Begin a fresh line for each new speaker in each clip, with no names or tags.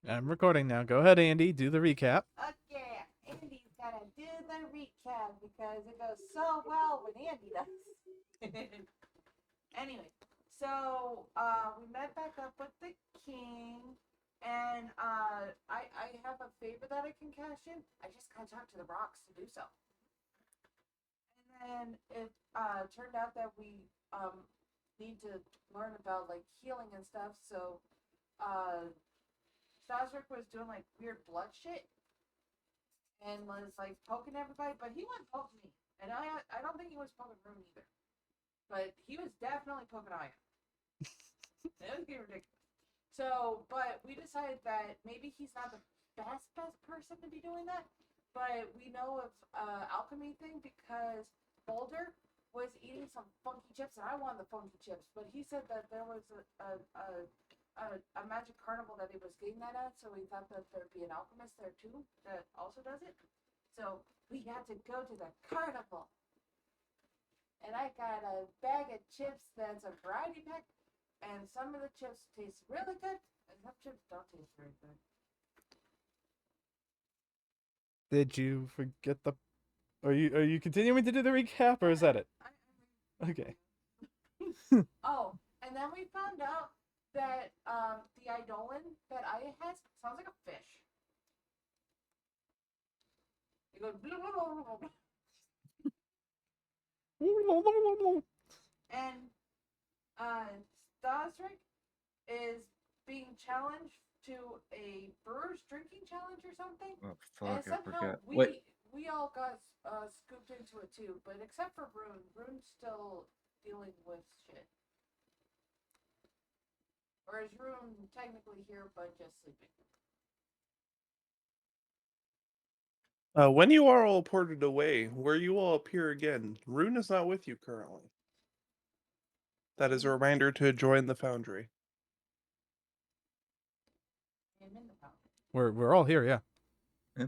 I'm recording now. Go ahead, Andy. Do the recap.
Okay, Andy's gonna do the recap because it goes so well when Andy does. Anyway, so we met back up with the king, and I have a favor that I can cash in. I just gotta talk to the rocks to do so. And then it turned out that we need to learn about like healing and stuff. So uh, Staszrich was doing like weird blood shit and was like poking everybody, but he wasn't poking me. And I don't think he was poking Rune either. But he was definitely poking Aya. It was getting ridiculous. So, but we decided that maybe he's not the best person to be doing that. But we know of alchemy thing because Boulder was eating some funky chips, and I wanted the funky chips. But he said that there was a magic carnival that he was getting that at, so we thought that there'd be an alchemist there too that also does it. So we had to go to the carnival. And I got a bag of chips that's a variety pack, and some of the chips taste really good, and some chips don't taste very good.
Did you forget the? Are you continuing to do the recap, or is that it? Okay.
Oh, and then we found out that the Eidolon that I has sounds like a fish. It goes blah, blah, blah, blah, blah. And Staszrich is being challenged to a brewer's drinking challenge or something.
Oh,
And
fuck, I
somehow
forgot. Wait,
we all got scooped into it too, but except for Rune. Rune's still dealing with shit. Or is Rune technically here but just sleeping?
When you are all ported away, where you all appear again, Rune is not with you currently. That is a reminder to join the Foundry.
I'm in the power.
We're all here, yeah.
Yeah.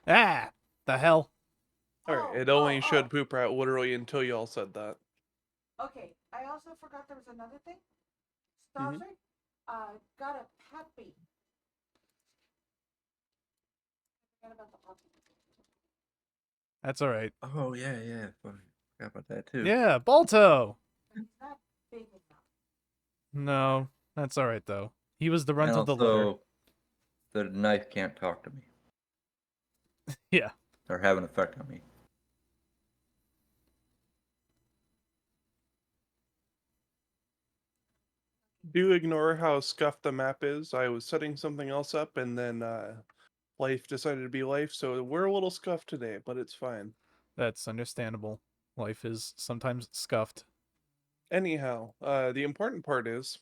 Ah, the hell.
Alright, it only showed Pooprat literally until you all said that.
Okay, I also forgot there was another thing.
Mhm.
Staszrich got a puppy. I forgot about the puppy.
That's all right.
oh yeah, fuck, forgot about that too.
Yeah, Balto.
But he's not big enough.
No, that's all right though. He was the runt
And
of the litter.
also, the knife can't talk to me
Yeah.
or have an effect on me.
Do ignore how scuffed the map is. I was setting something else up and then life decided to be life, so we're a little scuffed today, but it's fine.
That's understandable. Life is sometimes scuffed.
Anyhow, the important part is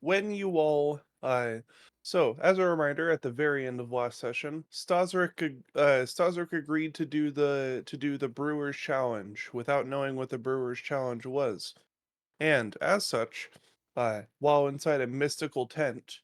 when you all so as a reminder, at the very end of last session, Staszrich agreed to do the Brewers Challenge without knowing what the Brewers Challenge was. And as such, while inside a mystical tent,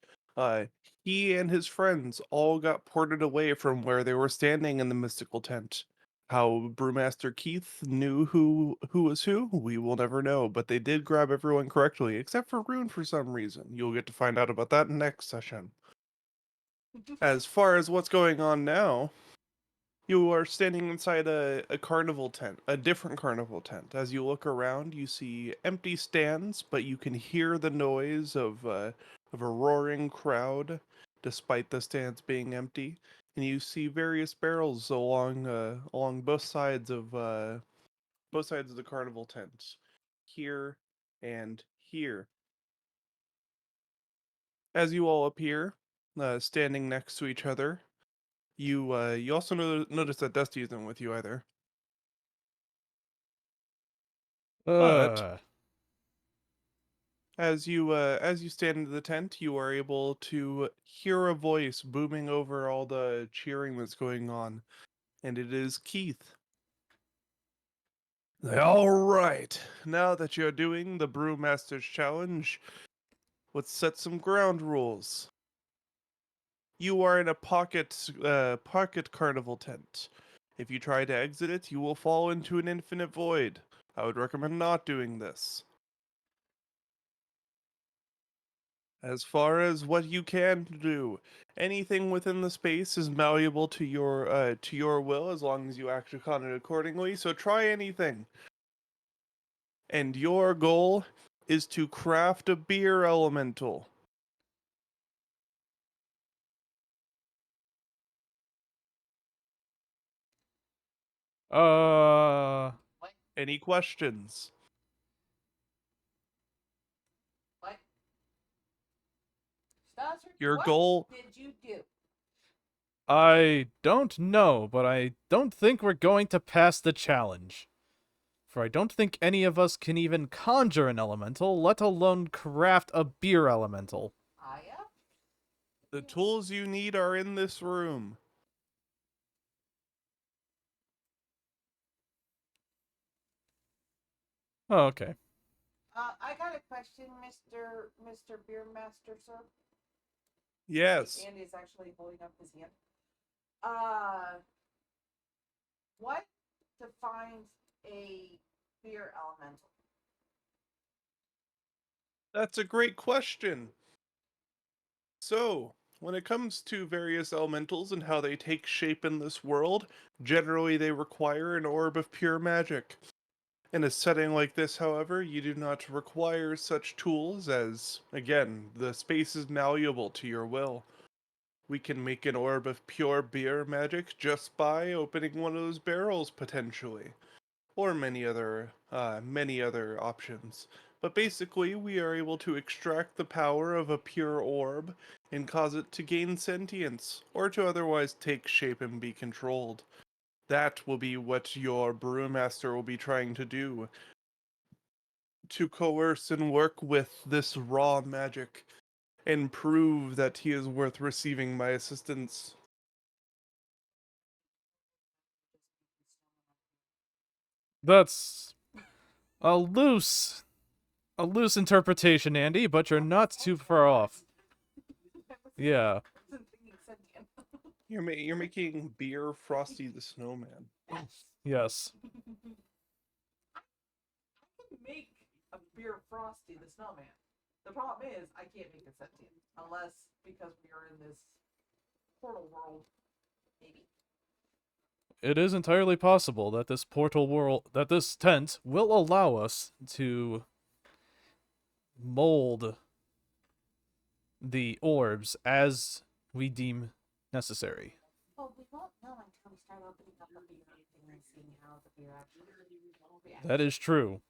he and his friends all got ported away from where they were standing in the mystical tent. How Brewmaster Keith knew who was who, we will never know, but they did grab everyone correctly, except for Rune for some reason. You'll get to find out about that next session. As far as what's going on now, you are standing inside a carnival tent, a different carnival tent. As you look around, you see empty stands, but you can hear the noise of a roaring crowd, despite the stands being empty. And you see various barrels along both sides of the carnival tent, here and here. As you all appear, standing next to each other, you also notice that Dusty isn't with you either. But
Uh,
as you stand into the tent, you are able to hear a voice booming over all the cheering that's going on, and it is Keith. All right, now that you're doing the Brewmaster's Challenge, let's set some ground rules. You are in a pocket carnival tent. If you try to exit it, you will fall into an infinite void. I would recommend not doing this. As far as what you can do, anything within the space is malleable to your will as long as you act upon it accordingly. So try anything. And your goal is to craft a beer elemental. Any questions?
What? Staszrich,
Your
what
goal.
did you do?
I don't know, but I don't think we're going to pass the challenge. For I don't think any of us can even conjure an elemental, let alone craft a beer elemental.
Aya?
The tools you need are in this room.
Oh, okay.
I got a question, Mr. Beermaster, sir.
Yes.
Andy's actually holding up his hand. What defines a beer elemental?
That's a great question. So, when it comes to various elementals and how they take shape in this world, generally they require an orb of pure magic. In a setting like this, however, you do not require such tools as, again, the space is malleable to your will. We can make an orb of pure beer magic just by opening one of those barrels, potentially. Or many other options. But basically, we are able to extract the power of a pure orb and cause it to gain sentience, or to otherwise take shape and be controlled. That will be what your brewmaster will be trying to do, to coerce and work with this raw magic and prove that he is worth receiving my assistance.
That's a loose interpretation, Andy, but you're not too far off. Yeah.
You're making beer Frosty the Snowman.
Yes.
I can make a beer Frosty the Snowman. The problem is I can't make it sentient unless because we are in this portal world. Maybe.
It is entirely possible that this tent will allow us to mold the orbs as we deem necessary.
Well, we won't know until we start opening up the beer thing and seeing how the beer actually reacts.
That is true.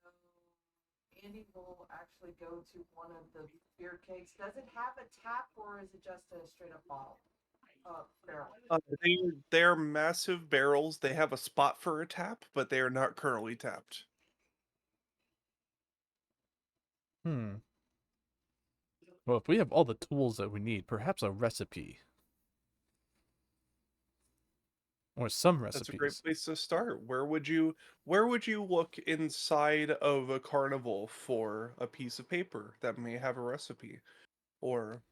So Andy will actually go to one of the beer kegs. Does it have a tap or is it just a straight up bottle? Barrel.
They're massive barrels. They have a spot for a tap, but they are not currently tapped.
Well, if we have all the tools that we need, perhaps a recipe. Or some recipes.
That's a great place to start. Where would you look inside of a carnival for a piece of paper that may have a recipe? Or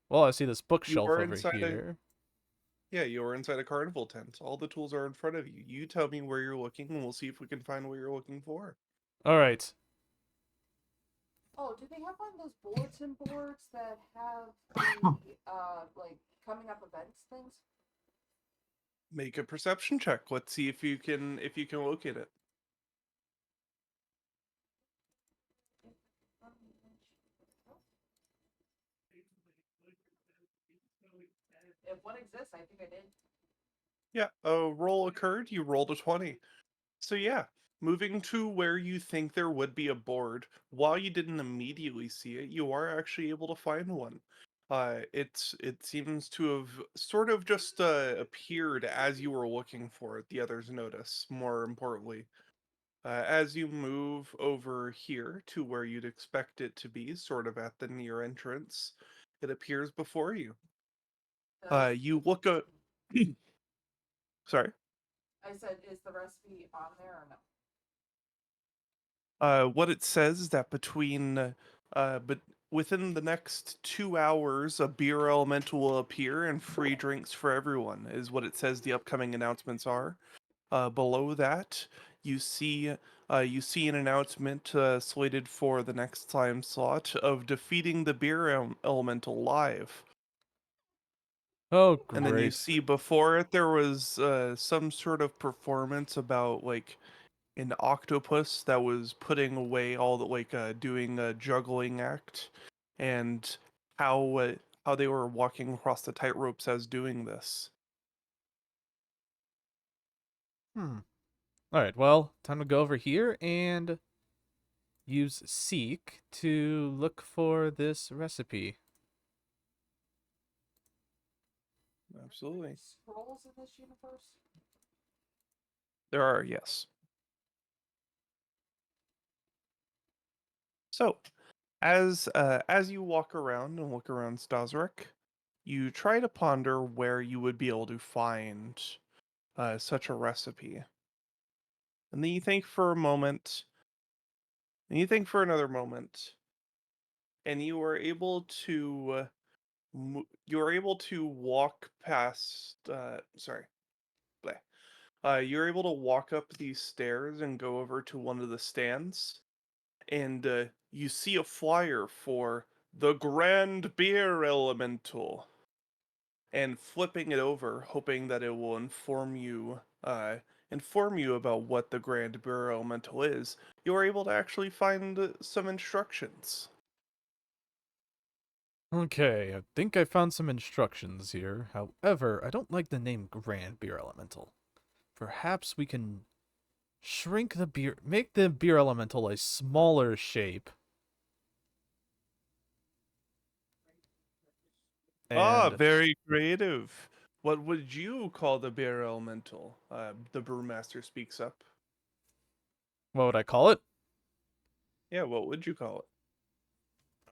Well, I see this
you
bookshelf
are
over
inside
here.
you are inside a carnival tent. All the tools are in front of you. You tell me where you're looking and we'll see if we can find what you're looking for.
All right.
Oh, do they have one of those bulletin boards that have the like coming up events things?
Make a perception check. Let's see if you can locate it.
If one exists, I think I did.
Yeah, a roll occurred. You rolled a 20. So yeah, moving to where you think there would be a board, while you didn't immediately see it, you are actually able to find one. It seems to have sort of just appeared as you were looking for it. The others notice, more importantly. As you move over here to where you'd expect it to be, sort of at the near entrance, it appears before you. You look at. Sorry.
I said, is the recipe on there or no?
What it says is that but within the next 2 hours, a beer elemental will appear and free drinks for everyone, is what it says the upcoming announcements are. Below that, you see you see an announcement slated for the next time slot of defeating the beer elemental live.
Oh,
And then you
great.
see before it there was some sort of performance about like an octopus that was putting away all the doing a juggling act, and how they were walking across the tightropes as doing this.
Hmm. Alright, well, time to go over here and use Seek to look for this recipe.
Absolutely.
Scrolls in this universe?
There are, yes. So, as you walk around and look around Staszrich, you try to ponder where you would be able to find such a recipe. And then you think for a moment, and you think for another moment, and you are able to you are able to walk past sorry, bleh. You're able to walk up these stairs and go over to one of the stands, and you see a flyer for the Grand Beer Elemental. And flipping it over, hoping that it will inform you about what the Grand Beer Elemental is, you are able to actually find some instructions.
Okay, I think I found some instructions here. However, I don't like the name Grand Beer Elemental. Perhaps we can shrink the beer, make the beer elemental a smaller shape.
Ah,
And
very creative. What would you call the beer elemental? The brewmaster speaks up.
what would I call it?
Yeah, what would you call it?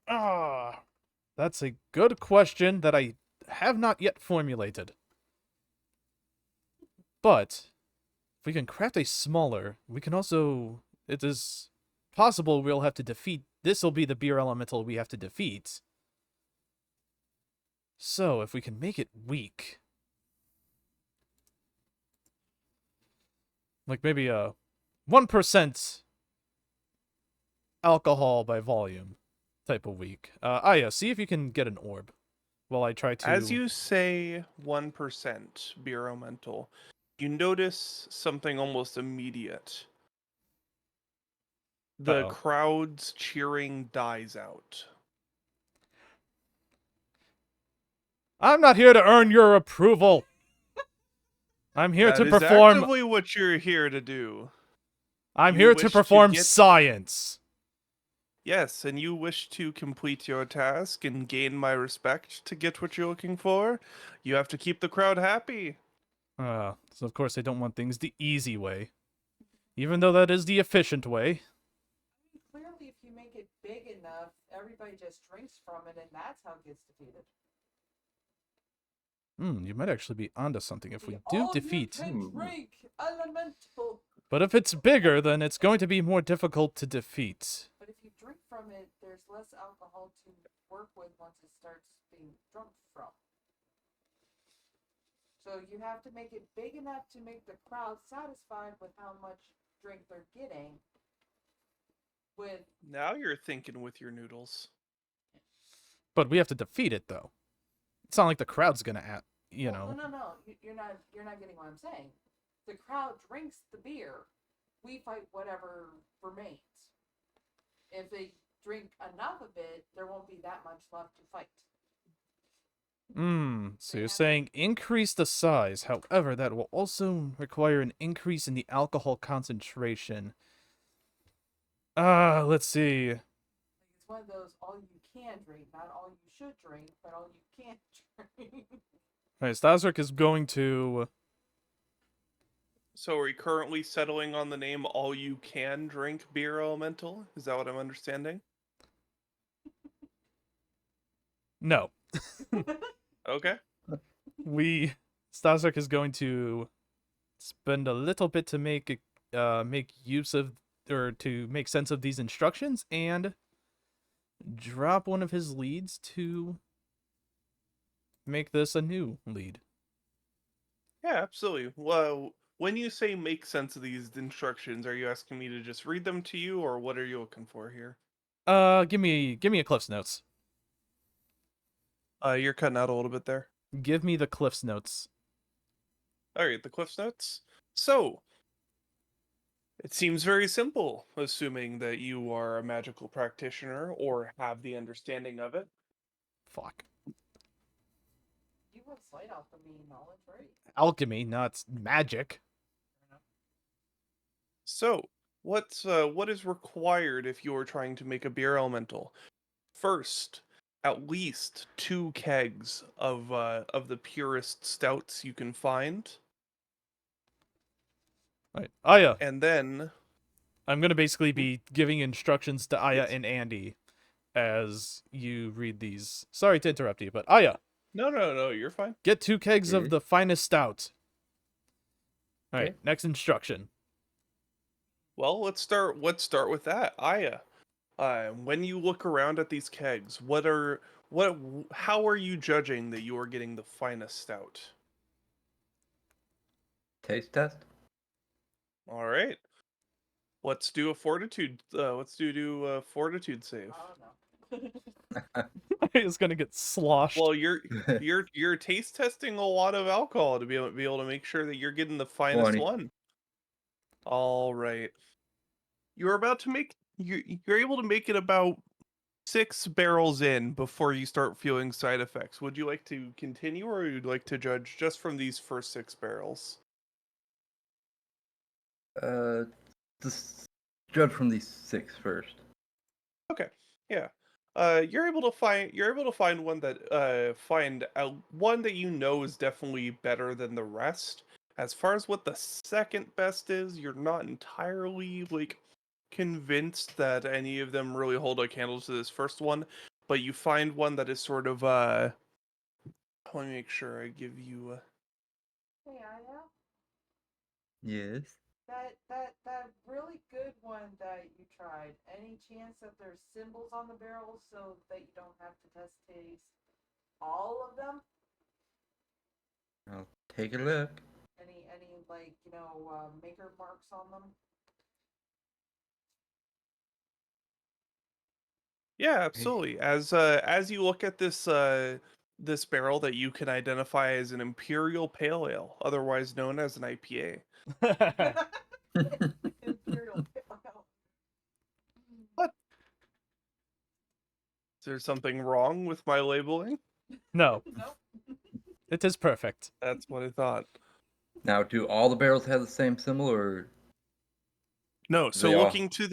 Ah, that's a good question that I have not yet formulated. But if we can craft a smaller, we can also. It is possible we'll have to defeat. This will be the beer elemental we have to defeat. So if we can make it weak, like maybe a 1% alcohol by volume type of weak. Yeah, see if you can get an orb while I try to.
As you say 1% beer elemental, you notice something almost immediate. The
Uh-oh.
crowd's cheering dies out.
I'm not here to earn your approval. I'm here
That
to
is
perform.
actively what you're here to do.
I'm
You
here to
wish to
perform
get
science.
Yes, and you wish to complete your task and gain my respect to get what you're looking for. You have to keep the crowd happy.
So of course I don't want things the easy way, even though that is the efficient way.
Clearly, if you make it big enough, everybody just drinks from it, and that's how it gets defeated.
You might actually be onto something if we
The
do
all
defeat.
you can drink elemental.
But if it's bigger, then it's going to be more difficult to defeat.
But if you drink from it, there's less alcohol to work with once it starts being drunk from. So you have to make it big enough to make the crowd satisfied with how much drink they're getting. With
Now you're thinking with your noodles.
But we have to defeat it, though. It's not like the crowd's gonna,
well, no, you're not getting what I'm saying. The crowd drinks the beer. We fight whatever remains. If they drink enough of it, there won't be that much left to fight.
So you're saying increase the size. However, that will also require an increase in the alcohol concentration. Let's see.
Like it's one of those all you can drink, not all you should drink, but all you can't drink.
Alright, Staszrich is going to.
So are we currently settling on the name All You Can Drink Beer Elemental? Is that what I'm understanding?
No.
Okay.
Staszrich is going to spend a little bit to make use of, or to make sense of these instructions, and drop one of his leads to make this a new lead.
Yeah, absolutely. Well, when you say make sense of these instructions, are you asking me to just read them to you, or what are you looking for here?
Give me a Cliff's Notes.
You're cutting out a little bit there.
Give me the Cliff's Notes.
All right, the Cliff's Notes. So, it seems very simple, assuming that you are a magical practitioner or have the understanding of it.
Fuck.
You have slight alchemy knowledge, right?
Alchemy, not magic.
So, what is required if you are trying to make a beer elemental? First, at least 2 kegs of the purest stouts you can find,
Right. Aya,
and then
I'm gonna basically be giving instructions to Aya
Yes.
and Andy as you read these. Sorry to interrupt you, but Aya,
no, you're fine.
get 2 kegs of
Yes.
the finest stout. Alright,
Okay.
next instruction.
Well, let's start with that. Aya, when you look around at these kegs, how are you judging that you are getting the finest stout?
Taste test?
All right. Let's do a fortitude. Do a fortitude save.
I don't know.
It's gonna get sloshed.
Well, you're taste testing a lot of alcohol to be able to make sure that you're getting the finest
20.
one. All right. You're about to make you're able to make it about 6 barrels in before you start feeling side effects. Would you like to continue, or would you like to judge just from these first 6 barrels?
Just judge from these 6 first.
Okay. Yeah. You're able to find one that one that you know is definitely better than the rest. As far as what the second best is, you're not entirely convinced that any of them really hold a candle to this first one, but you find one that is sort of let me make sure I give you
Hey, Aya,
Yes.
that really good one that you tried. Any chance that there's symbols on the barrel so that you don't have to taste all of them?
I'll take a look.
Any maker marks on them?
Yeah, absolutely. As you look at this barrel that you can identify as an Imperial Pale Ale, otherwise known as an IPA.
Imperial Pale Ale.
What? Is there something wrong with my labeling?
No,
Nope.
it is perfect.
That's what I thought.
Now, do all the barrels have the same symbol, or
No,
do
so
they all?
looking to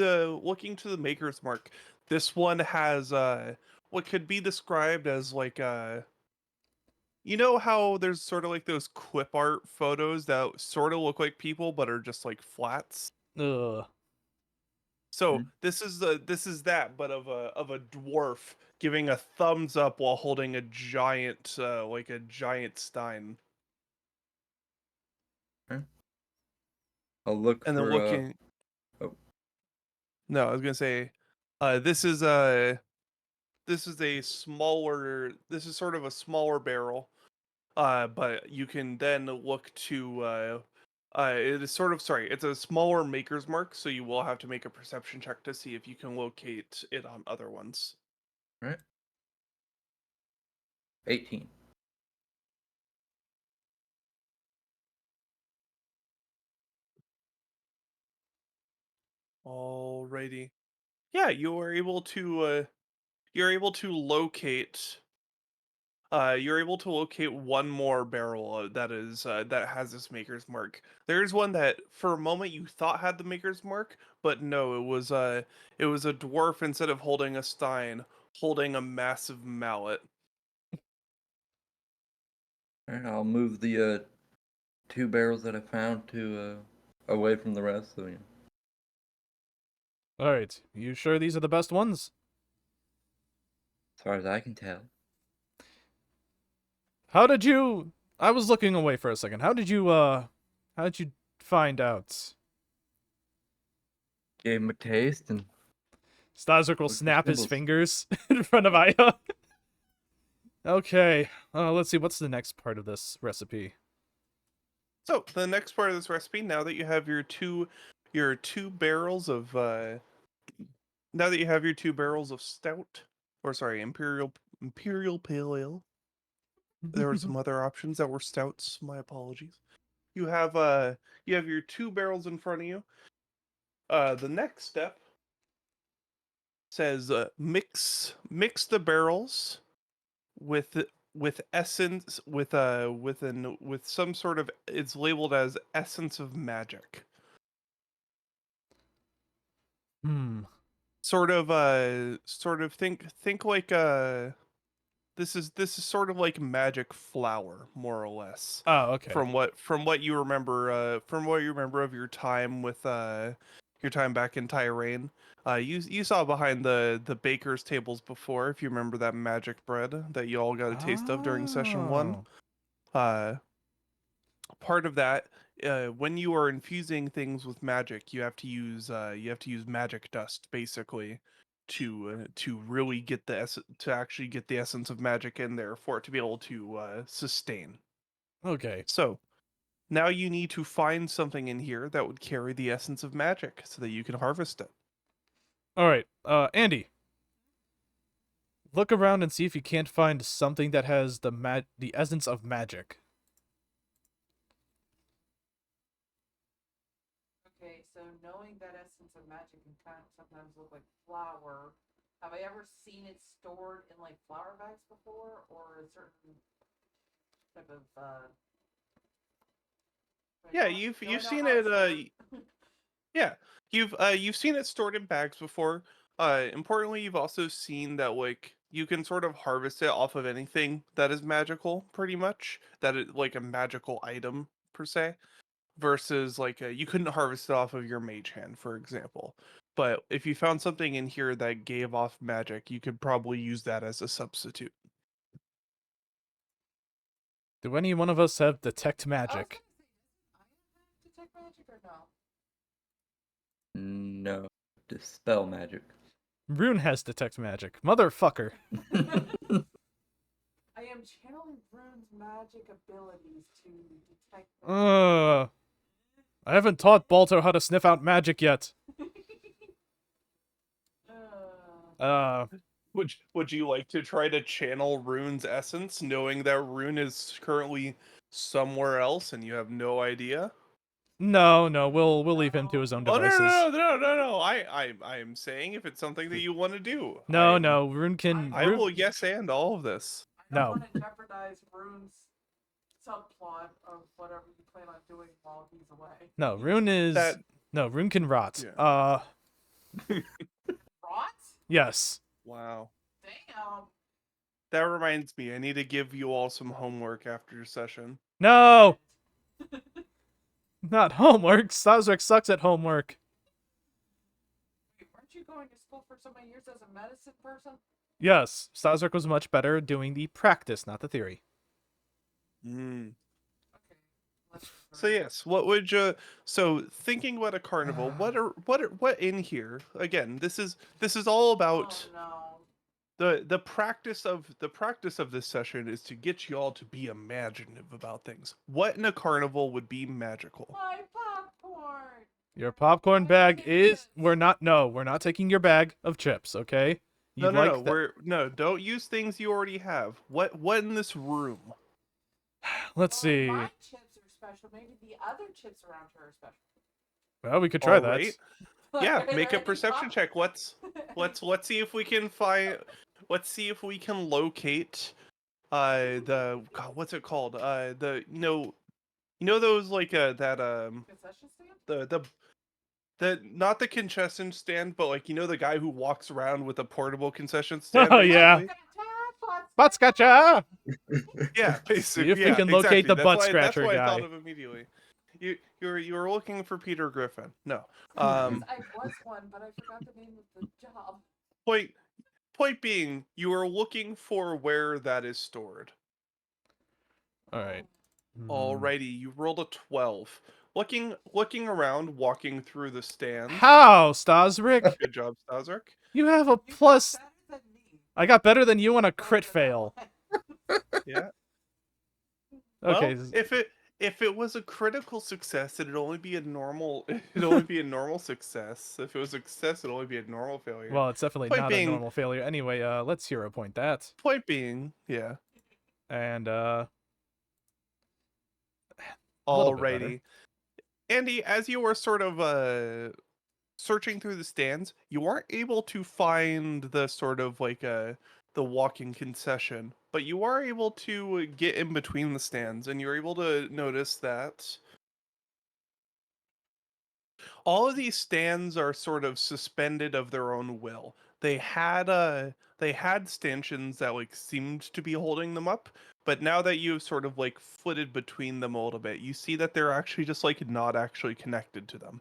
the maker's mark, this one has what could be described as you know how there's sort of like those clip art photos that sort of look like people but are just like flats?
Ugh.
So
Hmm.
this is that, but of a dwarf giving a thumbs up while holding a giant a giant stein,
Okay. I'll look
and then
for
looking.
oh,
No, I was gonna say, this is a smaller. This is sort of a smaller barrel. But you can then look to. It is sort of sorry. It's a smaller maker's mark, so you will have to make a perception check to see if you can locate it on other ones.
right? 18.
Alrighty. Yeah, you are able to. You're able to locate. You're able to locate one more barrel that has this maker's mark. There's one that for a moment you thought had the maker's mark, but no, it was a dwarf instead of holding a stein, holding a massive mallet.
All right, I'll move the 2 barrels that I found to away from the rest. So
Alright, you sure these are the best ones?
as far as I can tell,
How did you... I was looking away for a second. How did you find out?
gave him a taste and
Staszrich will
looked for
snap his
symbols.
fingers in front of Aya. Okay, let's see, what's the next part of this recipe?
So the next part of this recipe, now that you have your two barrels of now that you have your 2 barrels of stout, or sorry, imperial pale ale. There were some other options that were stouts. My apologies. You have your 2 barrels in front of you. The next step says mix the barrels with essence with some sort of, it's labeled as essence of magic. Sort of think like this is sort of like magic flour, more or less.
Oh, okay.
From what you remember of your time with your time back in Tyrain. You saw behind the baker's tables before, if you remember that magic bread that you all got a taste of during session 1.
Oh.
Part of that, when you are infusing things with magic, you have to use magic dust, basically, to really get to actually get the essence of magic in there for it to be able to sustain.
Okay.
So now you need to find something in here that would carry the essence of magic so that you can harvest it.
All right. Andy, look around and see if you can't find something that has the essence of magic.
Okay, so knowing that essence of magic can kind of sometimes look like flour, have I ever seen it stored in like flour bags before, or a certain type of
Yeah,
do I
you've
know
seen
how
it.
it's stored?
Yeah, you've seen it stored in bags before. Importantly, you've also seen that like you can sort of harvest it off of anything that is magical, pretty much. That is like a magical item per se, versus like you couldn't harvest it off of your mage hand, for example. But if you found something in here that gave off magic, you could probably use that as a substitute.
Do any one of us have detect
I was
magic?
gonna say, detect magic or no?
No. Dispel magic.
Rune has detect magic. Motherfucker.
I am channeling Rune's magic abilities to detect.
I haven't taught Balto how to sniff out magic yet.
uh,
Would you like to try to channel Rune's essence, knowing that Rune is currently somewhere else and you have no idea?
No, we'll leave him to his own
Oh
devices.
no! I am saying if it's something that you want to do.
No,
I
no, Rune can.
I will yes and all of this.
I don't
No.
want to jeopardize Rune's subplot of whatever you plan on doing while he's away.
No, Rune is.
That
No, Rune can rot.
Yeah.
Rot?
Yes.
Wow.
Damn.
That reminds me, I need to give you all some homework after your session.
No! Not homework. Staszrich sucks at homework.
Wait, weren't you going to school for so many years as a medicine person?
Yes, Staszrich was much better doing the practice, not the theory.
Mm.
Okay. Let's
So yes, what would you? So thinking about a carnival, what in here? Again, this is all about
Oh no.
the practice of this session is to get you all to be imaginative about things. What in a carnival would be magical?
My popcorn.
Your popcorn bag is. We're not taking your bag of chips, okay?
No,
You'd
no,
like
no.
that.
Don't use things you already have. What in this room?
Let's see.
My chips are special. Maybe the other chips around here are special.
Well, we could try that.
Alright. Yeah,
Are there
make a
any
perception
pop-
check. Let's see if we can find. Let's see if we can locate. The God, what's it called? The those like that
Concession stand?
the not the concession stand, but like the guy who walks around with a portable concession stand.
Oh, yeah. Butt scratcher!
Yeah, basically.
See if we
yeah,
can locate
exactly.
the butt
That's
scratcher
why I
guy.
thought of immediately. You were looking for Peter Griffin. No.
I was one, but I forgot the name of the job.
Point being, you are looking for where that is stored.
Alright.
Alrighty, you rolled a 12. Looking around, walking through the stands.
How, Staszrich?
Good job, Staszrich.
You have a
You got
plus.
better than me.
I got better than you on a crit fail.
Yeah.
Okay.
Well, If it was a critical success, it'd only be a normal. It'd only be a normal success. If it was a success, it'd only be a normal failure.
Well, it's definitely
Point
not a
being,
normal failure. Anyway, let's hero point that.
yeah.
And, a little bit better.
Alrighty, Andy. As you were sort of searching through the stands, you aren't able to find the sort of like the walking concession, but you are able to get in between the stands, and you're able to notice that all of these stands are sort of suspended of their own will. They had stanchions that like seemed to be holding them up, but now that you've sort of like flitted between them a little bit, you see that they're actually just like not actually connected to them.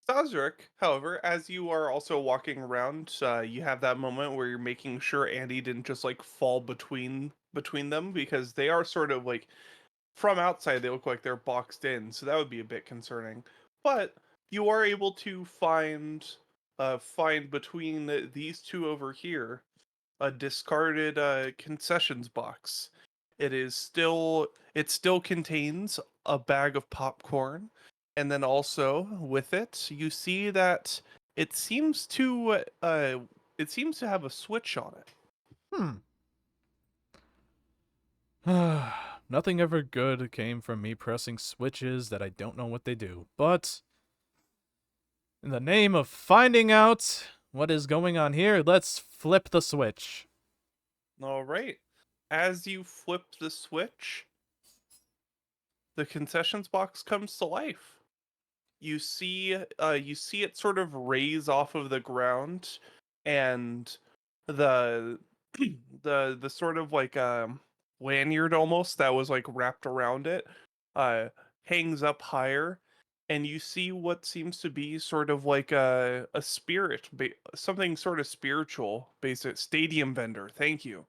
Staszrich, however, as you are also walking around, you have that moment where you're making sure Andy didn't just like fall between them, because they are sort of like from outside they look like they're boxed in, so that would be a bit concerning. But you are able to find between these two over here a discarded concessions box. It still contains a bag of popcorn, and then also with it you see that it seems to have a switch on it.
Nothing ever good came from me pressing switches that I don't know what they do. But in the name of finding out what is going on here, let's flip the switch.
All right. As you flip the switch, the concessions box comes to life. You see it sort of raise off of the ground, and the the sort of like lanyard almost that was like wrapped around it uh hangs up higher, and you see what seems to be sort of like a spirit, something sort of spiritual, basic stadium vendor. Thank you.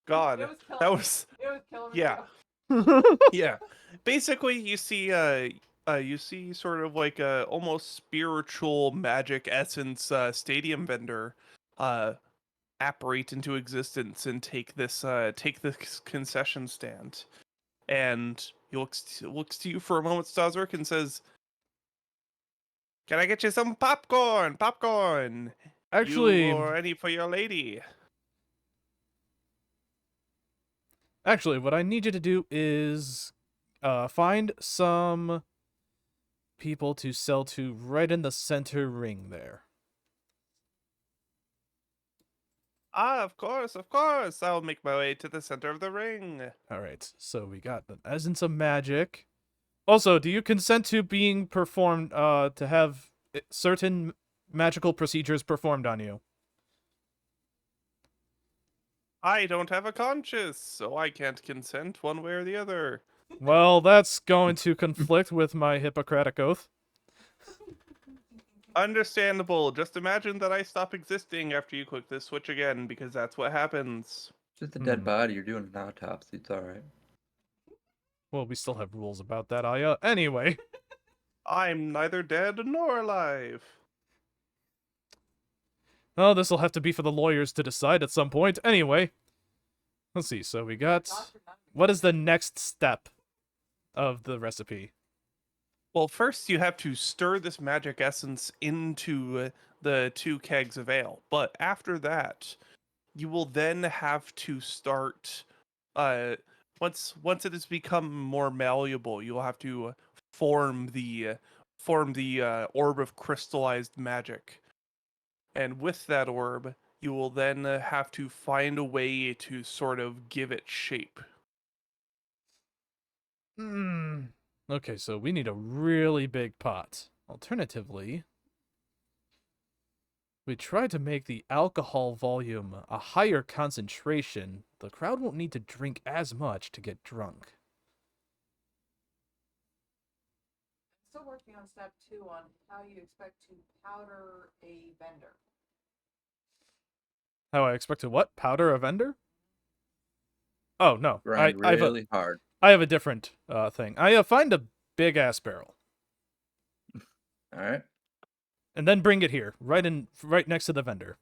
God,
It was killing
that
me.
was
It was killing me.
yeah.
too.
Yeah. Basically, you see sort of like a almost spiritual magic essence stadium vendor uh apparate into existence and take this concession stand. And he looks to you for a moment, Staszrich, and says, "Can I get you some popcorn? Popcorn. You
Actually,
or any for your lady?"
what I need you to do is find some people to sell to right in the center ring there.
Ah, of course, of course. I'll make my way to the center of the ring.
All right, so we got the essence of magic. Also, do you consent to being performed, to have certain magical procedures performed on you?
I don't have a conscience, so I can't consent one way or the other.
Well, that's going to conflict with my Hippocratic oath.
Understandable. Just imagine that I stop existing after you click this switch again, because that's what happens.
Just a dead
Hmm.
body. You're doing an autopsy. It's all right.
Well, we still have rules about that, Aya. Anyway.
I'm neither dead nor alive.
Oh, this'll have to be for the lawyers to decide at some point. Anyway. Let's see, so we got...
Doctor, not-
What is the next step of the recipe?
Well, first you have to stir this magic essence into the 2 kegs of ale. But after that, you will then have to start once it has become more malleable, you'll have to form the orb of crystallized magic. And with that orb, you will then have to find a way to sort of give it shape.
Hmm. Okay, so we need a really big pot. Alternatively, we try to make the alcohol volume a higher concentration. The crowd won't need to drink as much to get drunk.
Still working on step 2 on how you expect to powder a vendor.
How I expect to what? Powder a vendor? Oh no,
Grind really hard.
I have a different thing. I find a big ass barrel
All right.
and then bring it here, right next to the vendor.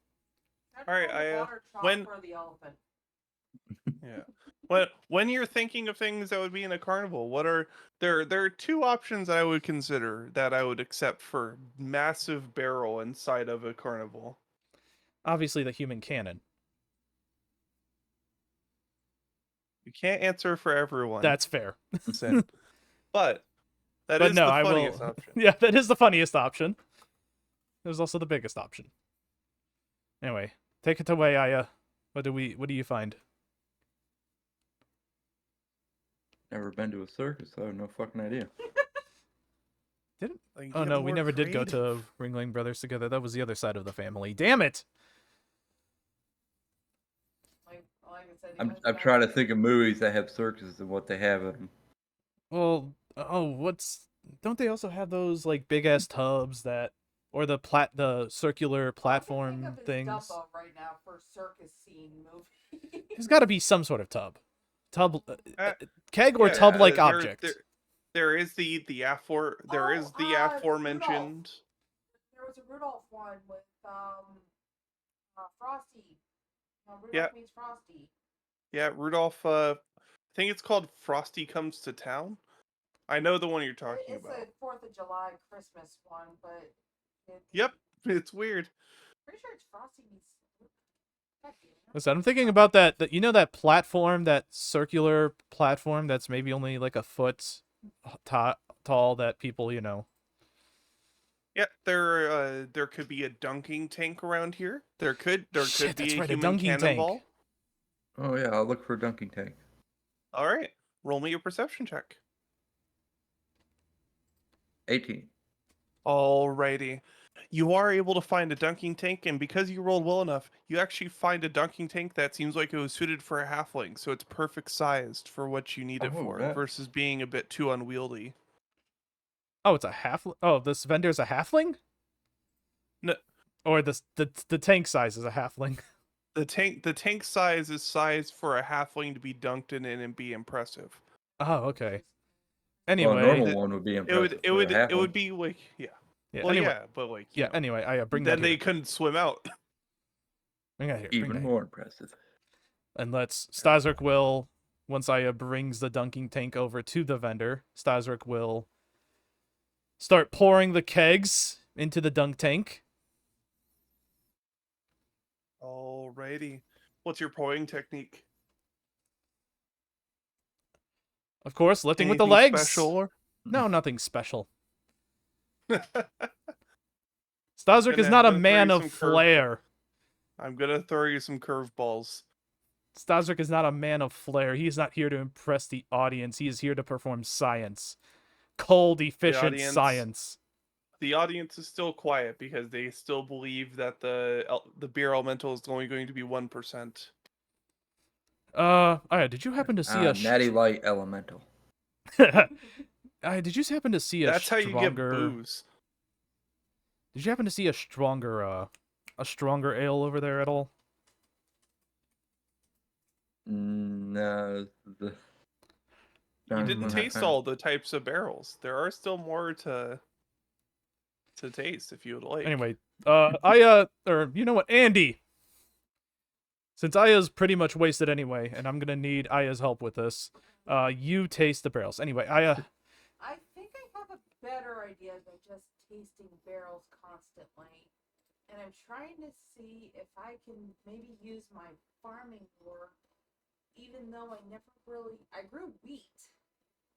I'd
Alright,
find a
I,
water trough
when-
for the elephant.
Yeah. When you're thinking of things that would be in a carnival, what are there are two options I would consider that I would accept for massive barrel inside of a carnival.
Obviously, the human cannon.
You can't answer for everyone,
That's fair.
Sin. But that
But
is
no,
the
I
funniest
will.
option.
Yeah, that is the funniest option. There's also the biggest option. Anyway, take it away, Aya. What do you find?
Never been to a circus, so I have no fucking idea.
Didn't?
Like,
Oh
get
no, we
more
never did go to
creative.
Ringling Brothers together. That was the other side of the family. Damn it!
Like I said, the
I'm
only
I'm
thing I
trying to
can
think of movies that have circuses and what they have in them.
Well, oh, what's? Don't they also have those like big ass tubs that, or the circular
all I can
platform
think of is
things?
Dumbo right now for circus scene movie.
There's got to be some sort of
Uh,
keg or
yeah,
tub like
there
object.
there is the there is the
Rudolph.
aforementioned.
There was a Rudolph one with Frosty. Rudolph
Yeah.
meets Frosty.
Yeah, Rudolph. I think it's called Frosty Comes to Town. I know the one you're talking
It's
about.
a 4th of July Christmas one, but
Yep, it's weird.
pretty sure it's Frosty meets. Heck, you know?
Listen, I'm thinking about that you know that platform, that circular platform that's maybe only like a foot tall that people,
Yeah, there could be a dunking tank around here. There could
Shit, that's
be a
right, a
human
dunking tank.
cannonball.
Oh yeah, I'll look for a dunking tank.
All right, roll me a perception check.
18.
Alrighty. You are able to find a dunking tank, and because you rolled well enough, you actually find a dunking tank that seems like it was suited for a halfling, so it's perfect sized for what you need it
Oh,
for,
nice.
versus being a bit too unwieldy.
Oh, it's a half. Oh, this vendor's a halfling?
No,
Or the tank size is a halfling.
the tank size is sized for a halfling to be dunked in and be impressive.
Oh, okay.
Well, a
Anyway,
normal one would be
It
impressive for a
it would
halfling.
be like
yeah.
well
Anyway,
yeah, but like
yeah. Anyway, I bring
then
that
they
here.
couldn't swim out.
Bring that here. Bring
Even
that
more impressive.
And let's Staszrich will, once Aya brings the dunking tank over to the vendor, Staszrich will start pouring the kegs into the dunk tank.
Alrighty. What's your pouring technique?
Of course, lifting with the
Anything
legs.
special? Or...
No, nothing special. Staszrich is
I'm
not a
gonna throw
man
you
of
some
flair.
I'm gonna throw you some curveballs.
Staszrich is not a man of flair. He is not here to impress the audience. He is here to perform science. Cold, efficient science.
The audience is still quiet because they still believe that the beer elemental is only going to be 1%.
Aya, did you happen to see a
Natty Light Elemental.
Aya, did you happen to see a
That's how you get
stronger?
booze.
Did you happen to see a stronger ale over there at all?
No, the
You
John's
didn't
one I
taste
found.
all the types of barrels. There are still more to taste if you would like.
Anyway, or you know what, Andy? Since Aya's pretty much wasted anyway, and I'm gonna need Aya's help with this, you taste the barrels. Anyway, Aya,
I think I have a better idea than just tasting barrels constantly. And I'm trying to see if I can maybe use my farming lore, even though I grew wheat.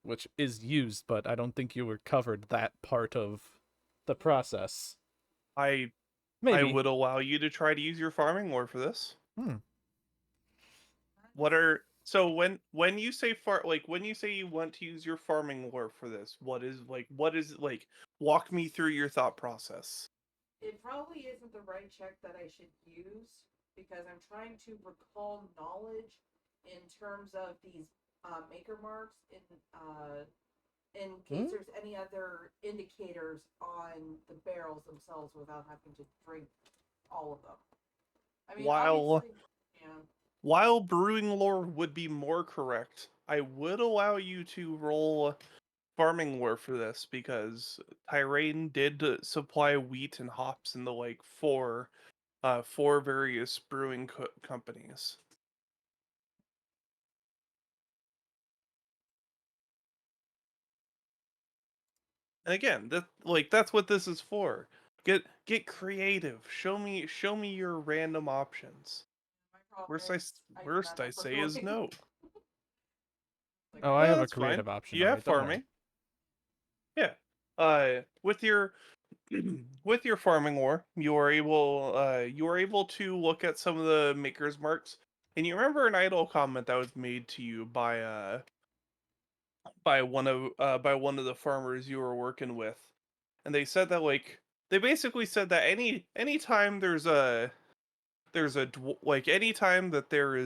which is used, but I don't think you were covered that part of the process.
I
Maybe.
would allow you to try to use your farming lore for this. What are so when you say when you say you want to use your farming lore for this, what is it like? Walk me through your thought process.
It probably isn't the right check that I should use because I'm trying to recall knowledge in terms of these maker marks in case there's any other indicators on the barrels themselves without having to drink all of them. I mean, obviously, yeah.
While brewing lore would be more correct, I would allow you to roll farming lore for this because Tyrain did supply wheat and hops and the like for various brewing companies. And again, that's what this is for. Get creative. Show me your random options.
My problem
Worst I
is I do
worst
not
I
have
say is
farming.
no.
Like,
Oh,
I
I
have
have a
That's fine.
creative option,
You have
alright, don't worry.
farming. Yeah. With your with your farming ore, you are able to look at some of the maker's marks. And you remember an idle comment that was made to you by one of the farmers you were working with. And they said that they basically said that anytime anytime that there's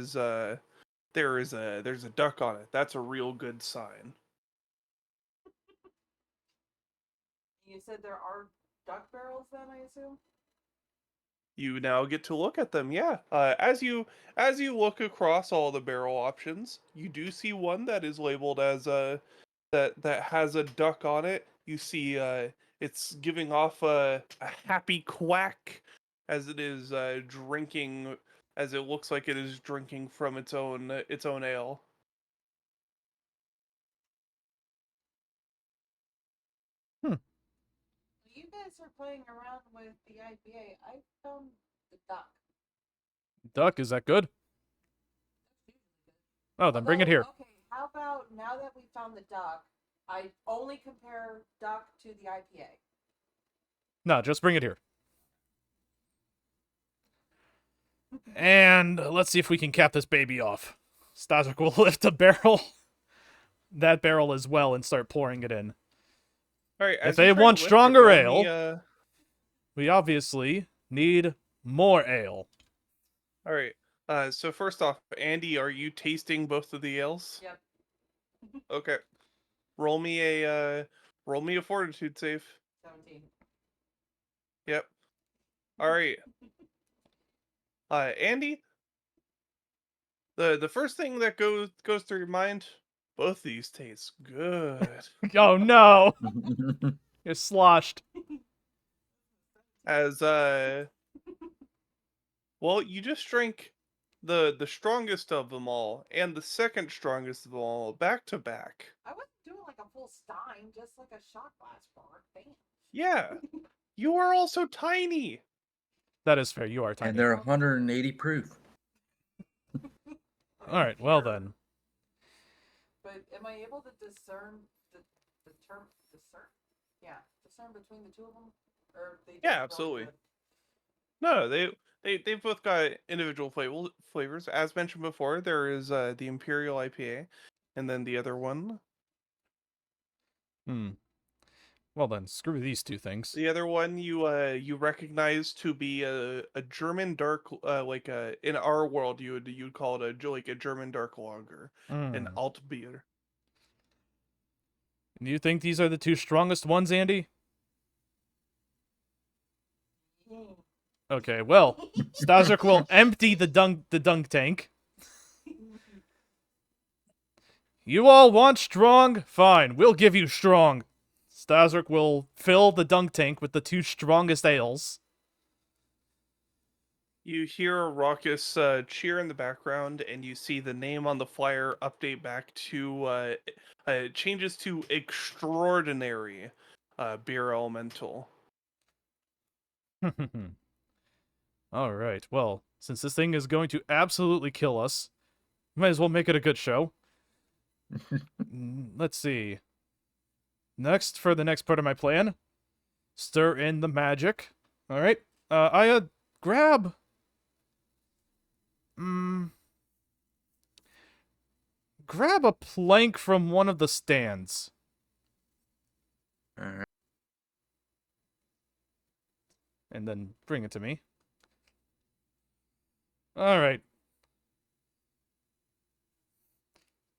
a duck on it, that's a real good sign.
You said there are duck barrels then, I assume?
You now get to look at them. Yeah. As you look across all the barrel options, you do see one that is labeled as that has a duck on it. You see it's giving off a happy quack as it is drinking, as it looks like it is drinking from its own ale.
You guys are playing around with the IPA. I found the duck.
Duck, is that good?
That's usually good.
Oh, then bring it here.
Okay, how about now that we found the duck, I only compare duck to the IPA.
No, just bring it here. And let's see if we can cap this baby off. Staszrich will lift a barrel, that barrel as well, and start pouring it in.
All right.
If they want stronger ale, we obviously need more ale.
All right. So first off, Andy, are you tasting both of the ales?
Yep.
Okay. Roll me a fortitude save.
17.
Yep. All right. Andy, the first thing that goes through your mind, both these taste good.
Oh no! You're sloshed.
As well, you just drank the strongest of them all and the second strongest of them all back to back.
I wasn't doing like a full stein, just like a shot glass bar. Damn.
Yeah. You are also tiny.
That is fair, you are tiny.
And they're 180 proof.
Alright, well then.
But am I able to discern the term discern? Yeah, discern between the two of them, or they just
Yeah,
don't
absolutely.
good?
No, they've both got individual flavors. As mentioned before, there is the Imperial IPA, and then the other one.
Well then, screw these two things.
The other one you recognize to be a German dark in our world you'd call it a German dark lager, an alt beer.
Do you think these are the two strongest ones, Andy? Okay, well, Staszrich will empty the dunk tank. You all want strong? Fine, we'll give you strong. Staszrich will fill the dunk tank with the two strongest ales.
You hear a raucous cheer in the background, and you see the name on the flyer update back to it changes to extraordinary beer elemental.
Alright, well, since this thing is going to absolutely kill us, might as well make it a good show. Let's see. Next, for the next part of my plan, stir in the magic. Alright, grab... grab a plank from one of the stands.
Alright.
And then bring it to me. Alright.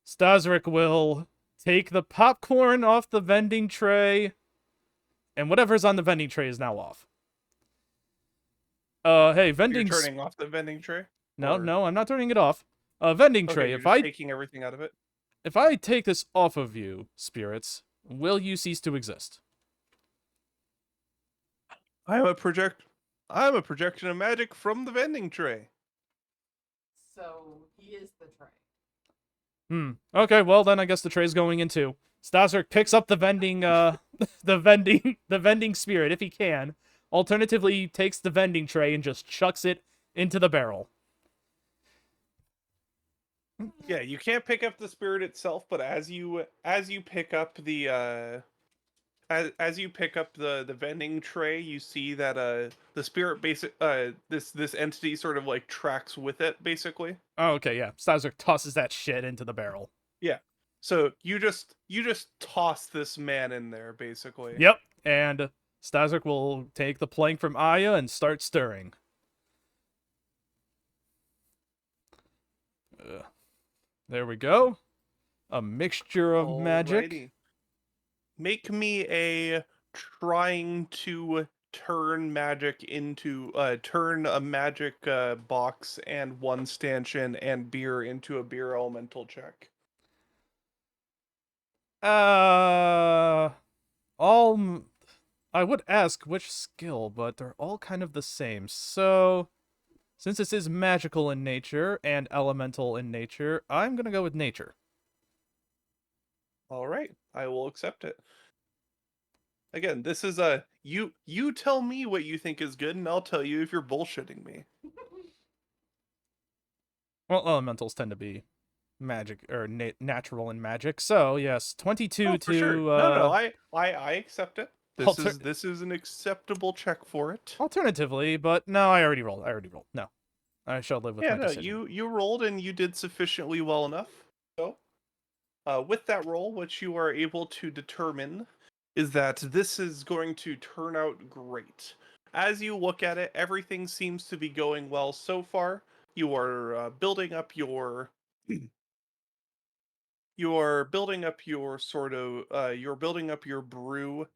Staszrich will take the popcorn off the vending tray, and whatever's on the vending tray is now off. Hey, vending...
You're turning off the vending tray?
No,
or-
no, I'm not turning it off. Vending
Okay,
tray,
you're
if
just
I...
taking everything out of it?
If I take this off of you, spirits, will you cease to exist?
I'm a projection of magic from the vending tray.
So he is the tray.
Okay, well then I guess the tray's going in too. Staszrich picks up the vending, the vending spirit if he can. Alternatively, he takes the vending tray and just chucks it into the barrel.
Yeah, you can't pick up the spirit itself, but as you pick up the as you pick up the vending tray, you see that the spirit this entity sort of like tracks with it basically.
Oh, okay, yeah. Staszrich tosses that shit into the barrel.
Yeah. So you just toss this man in there basically.
Yep, and Staszrich will take the plank from Aya and start stirring. There we go. A mixture of magic.
Alrighty. Make me a trying to turn magic into turn a magic box and one stanchion and beer into a beer elemental check.
All I would ask which skill, but they're all kind of the same. So, since this is magical in nature and elemental in nature, I'm gonna go with nature.
All right, I will accept it. Again, this is a you tell me what you think is good and I'll tell you if you're bullshitting me.
Well, elementals tend to be magic or natural in magic. So yes, 22
Oh,
to
for sure. No, I accept it. This is an acceptable check for it.
Alternatively, but no, I already rolled. No, I shall live with
Yeah,
my
no,
decision.
you rolled and you did sufficiently well enough. So, with that roll, what you are able to determine is that this is going to turn out great. As you look at it, everything seems to be going well so far. You are building up your you're building up your you're building up your brew,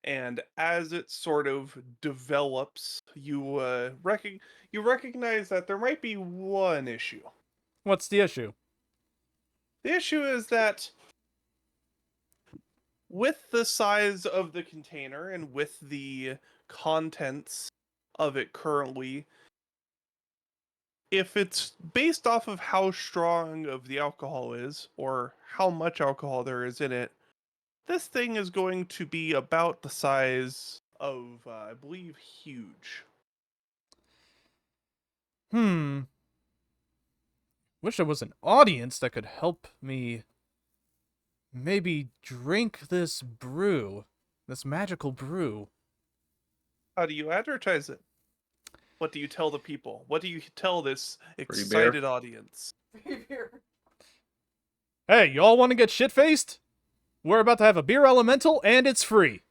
and as it sort of develops, you recognize that there might be one issue.
What's the issue?
The issue is that with the size of the container and with the contents of it currently, if it's based off of how strong of the alcohol is or how much alcohol there is in it, this thing is going to be about the size of, I believe, huge.
Wish there was an audience that could help me maybe drink this brew, this magical brew.
How do you advertise it? What do you tell the people? What do you tell this
beer.
excited audience?
Hey, y'all want to get shit-faced? We're about to have a beer elemental, and it's free.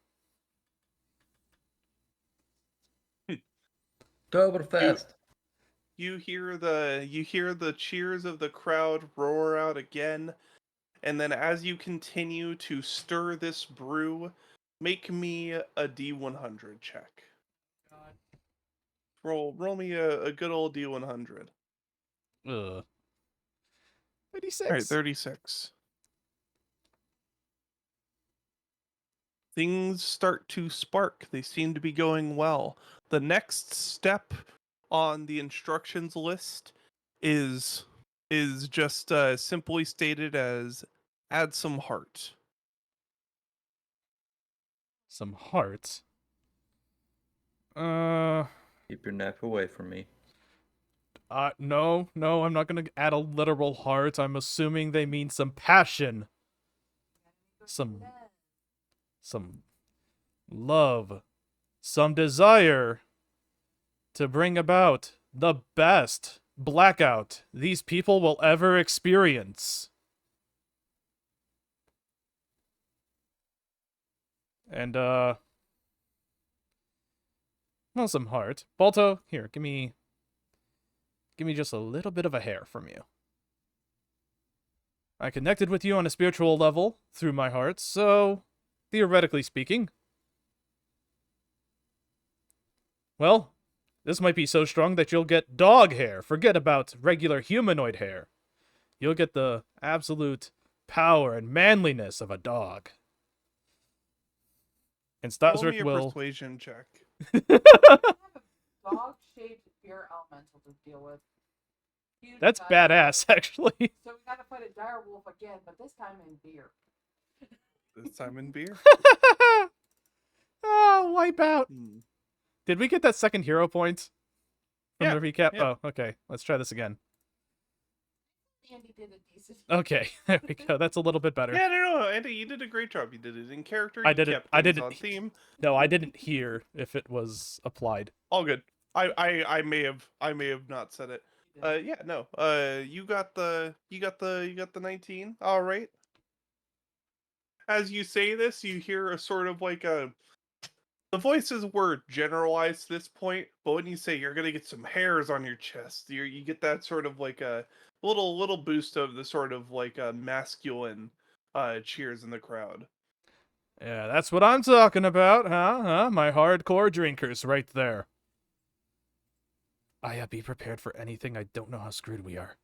Oktoberfest.
You hear the cheers of the crowd roar out again, and then as you continue to stir this brew, make me a D100 check.
God.
Roll me a good old D100.
Ugh. 36.
All right, 36. Things start to spark. They seem to be going well. The next step on the instructions list is just simply stated as add some heart.
Some heart.
Keep your knife away from me.
No, I'm not gonna add a literal heart. I'm assuming they mean some passion. Some love. Some desire to bring about the best blackout these people will ever experience. And, well, some heart. Balto, here, give me just a little bit of a hair from you. I connected with you on a spiritual level through my heart, so, theoretically speaking, well, this might be so strong that you'll get dog hair. Forget about regular humanoid hair. You'll get the absolute power and manliness of a dog. And
Roll me
Staszrich
a
will...
persuasion check.
Dog-shaped beer elemental to deal with. Huge
That's
size.
badass, actually.
So we gotta fight a dire wolf again, but this time in beer.
This time in beer.
Oh, wipe out.
Hmm.
Did we get that second hero point from
Yeah,
the recap?
yeah.
Oh, okay. Let's try this again.
Andy did a decent.
Okay, there we go. That's a little bit better.
Yeah, no, Andy, you did a great job. You did it in character.
I
You
did it.
kept
I
things
didn't.
on theme.
No, I didn't hear if it was applied.
All good. I may have not said it. Yeah, no. You got the 19. All right. As you say this, you hear a sort of like a. The voices were generalized to this point, but when you say you're gonna get some hairs on your chest, you get that sort of like a little boost of the sort of like a masculine cheers in the crowd.
Yeah, that's what I'm talking about, huh? My hardcore drinkers right there. Be prepared for anything. I don't know how screwed we are.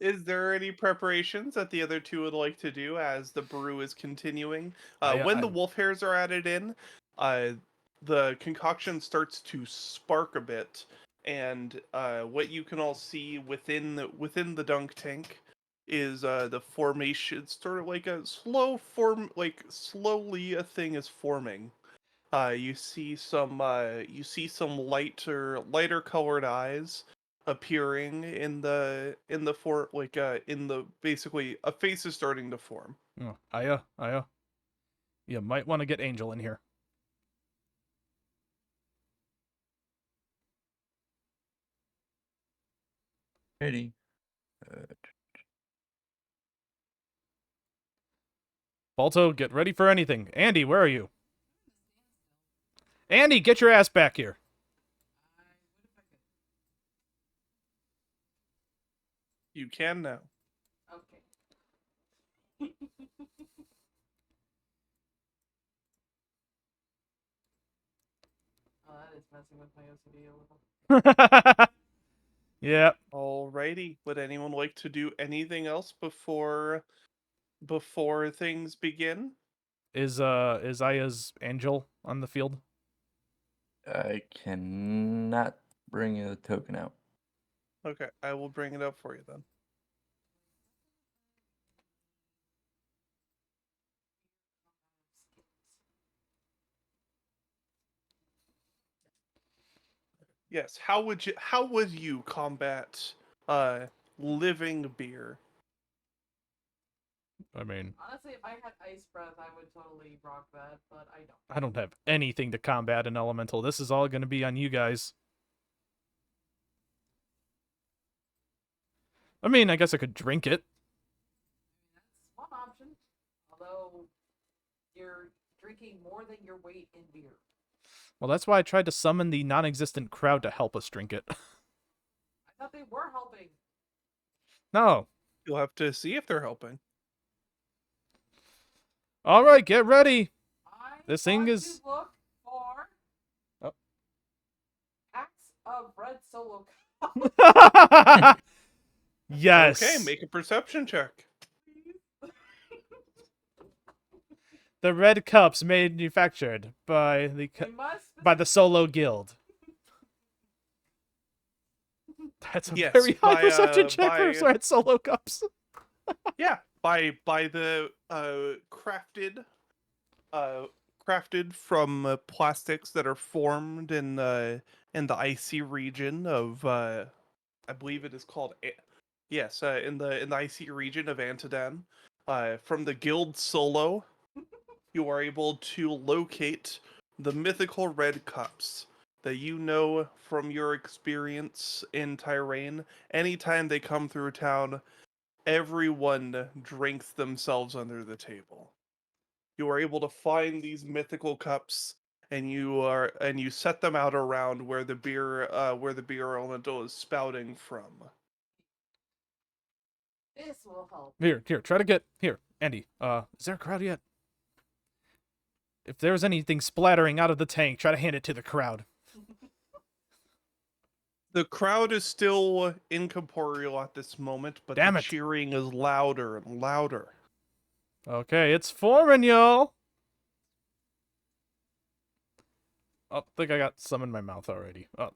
Is there any preparations that the other two would like to do as the brew is continuing? When the wolf hairs are added in, the concoction starts to spark a bit, and what you can all see within the dunk tank is the formation. It's sort of like a slow form, like slowly a thing is forming. You see some lighter colored eyes appearing in the basically a face is starting to form.
Oh, Aya. You might want to get Angel in here.
Ready.
Balto, get ready for anything. Andy, where are you? Andy, get your ass back here.
You can now.
Okay. Oh, that is messing with my OCD a little.
Yeah.
Alrighty. Would anyone like to do anything else before things begin?
Is Aya's Angel on the field?
I cannot bring a token out.
Okay, I will bring it up for you then. Yes. How would you combat living beer?
I mean,
Honestly, if I had ice breath, I would totally rock that, but I don't.
I don't have anything to combat an elemental. This is all going to be on you guys. I mean, I guess I could drink it.
That's one option. Although you're drinking more than your weight in beer.
Well, that's why I tried to summon the non-existent crowd to help us drink it.
I thought they were helping.
No.
You'll have to see if they're helping.
All right, get ready. This
I
thing
want
is-
to look for
Oh.
packs of red solo.
Yes.
Okay, make a perception check.
The red cups manufactured by the Solo Guild. That's a
Yes,
very high
by,
perception check
by-
for red Solo cups.
Yeah, by the crafted from plastics that are formed in the icy region of I believe it is called in the icy region of Antidan. From the guild Solo, you are able to locate the mythical red cups that you know from your experience in Tyrain. Anytime they come through town, everyone drinks themselves under the table. You are able to find these mythical cups, and you set them out around where the beer elemental is spouting from.
This will help.
Here, try to get here, Andy. Is there a crowd yet? If there's anything splattering out of the tank, try to hand it to the crowd.
The crowd is still incorporeal at this moment, but
Damn
the
it.
cheering is louder and louder.
Okay, it's forming, y'all. Oh, I think I got some in my mouth already. You're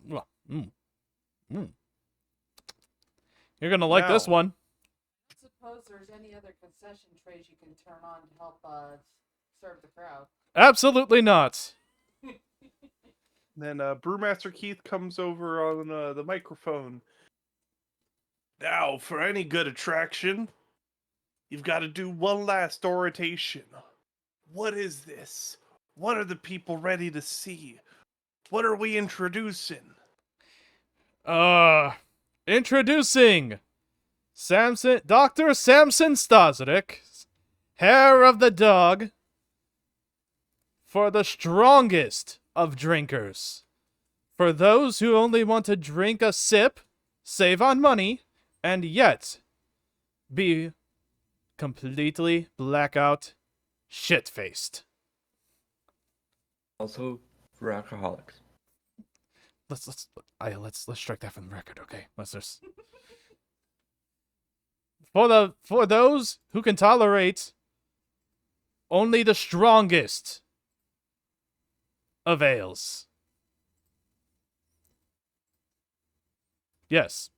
gonna like this
Now.
one.
suppose there's any other concession trays you can turn on to help serve the crowd.
Absolutely not.
Then Brewmaster Keith comes over on the microphone. Now, for any good attraction, you've got to do one last orientation. What is this? What are the people ready to see? What are we introducing?
Introducing Dr. Samson Staszrich, hair of the dog, for the strongest of drinkers. For those who only want to drink a sip, save on money, and yet be completely blackout shit-faced.
Also, for alcoholics.
Let's strike that from the record, okay? Let's just for those who can tolerate only the strongest of ales. Yes.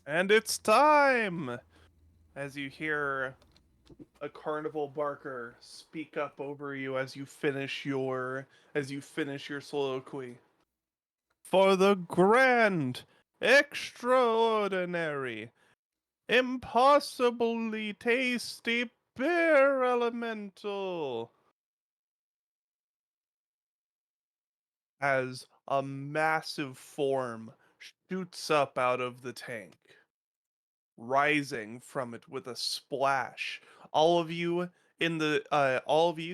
And it's time! As you hear a carnival barker speak up over you as you finish your soliloquy. For the grand, extraordinary, impossibly tasty beer elemental. As a massive form shoots up out of the tank, rising from it with a splash. All of you,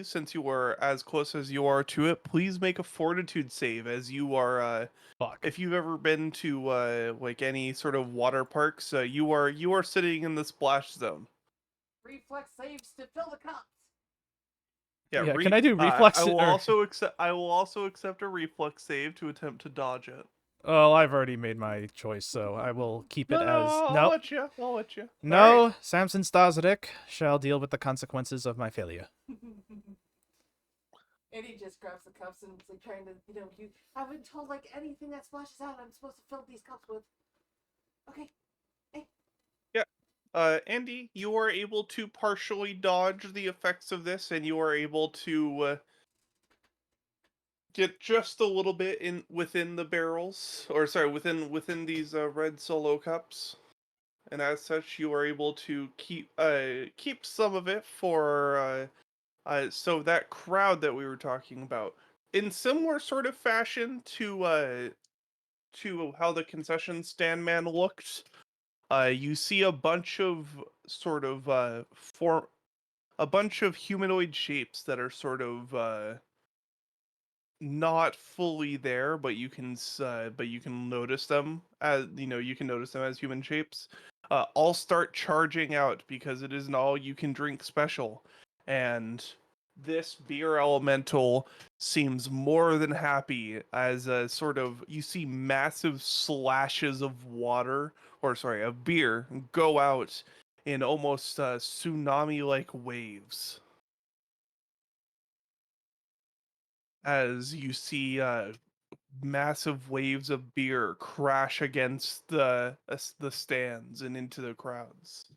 since you are as close as you are to it, please make a fortitude save as you are.
Fuck.
If you've ever been to like any sort of water parks, you are sitting in the splash zone.
Reflex saves to fill the cups.
Yeah, can I do reflex?
I will also accept a reflex save to attempt to dodge it.
Well, I've already made my choice, so I will keep it as
I'll let you.
No,
Alright.
Samson Staszrich shall deal with the consequences of my failure.
And he just grabs the cups and is like trying to, you haven't told like anything that splashes out I'm supposed to fill these cups with. Okay.
Andy, you are able to partially dodge the effects of this, and you are able to get just a little bit within the barrels, or sorry, within these red solo cups, and as such, you are able to keep some of it for so that crowd that we were talking about, in similar sort of fashion to how the concession stand man looked. You see a bunch of sort of a bunch of humanoid shapes that are sort of not fully there, but you can notice them as you can notice them as human shapes. All start charging out because it is an all you can drink special, and this beer elemental seems more than happy as a sort of you see massive slashes of water, or sorry, of beer go out in almost tsunami-like waves. As you see massive waves of beer crash against the stands and into the crowds.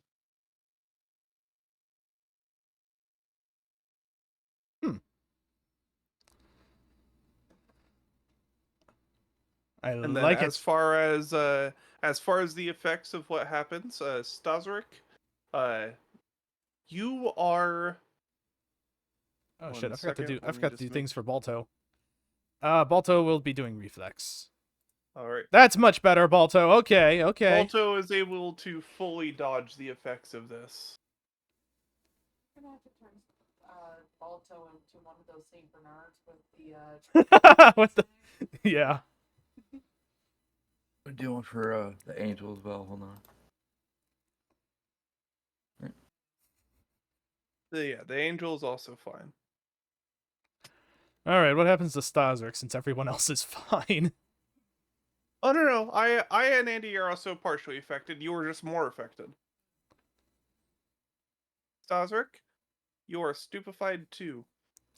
I
And then
like
as
it.
far as the effects of what happens, Staszrich, you are.
Oh shit! I forgot to
Let me
do
just
things for Balto. Balto will be doing reflex.
All right.
That's much better, Balto. Okay.
Balto is able to fully dodge the effects of this.
I'm gonna have to turn Balto into one of those Saint Bernards with the
What the? Yeah.
We're doing for the angel as well. Hold on.
The angel is also fine.
All right. What happens to Staszrich since everyone else is fine?
Oh no! I and Andy are also partially affected. You were just more affected. Staszrich, you are stupefied too.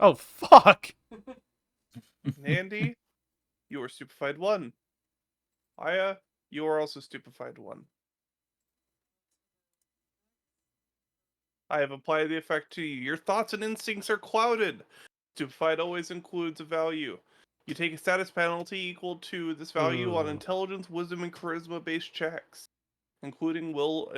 Oh fuck!
And Andy, you are stupefied 1. Aya, You are also stupefied 1. I have applied the effect to you. Your thoughts and instincts are clouded. Stupefied always includes a value. You take a status penalty equal to this value on
Ooh.
intelligence, wisdom, and charisma-based checks, including will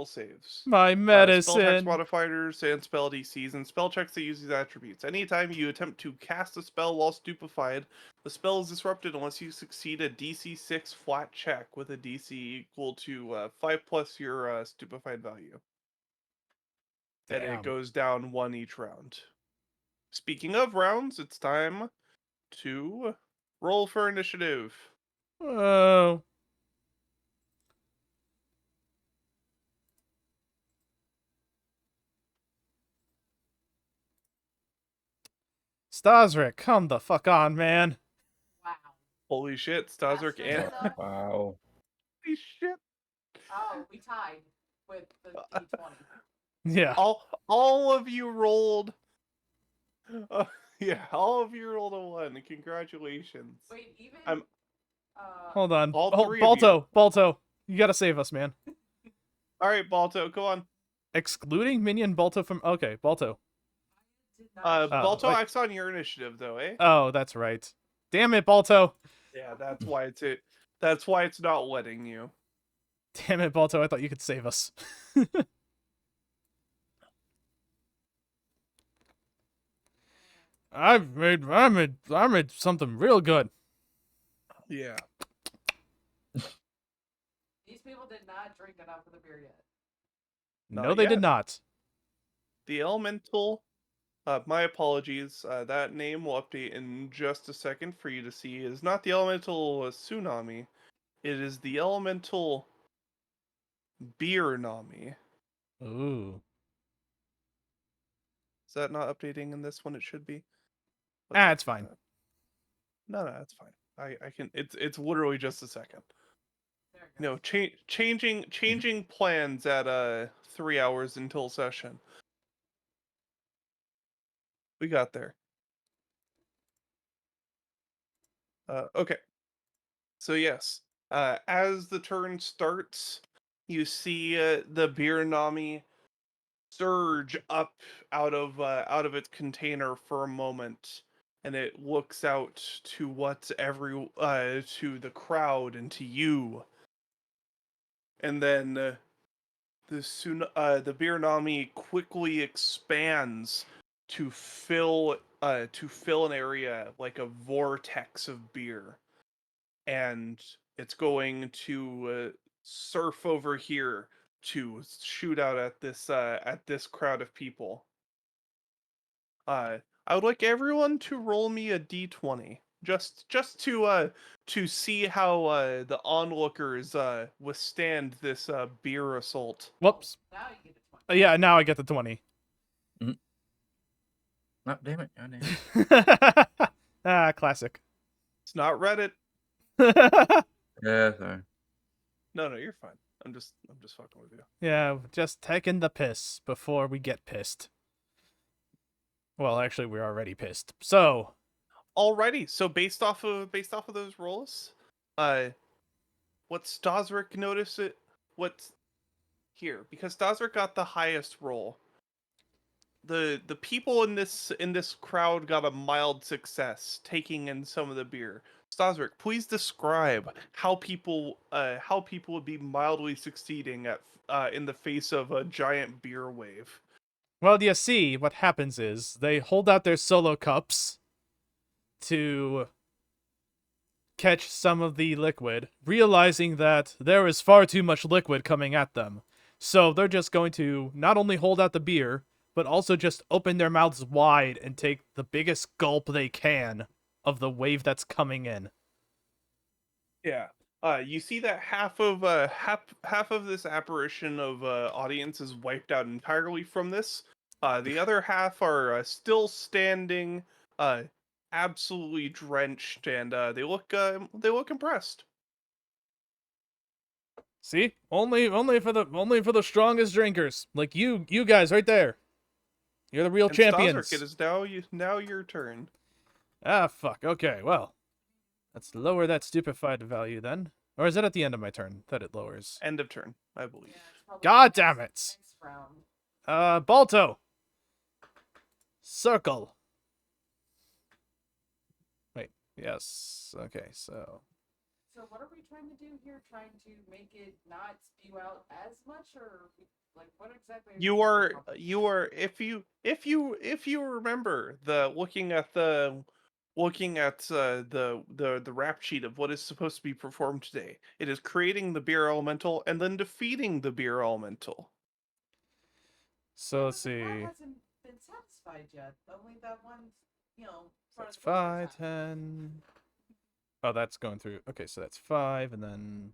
saves.
My
Spell checks,
medicine.
modifiers, and spell DCs, and spell checks that use these attributes. Anytime you attempt to cast a spell while stupefied, the spell is disrupted unless you succeed a DC 6 flat check with a DC equal to 5 plus your stupefied value. And it
Damn.
goes down 1 each round. Speaking of rounds, it's time to roll for initiative.
Oh. Staszrich, come the fuck on, man.
Wow.
Holy shit, Staszrich
That's
and...
good.
Wow.
Holy shit.
Oh, we tied with the D20.
Yeah.
All of you rolled... yeah, all of you rolled a 1. Congratulations.
Wait, even
I'm-
Hold on.
All
Oh,
three of you.
Balto, you gotta save us, man.
Alright, Balto, go on.
Excluding minion Balto from. Okay, Balto.
did not.
Balto
wait.
acts on your initiative, though, eh?
Oh, that's right. Damn it, Balto.
Yeah, that's why it's it. That's why it's not letting you.
Damn it, Balto. I thought you could save us. I made something real good.
Yeah.
These people did not drink enough of the beer yet.
No,
Not
they
yet.
did not.
The elemental. My apologies. That name will update in just a second for you to see. It is not the elemental tsunami. It is the elemental beer nami.
Ooh.
Is that not updating in this one? It should be.
It's fine.
No, it's fine. I can. It's literally just a second.
There it
No,
goes.
changing plans at 3 hours until session. We got there. Okay. So yes, as the turn starts, you see the beer nami surge up out of its container for a moment, and it looks out to to the crowd and to you, and then the beer nami quickly expands to fill an area like a vortex of beer, and it's going to surf over here to shoot out at this crowd of people. I would like everyone to roll me a d20, just to see how the onlookers withstand this beer assault.
Whoops.
Now you get a 20.
Yeah, now I get the 20.
Oh, damn it. Oh, damn it.
Classic.
It's not Reddit.
Yeah, sorry.
No, you're fine. I'm just fucking with you.
Yeah, just taking the piss before we get pissed. Well, actually, we're already pissed. So,
Alrighty, so based off of those rolls, what Staszrich noticed it what's here, because Staszrich got the highest roll. The people in this crowd got a mild success taking in some of the beer. Staszrich, please describe how people would be mildly succeeding at in the face of a giant beer wave.
well, you see, what happens is they hold out their solo cups to catch some of the liquid, realizing that there is far too much liquid coming at them. So they're just going to not only hold out the beer, but also just open their mouths wide and take the biggest gulp they can of the wave that's coming in.
Yeah. You see that half of this apparition of audience is wiped out entirely from this. The other half are still standing, absolutely drenched, and they look impressed.
See? Only for the strongest drinkers. Like you guys right there. You're the real
And
champions.
Staszrich, it is now your turn.
Ah, fuck. Okay, well. Let's lower that stupefied value then. Or is it at the end of my turn that it lowers?
End of turn, I believe.
Yeah, it's probably
God
next-
damn it!
Next round.
Balto! Circle! Wait, yes. Okay, so...
So what are we trying to do here? Trying to make it not spew out as much, or like what exactly?
You are if you remember looking at the rap sheet of what is supposed to be performed today. It is creating the beer elemental and then defeating the beer elemental.
So let's
But the part
see.
hasn't been satisfied yet. Only that one, you know.
So
part
that's
of the book is
5, 10... Oh, that's going through. Okay, so that's 5, and then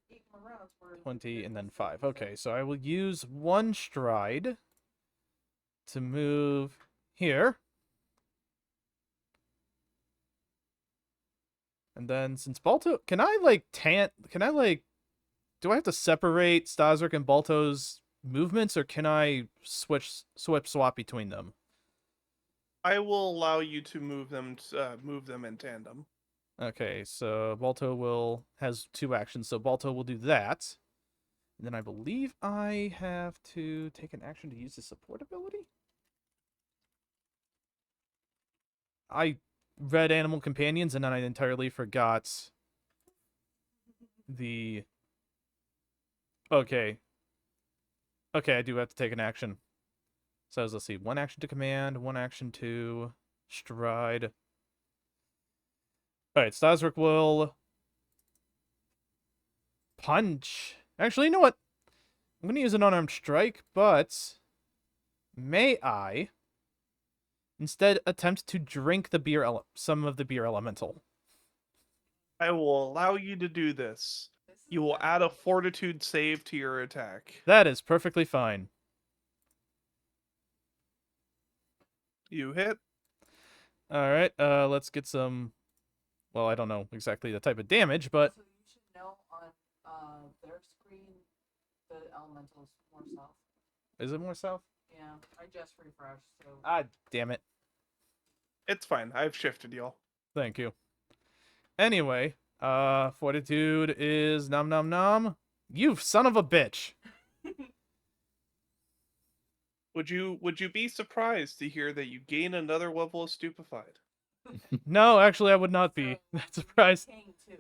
There's 8 more rounds where
20, and then
there's
5.
so-
Okay, so I will use 1 stride to move here. And then since Balto... Can I, like, do I have to separate Staszrich and Balto's movements, or can I swap between them?
I will allow you to move them in tandem.
Okay, so Balto has 2 actions, so Balto will do that. And then I believe I have to take an action to use the support ability? I read Animal Companions and then I entirely forgot the... Okay. Okay, I do have to take an action. So let's see, 1 action to command, 1 action to stride. Alright, Staszrich will punch. Actually, you know what? I'm going to use an unarmed strike, but may I instead attempt to drink the some of the beer elemental?
I will allow you to do this.
This is
You will
bad.
add a fortitude save to your attack.
That is perfectly fine.
You hit.
Alright, let's get some... Well, I don't know exactly the type of damage, but...
So you should know on their screen the elementals more south.
Is it more south?
Yeah, I just refreshed, so
Ah, damn it.
It's fine. I've shifted y'all.
Thank you. Anyway, fortitude is nom nom nom. You son of a bitch.
Would you be surprised to hear that you gain another level of stupefied?
No, actually, I would not be
So,
that surprised.
gain 2.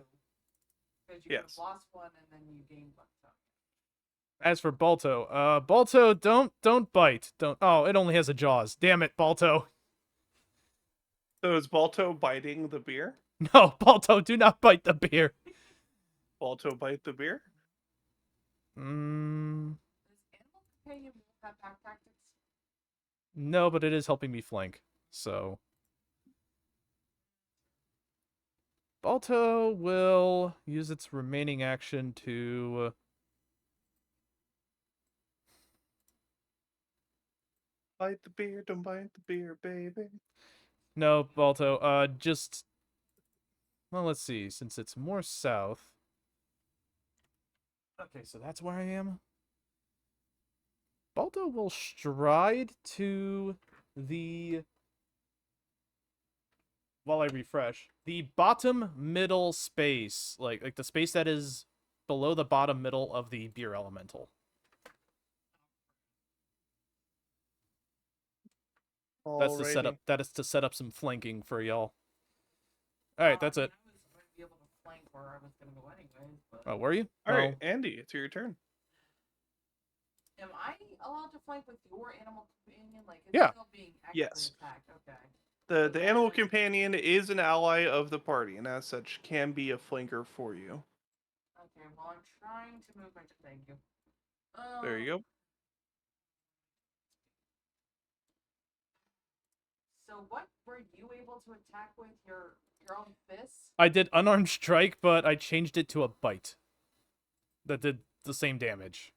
Because you
Yes.
have lost 1 and then you gained 1. So.
As for Balto, Balto, don't bite. Don't. Oh, it only has a jaws. Damn it, Balto.
So is Balto biting the beer?
No, Balto, do not bite the beer.
Balto bite the beer?
Mm,
Does Animal Companion have pack tactics?
no, but it is helping me flank. So Balto will use its remaining action to
Bite the beer, don't bite the beer, baby.
No, Balto, just... Well, let's see, since it's more south... Okay, so that's where I am. Balto will stride to the... While I refresh, the bottom middle space, like the space that is below the bottom middle of the beer elemental. That's to set up.
Alrighty.
That is to set up some flanking for y'all. All right, that's it.
I was going to be able to flank where I was going to go anyways, but...
Oh, were you?
All right,
Oh,
Andy, it's your turn.
Am I allowed to flank with your animal companion? Like, it's
Yeah.
still being actively
Yes.
attacked. Okay.
The animal companion is an ally of the party, and as such, can be a flanker for you.
Okay, well, I'm trying to move my... Thank you.
There you go.
So what were you able to attack with your own fists?
I did unarmed strike, but I changed it to a bite. That did the same damage.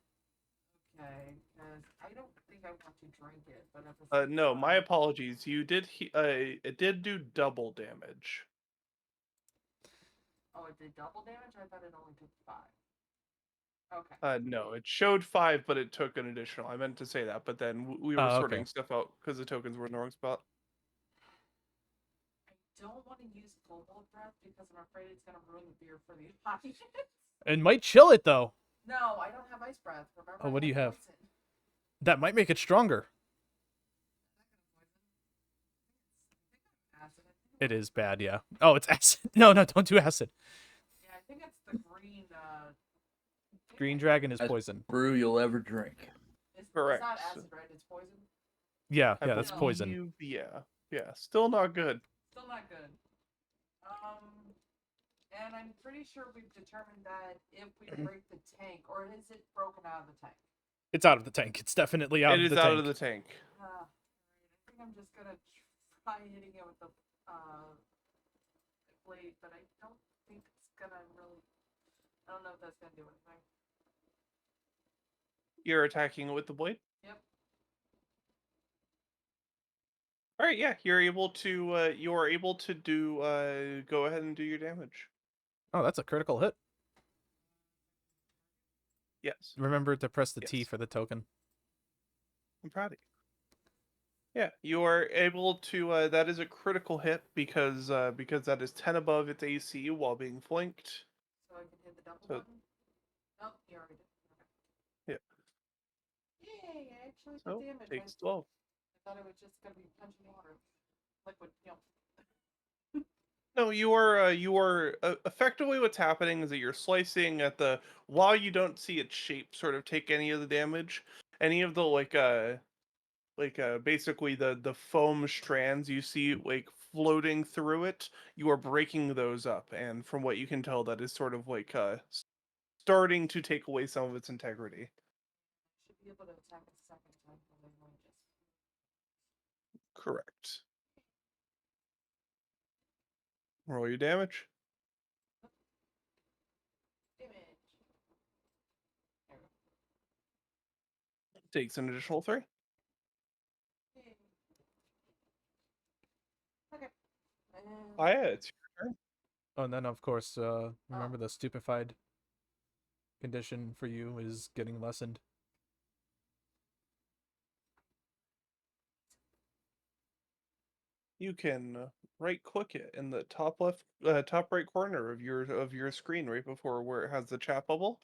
Okay, because I don't think I want to drink it, but at the same
No, my
time-
apologies. You did. It did do double damage.
Oh, it did double damage? I thought it only took 5. Okay.
No, it showed 5, but it took an additional. I meant to say that, but then we were
Oh, okay.
sorting stuff out because the tokens were in the wrong spot.
I don't want to use Kobold breath because I'm afraid it's gonna ruin the beer for the audience.
It might chill it though.
No, I don't have ice breath. Remember?
Oh,
I
what do you have?
poison.
That might make it stronger.
Acid.
It is bad, yeah. Oh, it's acid. No, don't do acid.
Yeah, I think it's the green.
Green dragon is
Best
poison.
brew you'll ever drink.
Correct.
It's not acid, right? It's poison.
Yeah,
I
that's poison.
believe- Yeah. Still not good.
Still not good. And I'm pretty sure we've determined that if we break the tank, or is it broken out of the tank?
It's out of the tank. It's definitely out
It
of
is
the
out
tank.
of the tank.
I think I'm just gonna try hitting it with the blade, but I don't think it's gonna really. I don't know if that's gonna do anything.
You're attacking it with the blade?
Yep.
Alright, yeah, you're able to do go ahead and do your damage.
Oh, that's a critical hit.
Yes.
Remember to press the T
Yes.
for the token.
I'm proud of you. Yeah, you are able to that is a critical hit because that is 10 above its AC while being flanked.
So I can hit the double
So-
button. Oh, you already did. Okay. Yay! I actually did
So
damage.
takes 12.
I thought it was just gonna be punching water, liquid.
No, you are effectively what's happening is that you're slicing at the while you don't see its shape sort of take any of the damage, any of the basically the foam strands you see like floating through it, you are breaking those up, and from what you can tell, that is sort of like starting to take away some of its integrity.
Should be able to attack a second time because I might just.
Correct. Roll your damage.
Damage. There we
Takes an additional 3.
go. Yay. Okay.
Oh yeah, it's your turn.
Oh, and then of course, remember the stupefied condition for you is getting lessened.
You can right click it in the top right corner of your screen right before where it has the chat bubble.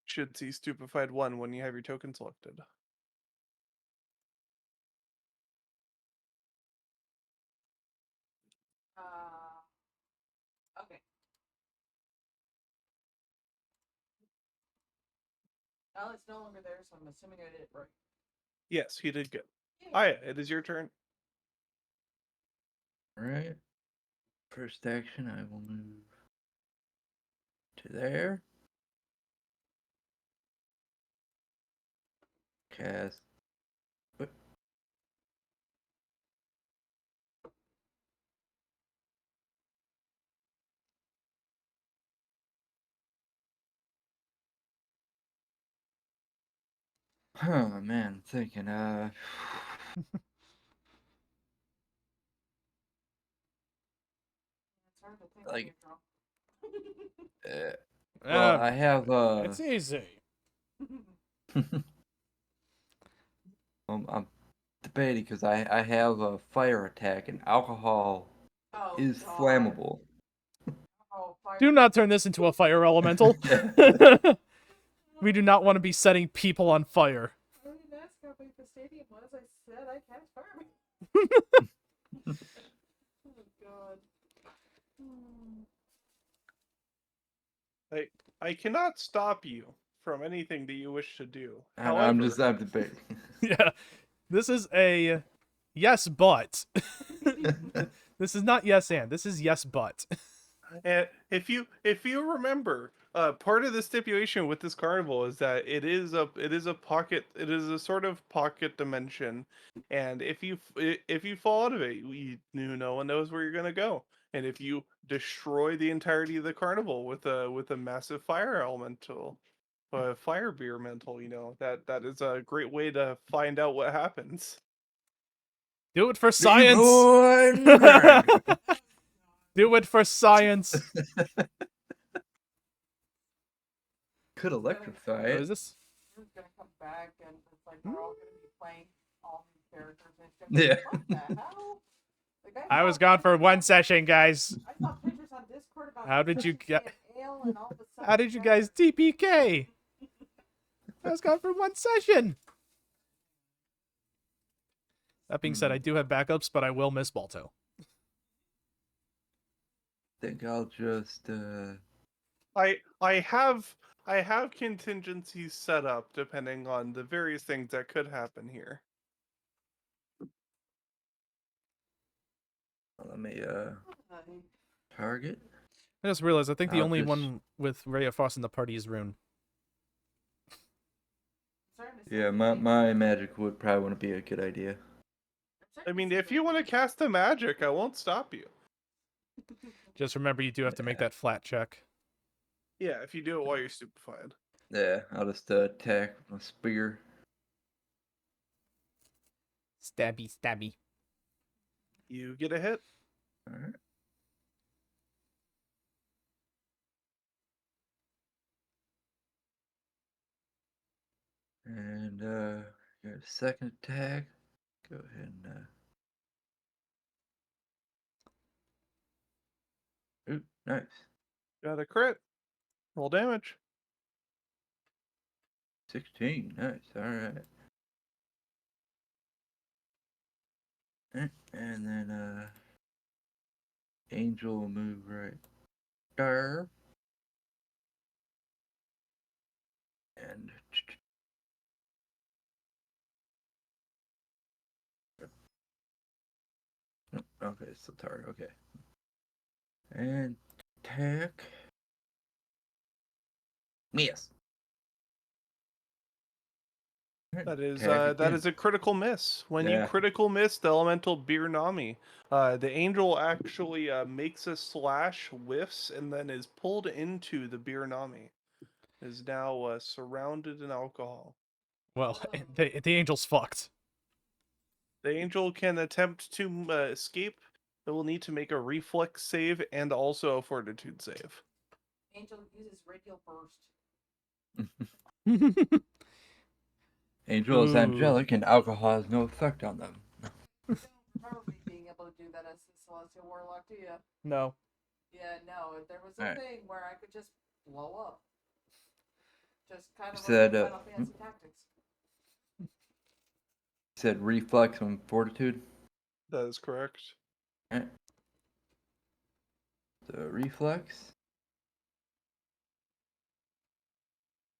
Should see stupefied 1 when you have your token selected.
Okay. Well, it's no longer there, so I'm assuming I did it right.
Yes, you did good.
Yay.
Aya, it is your turn.
Alright. First action, I will move to there. Cast. What? Oh man, I'm thinking,
It's hard to think
Like-
when you're drunk.
well, I have,
It's easy.
I'm debating because I have a fire attack and alcohol
Oh,
is
God.
flammable.
Oh, fire.
Do not turn this into a fire elemental. We do not want to be setting people on fire.
I didn't ask how big the stadium was. I said I cast fire. Oh, God.
I cannot stop you from anything that you wish to do.
I'm
However,
I'm debating.
Yeah. This is a yes, but. This is not yes and. This is yes, but.
and if you remember, part of the stipulation with this carnival is that it is a sort of pocket dimension, and if you fall out of it, no one knows where you're gonna go. And if you destroy the entirety of the carnival with a massive fire elemental, fire beer mental, that is a great way to find out what happens.
Do it for science.
Reborn!
Do it for science.
Could electrify
What
it.
is this?
Who's gonna come back and it's like we're all gonna be playing all new characters and it's gonna be
Yeah.
what the hell? Like,
I was
saw
gone for
pictures
one
on-
session, guys.
I saw pictures on Discord about
How did you
efficiency
get-
and ale and all the stuff.
How did you guys TPK? I was gone for one session. That being said, I do have backups, but I will miss Balto.
Think I'll just
I have contingencies set up depending on the various things that could happen here.
let me
Uh,
target.
I just realized I think the
I'll
only
just-
one with Rhea Frost in the party is Rune.
starting to
Yeah,
see-
my magic would probably wouldn't be a good idea.
I'm starting
I
to
mean,
see
if
the-
you want to cast the magic, I won't stop you.
Just remember you do have to make that flat check.
Yeah, if you do it while you're stupefied.
Yeah, I'll just attack with my spear.
Stabby, stabby.
You get a hit.
Alright. And got a second attack. Go ahead and ooh, nice.
Got a crit. Roll damage.
16, nice, alright. And then Angel will move right there. And nope, okay, it's the target, okay. And attack. Miss.
That is
Attack
that
again.
is a critical miss. When you
Yeah.
critical miss the elemental beer nami, the angel actually makes a slash, whiffs, and then is pulled into the beer nami. Is now surrounded in alcohol.
Well, the angel's fucked.
The angel can attempt to escape. It will need to make a reflex save and also a fortitude save.
Angel uses radial burst.
Angel is
Ooh.
angelic and alcohol has no effect on them.
You don't remember me being able to do that as the Celestial Warlock, do you?
No.
Yeah, no. There was a
Alright.
thing where I could just blow up. Just kind of
Said,
like Final Fantasy Tactics.
Said reflex and fortitude.
That is correct.
Alright. The reflex.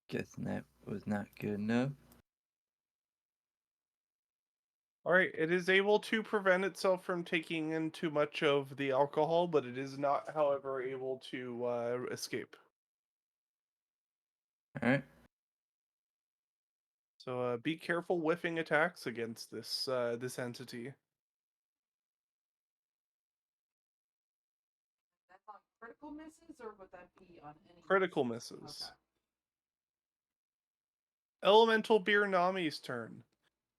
Guessing that was not good enough.
All right, it is able to prevent itself from taking in too much of the alcohol, but it is not, however, able to escape.
Alright.
So be careful whiffing attacks against this this entity.
Is that on critical misses, or would that be on any
Critical
misses?
misses.
Okay.
Elemental Beer Nami's turn.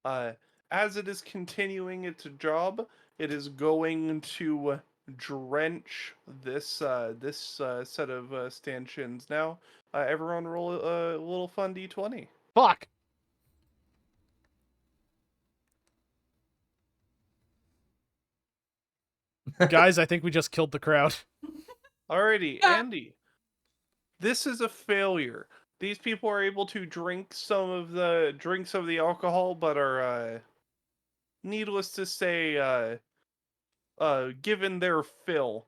As it is continuing its job, it is going to drench this set of stanchions. Now, everyone roll a little fun d20.
Fuck. Guys, I think we just killed the crowd.
Alrighty, Andy. This is a failure. These people are able to drink some of the alcohol, but are needless to say, given their fill.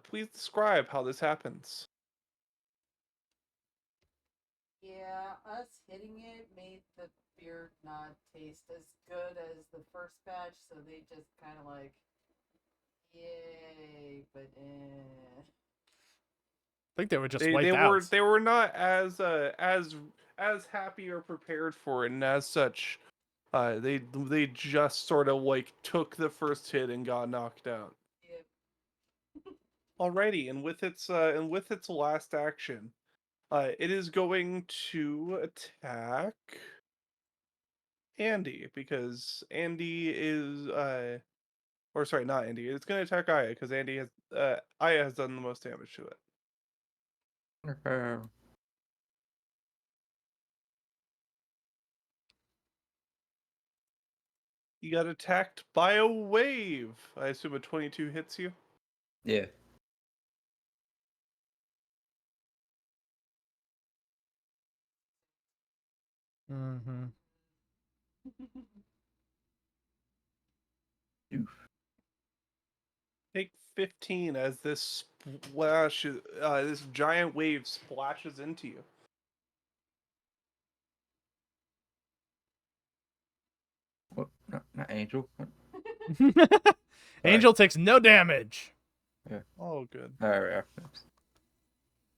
Please describe how this happens.
Yeah, us hitting it made the beer not taste as good as the first batch, so they just kind of like, yay, but eh.
I think they were just
They
wiped
were
out.
they were not as happy or prepared for it, and as such, they just sort of like took the first hit and got knocked out.
Yep.
Alrighty, and with its last action, it is going to attack Andy because Andy is or sorry, not Andy. It's going to attack Aya because Aya has done the most damage to it. You got attacked by a wave. I assume a 22 hits you.
Yeah.
Mm-hmm.
Oof.
Take 15 as this this giant wave splashes into you.
What? Not Angel. What?
Angel takes no damage.
Oh, good.
Alright.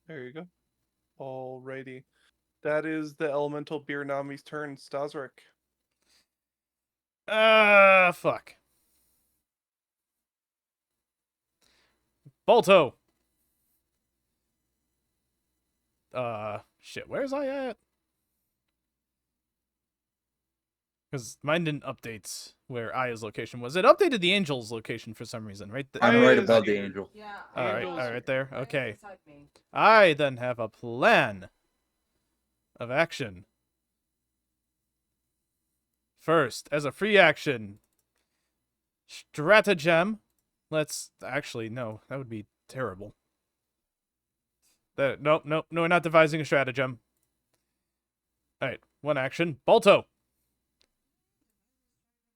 There you go. Alrighty. That is the elemental beer Nami's turn. Staszrich.
Fuck. Balto. Shit, where's I at? Because mine didn't update where Aya's location was. It updated the Angel's location for some reason, right?
I'm
Aya
right
is
above the
here.
Angel.
Yeah.
Alright,
Angels-
alright there.
Right
Okay.
beside me.
I then have a plan of action. First, as a free action, stratagem. Let's actually no, that would be terrible. Nope, no, we're not devising a stratagem. All right, one action, Balto.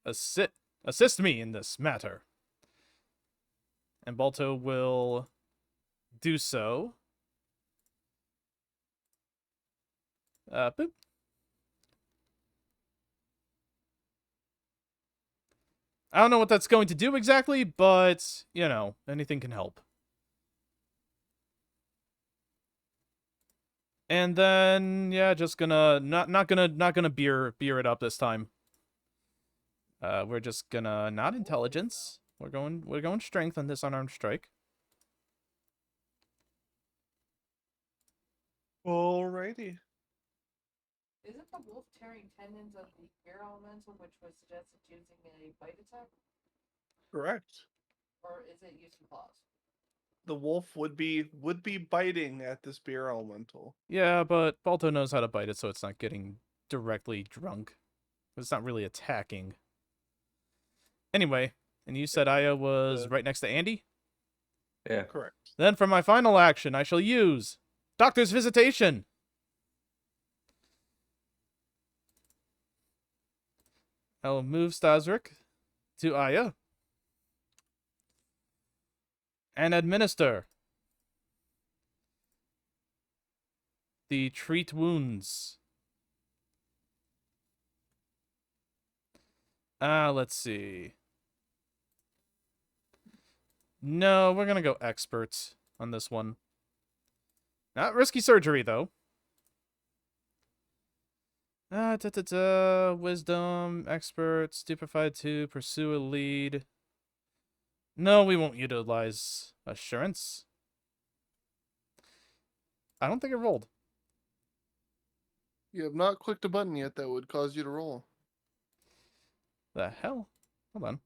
Assist me in this matter. And Balto will do so. Boop. I don't know what that's going to do exactly, but you know, anything can help. And then yeah, just gonna not gonna beer it up this time. We're just gonna not intelligence. We're going strength on this unarmed strike.
Alrighty.
Isn't the wolf tearing tendons of the air elemental, which was suggested using a bite attack,
Correct.
or is it using claws?
The wolf would be biting at this beer elemental.
Yeah, but Balto knows how to bite it, so it's not getting directly drunk. It's not really attacking. Anyway, and you said Aya was right next to Andy?
Yeah.
Correct.
Then for my final action, I shall use Doctor's Visitation. I'll move Staszrich to Aya and administer the treat wounds. Let's see. No, we're gonna go experts on this one. Not risky surgery, though. Wisdom, expert, stupefied 2, pursue a lead. No, we won't utilize assurance. I don't think it rolled.
You have not clicked a button yet that would cause you to roll.
The hell? Hold on.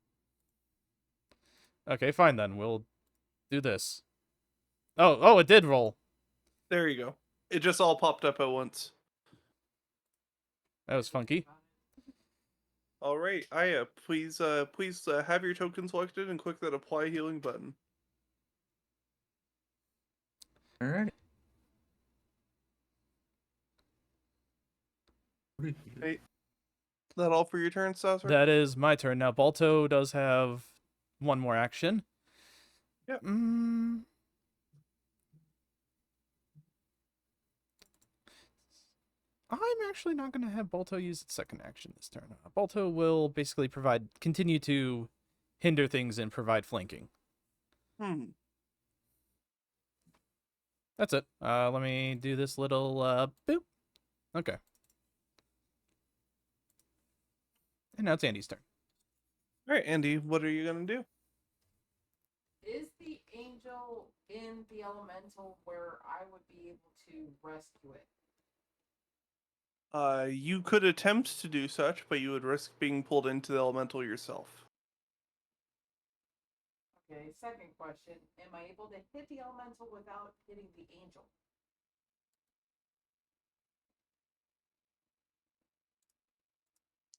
Okay, fine then. We'll do this. Oh, it did roll.
There you go. It just all popped up at once.
That was funky.
All right, Aya, please have your token selected and click that apply healing button.
Alright.
Hey, that all for your turn, Staszrich?
That is my turn. Now, Balto does have one more action.
Yep.
I'm actually not going to have Balto use its second action this turn. Balto will basically continue to hinder things and provide flanking. That's it. Let me do this little, boop. Okay. And now it's Andy's turn.
All right, Andy, what are you gonna do?
Is the angel in the elemental where I would be able to rescue it?
You could attempt to do such, but you would risk being pulled into the elemental yourself.
Okay, second question. Am I able to hit the elemental without hitting the angel?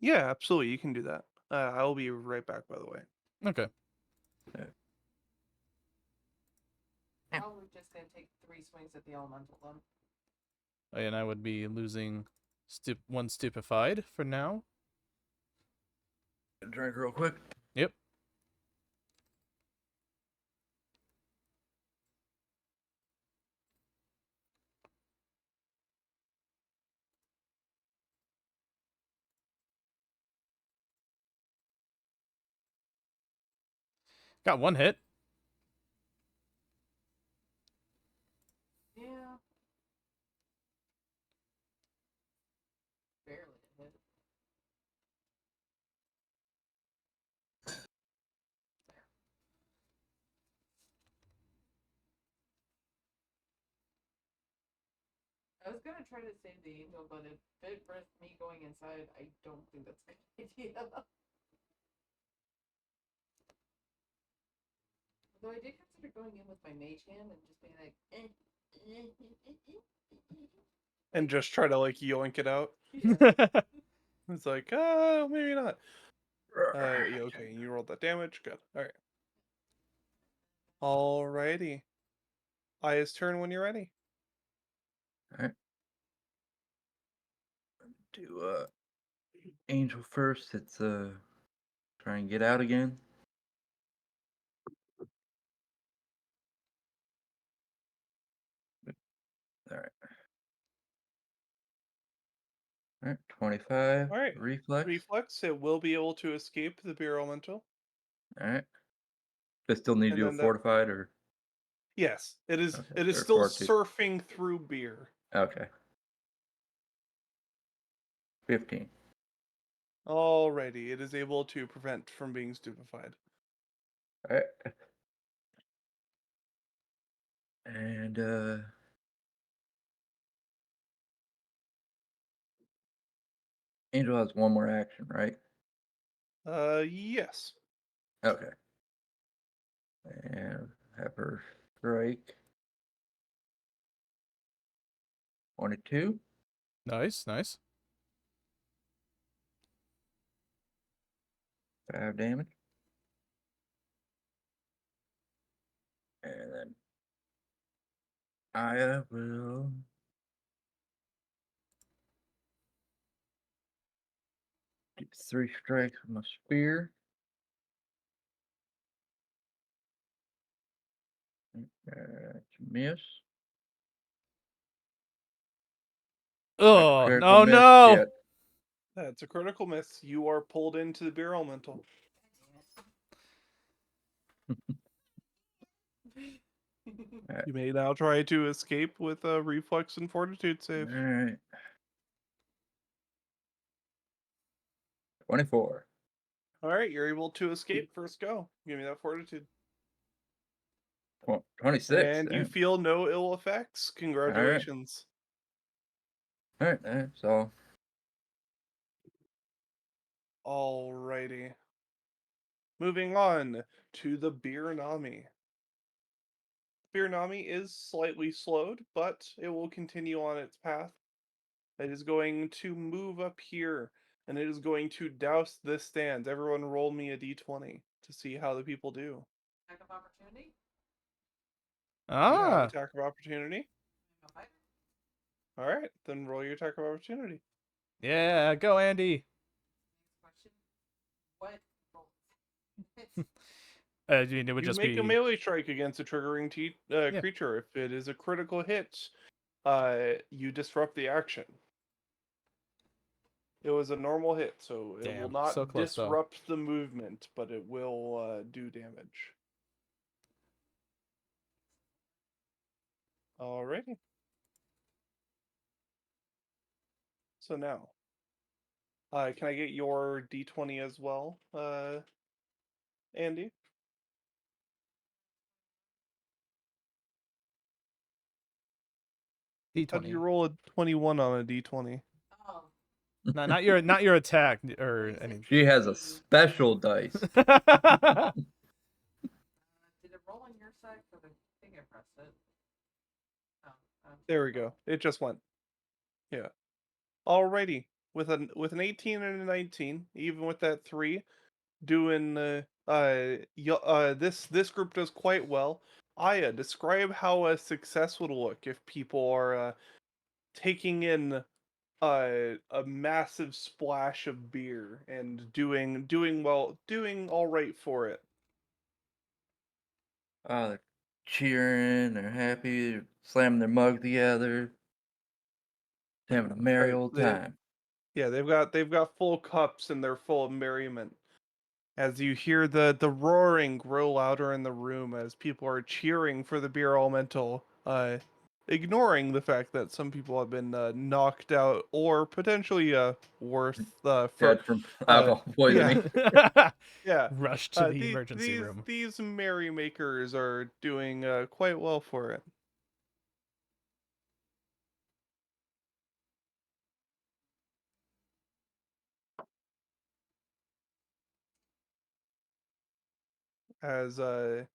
Yeah, absolutely, you can do that. I'll be right back, by the way.
Okay.
Probably just gonna take 3 swings at the elemental then.
And I would be losing one stupefied for now.
Drink real quick.
Yep. Got one hit.
Yeah. Barely a hit. I was gonna try to save the angel, but if it risked me going inside, I don't think that's a good idea. Although I did consider going in with my mage hand and just being like,
And just try to like yoink it out.
yeah.
It's like, maybe not. Yeah, okay, you rolled that damage. Good. Alright. Alrighty. Aya's turn when you're ready.
Alright. Do Angel first. It's try and get out again. Alright. Alright, 25.
Alright.
Reflex.
Reflex, it will be able to escape the beer elemental.
Alright. I still need to
And
do a
then that-
fortified or
Yes, it is.
Okay,
It is
or
still
fortitude.
surfing through beer.
okay. 15.
Alrighty, it is able to prevent from being stupefied.
Alright. And Angel has one more action, right?
Yes.
Okay. And have her strike. 22.
Nice, nice.
5 damage. And then Aya will do 3 strikes with my spear. Miss.
Oh,
Critical
no,
miss,
no!
shit.
That's a critical miss. You are pulled into the beer elemental.
Alright.
You may now try to escape with a reflex and fortitude save.
Alright. 24.
Alright, you're able to escape. First go. Give me that fortitude.
26.
And you
damn.
feel no ill effects. Congratulations.
Alright, that's all.
Alrighty. Moving on to the Beer Nami. Beer Nami is slightly slowed, but it will continue on its path. It is going to move up here, and it is going to douse this stand. Everyone roll me a d20 to see how the people do.
Attack of opportunity?
You have
Ah,
attack of opportunity.
I'm a fighter.
Alright, then roll your attack of opportunity.
yeah, go Andy.
Next question. What roll?
I mean, it would
You
just
make
be
a melee strike against a triggering
Yeah.
creature. If it is a critical hit, you disrupt the action. It was a normal hit, so it will
Damn,
not
so close, though.
disrupt the movement, but it will do damage. Alrighty. So now, can I get your d20 as well, Andy? How did you
D20.
roll a 21 on a d20?
Oh.
No, not your attack or
Is it
any.
She has a
the-
special dice.
Did it roll on your side? Because I think I pressed it. Oh,
There we go. It just went. Yeah. Alrighty. with an 18 and a 19, even with that 3, doing this group does quite well. Aya, describe how a success would look if people are taking in a massive splash of beer and doing all right for it.
They're cheering, they're happy, they're slamming their mug together, having a merry
Right.
old time.
Yeah, they've got full cups and they're full of merriment. As you hear the roaring grow louder in the room as people are cheering for the beer elemental, ignoring the fact that some people have been knocked out or potentially worse for
Dead from
uh
alcohol
yeah.
poisoning.
Yeah.
Rush to the
These
emergency
these
room.
these merrymakers are doing quite well for it. As the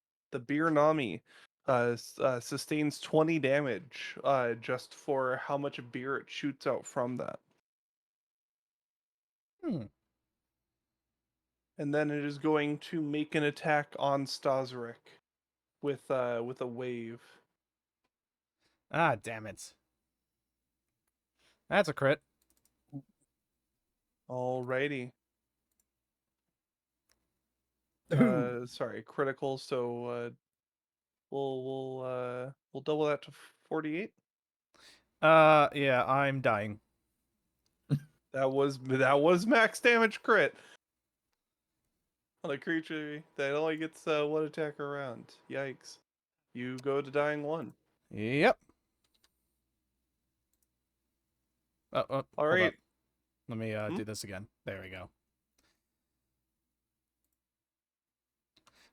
beer Nami sustains 20 damage just for how much beer it shoots out from that.
Hmm.
And then it is going to make an attack on Staszrich with a wave.
Ah, damn it. That's a crit.
Alrighty. Sorry, critical. So we'll double that to 48.
Yeah, I'm dying.
That was max damage crit on a creature that only gets one attack around. Yikes! You go to dying 1.
Yep. Oh,
All
hold
right.
up. Let me
Hmm?
do this again. There we go.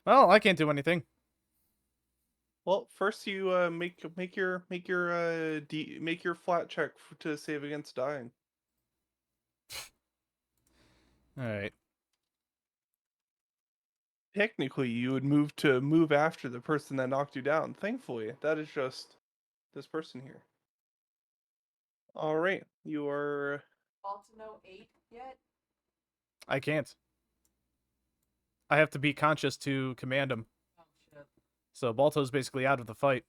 Well, I can't do anything.
Well, first you make your make your flat check to save against dying.
All right.
Technically, you would move after the person that knocked you down. Thankfully, that is just this person here. All right, you are
Balto no 8 yet?
I can't. I have to be conscious to command him.
Oh shit.
So Balto's basically out of the fight.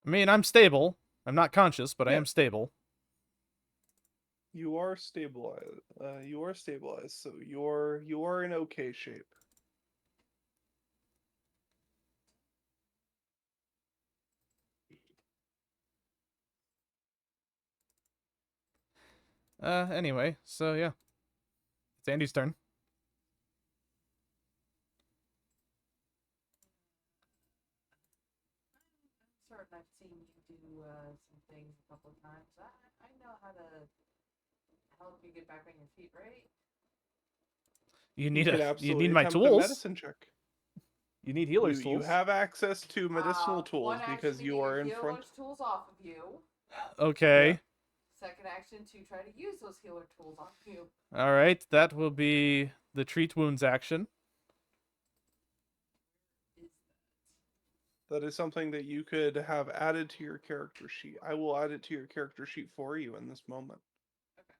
I mean, I'm stable. I'm not conscious, but I
Yeah.
am stable.
you are stabilized. You are stabilized, so you are in okay shape.
Anyway, so yeah. It's Andy's turn.
I'm certain I've seen you do some things a couple of times. I know how to help you get back on your feet, right?
You
You
need
can
you need
absolutely
my
attempt a
tools.
medicine check.
You need
You
healer's
you
tools.
have access to medicinal tools
One action
because
to
you
get
are
your
in front.
healer's tools off of you.
Okay.
Second action to try to use those healer tools on you.
All right. That will be the treat wounds action.
Is
That is something that you could have added to your character sheet. I will add it to your character sheet for you in this moment.
Okay.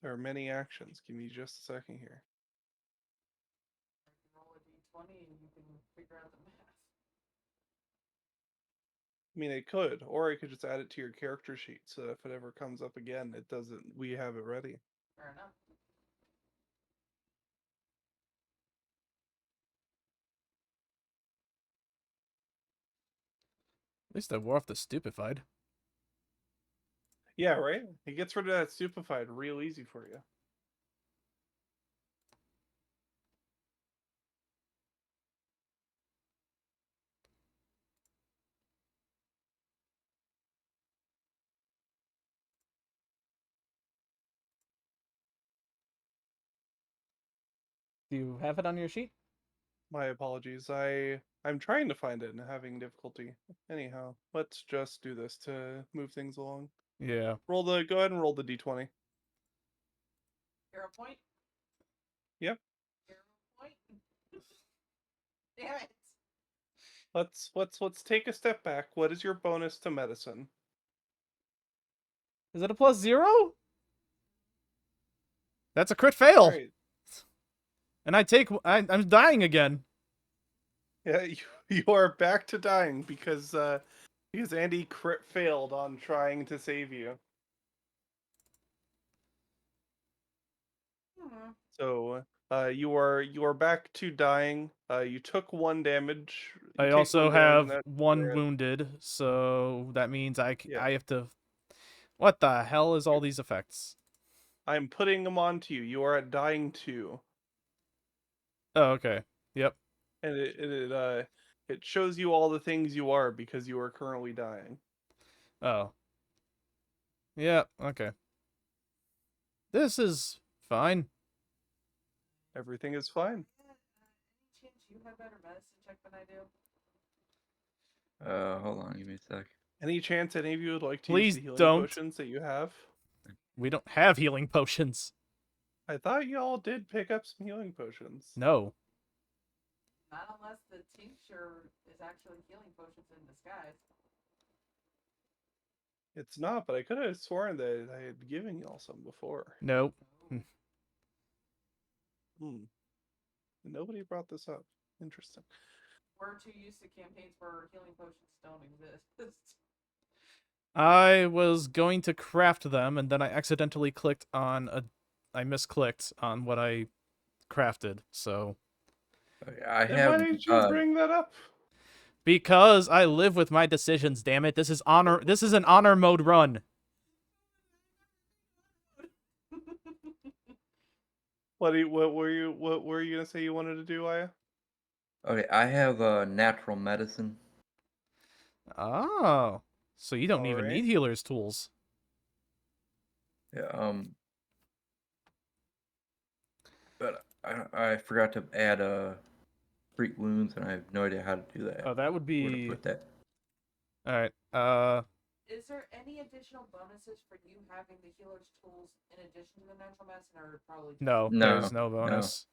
There are many actions. Give me just a second here.
I can roll a d20 and you can figure out the math.
I mean, it could, or I could just add it to your character sheet so that if it ever comes up again, it doesn't. We have it ready.
Fair enough.
At least I wore off the stupefied.
Yeah, right. It gets rid of that stupefied real easy for you.
Do you have it on your sheet?
My apologies. I'm trying to find it and having difficulty. Anyhow, let's just do this to move things along.
Yeah.
Go ahead and roll the d20.
Hero point?
Yep.
Hero point? Damn it.
Let's take a step back. What is your bonus to medicine?
Is it a +0? That's a crit fail.
Alright.
And I'm dying again.
Yeah, you are back to dying because Andy crit failed on trying to save you.
Hmm.
So you are back to dying. You took 1 damage. You
I
take
also
1 damage and
have
that-
1 wounded, so that means I
Yeah.
have to. What the hell is all these effects?
I'm putting them onto you. You are at dying 2.
Oh, okay. Yep.
And it shows you all the things you are because you are currently dying.
Oh. Yeah, okay. This is fine.
Everything is fine.
Any chance you have better medicine check than I do?
Hold on, give me a sec.
Any chance any of you would like to
Please
use the healing
don't.
potions that you have?
We don't have healing potions.
I thought you all did pick up some healing potions.
No.
Not unless the tincture is actually healing potions in disguise.
It's not, but I could have sworn that I had given you all some before.
No.
Nobody brought this up. Interesting.
We're too used to campaigns where healing potions don't exist.
I was going to craft them, and then I accidentally clicked on I misclicked on what I crafted, so...
Okay, I
Then
have.
why didn't you bring that up?
Because I live with my decisions, damn it. This is an honor mode run.
What were you gonna say you wanted to do, Aya?
Okay, I have natural medicine.
Oh. So you don't even
Alright.
need healer's tools.
Yeah, but I forgot to add treat wounds, and I have no idea how to do that.
Oh, that would
Where to
be...
put that?
Alright,
Is there any additional bonuses for you having the healer's tools in addition to the natural medicine, or probably just...
no,
No,
there's no bonus.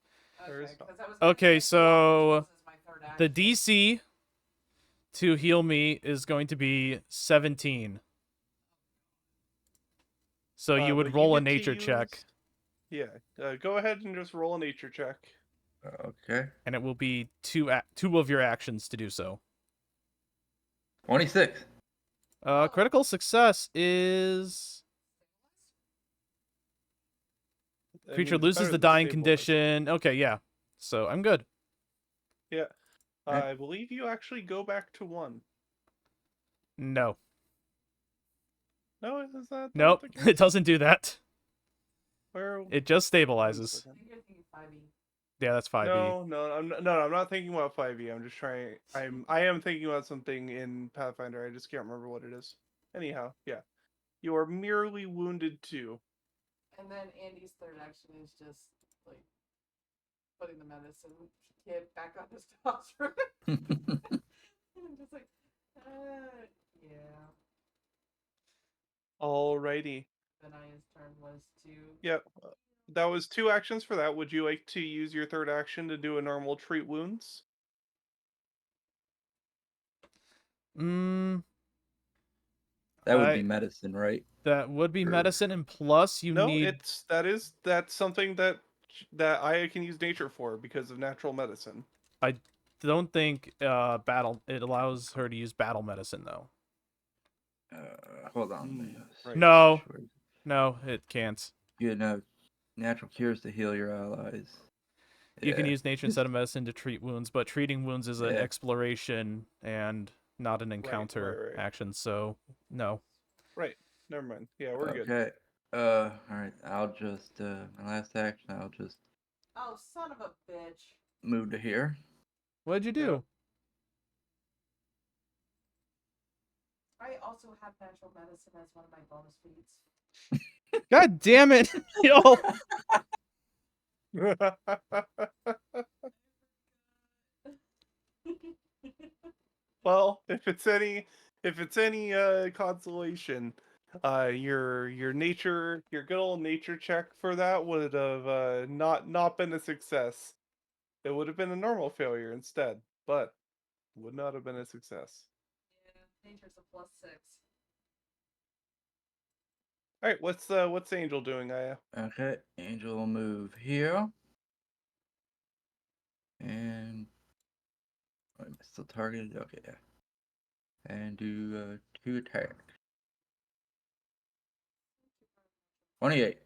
There is
Okay,
not.
'cause I was gonna
Okay,
say, pull out
so
tools as my third
the
action.
DC to heal me is going to be 17. So you
But
would roll a
get to
nature check,
use- Yeah, go ahead and just roll a nature check.
Okay,
and it will be two of your actions to do so.
26.
Critical success is...
I
Creature
mean, it's
loses
better
the
than
dying
stabilized.
condition. Okay, yeah. So I'm good.
Yeah.
Right.
I believe you actually go back to 1.
No.
No, is that
Nope,
not the
it
case?
doesn't do that.
Where...
It just
one
stabilizes.
second.
I think you're thinking 5e.
Yeah, that's 5e.
No, I'm not thinking about 5e. I'm just trying. I am thinking about something in Pathfinder. I just can't remember what it is. Anyhow, yeah, you are merely wounded 2.
And then Andy's third action is just like putting the medicine kit back on his Staszrich. I'm just like, yeah.
Alrighty.
Then Aya's turn was to.
Yep. That was 2 actions for that. Would you like to use your third action to do a normal treat wounds?
That would be medicine, right?
That would be
Or-
medicine, and plus you
No,
need...
that's something that Aya can use nature for because of natural medicine.
I don't think it allows her to use battle medicine, though.
Hold on.
Right.
No. No, it can't.
You know, natural cures to heal your allies.
You can
Yeah.
use nature instead of medicine to treat wounds, but treating wounds is an
Yeah.
exploration and not an encounter
right.
action, so no.
Right. Never mind. Yeah, we're good.
Okay. Alright. I'll just my last action. I'll just
Oh, son of a bitch.
move to here.
What'd you do?
I also have natural medicine as one of my bonus feats.
God damn it! Yo!
Well, if it's any consolation, Your nature, your good old nature check for that would have not been a success. It would have been a normal failure instead, but would not have been a success.
Yeah, nature's a +6.
All right, what's Angel doing, Aya?
Okay, Angel will move here. And am I still targeted? Okay, yeah. And do 2 attacks. 28.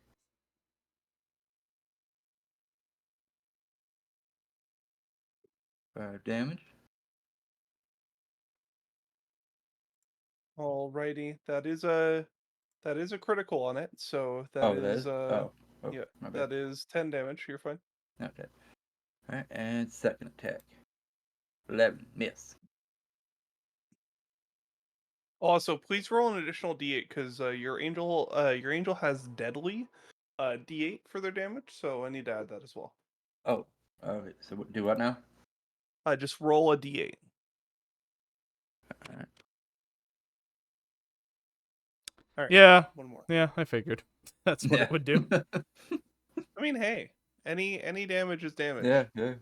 Damage.
Alrighty, that is a critical on it, so that
Oh, that
is
is? Oh,
yeah,
my bad.
that is 10 damage. You're fine.
Okay. Alright, and second attack. 11. Miss.
Also, please roll an additional d8 because your angel has deadly d8 for their damage, so I need to add that as well.
Oh, okay. So do what now?
Just roll a d8.
Alright.
All right,
Yeah,
one more.
yeah, I figured. That's what it would do.
I mean, hey, any damage is damage.
Yeah, yeah.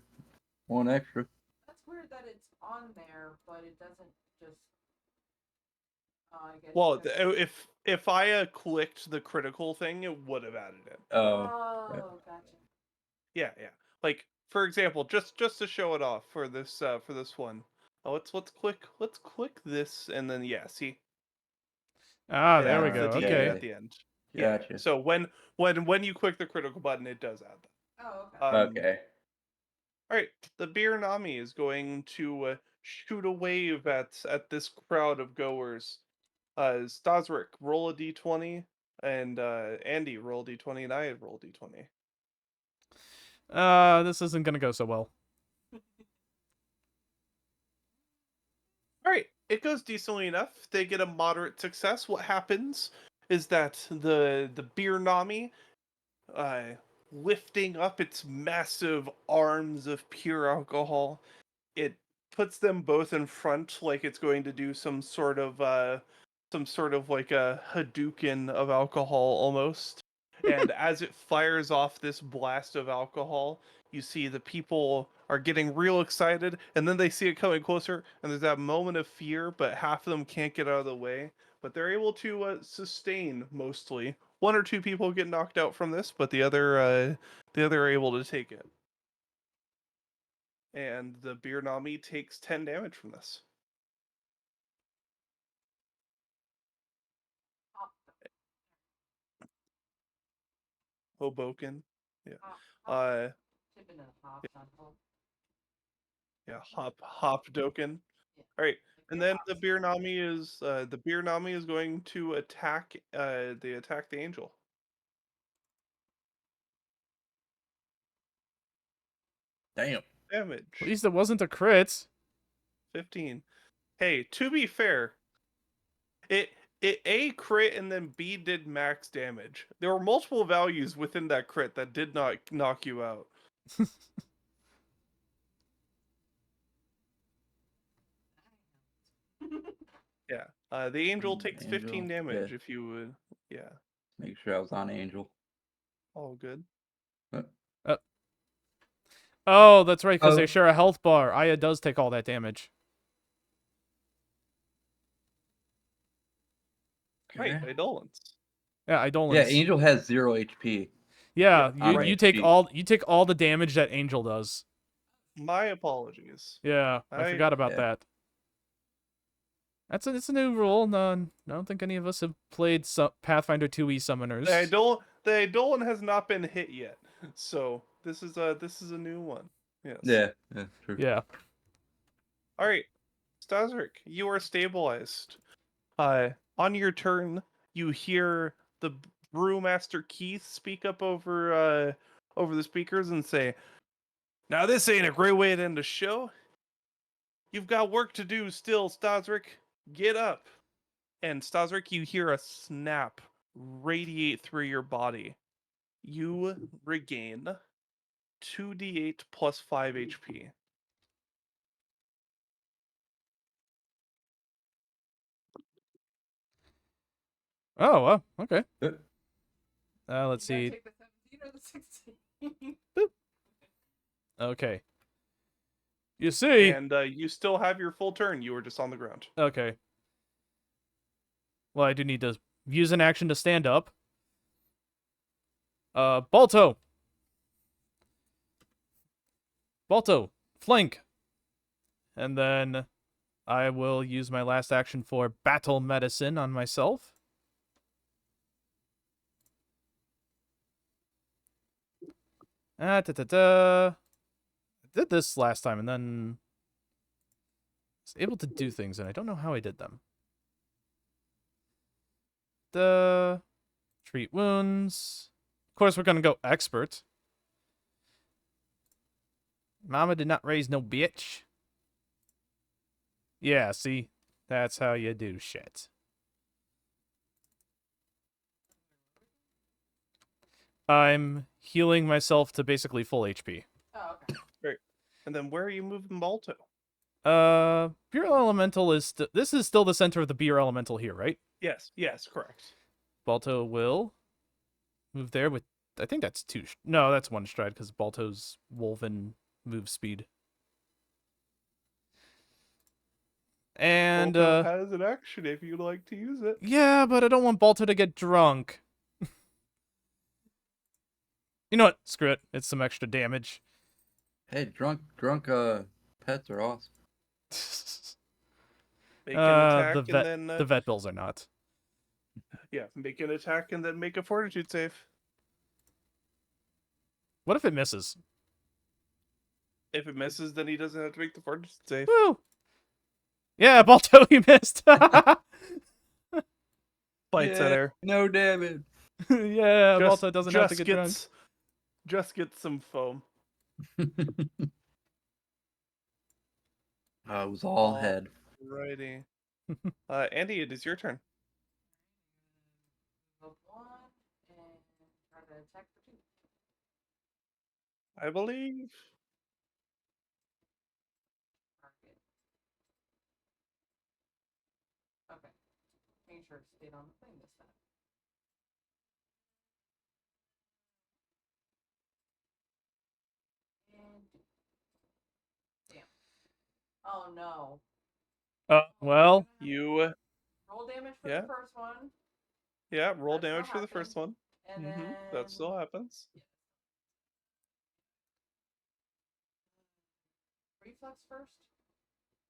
1 extra.
That's weird that it's on there, but it doesn't just. Oh, I guess.
Well,
because-
if I clicked the critical thing, it would have added it.
Oh,
Yeah.
gotcha.
Yeah, yeah. Like for example, just to show it off for this one. Let's click this and then yeah, see.
Ah,
It
there we
adds the
go.
D8
Okay.
at the end. Yeah.
Gotcha.
So when you click the critical button, it does add that.
Oh, okay.
Okay.
All right. The beer Nami is going to shoot a wave at this crowd of goers. Staszrich, roll a d20, and Andy, roll a d20, and I roll a d20.
This isn't gonna go so well.
All right, it goes decently enough. They get a moderate success. What happens is that the beer Nami, uh, lifting up its massive arms of pure alcohol, it puts them both in front, like it's going to do some sort of like a Hadouken of alcohol almost. And as it fires off this blast of alcohol, you see the people are getting real excited, and then they see it coming closer, and there's that moment of fear, but half of them can't get out of the way. But they're able to sustain mostly. One or two people get knocked out from this, but the other are able to take it. And the beer Nami takes 10 damage from this. Hoboken. Yeah. Uh
Tipping a hop on hold.
yeah, hop Doken.
Yeah.
Alright. And then
hops.
the beer Nami is going to attack the angel.
Damn.
Damage.
At least it wasn't a crit.
15. Hey, to be fair, it A crit and then B did max damage. There were multiple values within that crit that did not knock you out. Yeah. The angel takes 15
Angel,
damage
yeah.
if you would. Yeah.
Make sure I was on Angel.
All good.
Oh, that's right, because they
Oh.
share a health bar. Aya does take all that damage.
Right,
Okay.
Eidolons.
Yeah, Eidolons.
Yeah, Angel has 0 HP.
Yeah,
Yeah,
you
right.
you take all the damage that Angel does.
My apologies.
Yeah, I forgot about
Yeah.
that. It's a new rule. No, I don't think any of us have played Pathfinder 2e summoners.
The Eidolon has not been hit yet, so this is a new one. Yes.
Yeah, true.
Yeah.
All right, Staszrich, you are stabilized. On your turn, you hear the brewmaster Keith speak up over the speakers and say, "Now this ain't a great way to end the show. You've got work to do still, Staszrich. Get up." And Staszrich, you hear a snap radiate through your body. You regain 2d8 plus 5 HP.
Oh, well, okay.
Uh,
Let's
You
see.
gotta take the 17 or the 16.
Okay. You see.
And you still have your full turn. You were just on the ground.
Okay. Well, I do need to use an action to stand up. Balto. Balto, flank. And then I will use my last action for battle medicine on myself. I did this last time and then was able to do things, and I don't know how I did them. Treat wounds. Of course, we're gonna go expert. Mama did not raise no bitch. Yeah, see? That's how you do shit. I'm healing myself to basically full HP.
Oh, okay.
Great. And then where are you moving Balto?
Beer Elemental is... this is still the center of the Beer Elemental here, right?
Yes, correct.
Balto will move there with... I think that's two... no, that's one stride, because Balto's Wolven move speed. And,
Balto has an action if you'd like to use it.
yeah, but I don't want Balto to get drunk. You know what? Screw it. It's some extra damage.
hey, drunk pets are awesome.
Make an attack
the
and then
the vet bills are not.
yeah, make an attack and then make a fortitude save.
What if it misses?
If it misses, then he doesn't have to make the fortitude save.
Woo! Yeah, Balto, you missed.
Bites
Yeah,
at her.
No damage.
Yeah, Balto doesn't have to get drunk.
Just get some foam.
I was all
Oh.
head.
Righty. Andy, it is your turn.
Move 1 and try to attack for 2.
I believe.
Target. Okay. Making sure it stayed on the thing this time. And damn. Oh no.
Well,
You
Roll damage for
Yeah.
the first one.
roll
That still
damage for the first one.
And then
That still happens.
reflex first.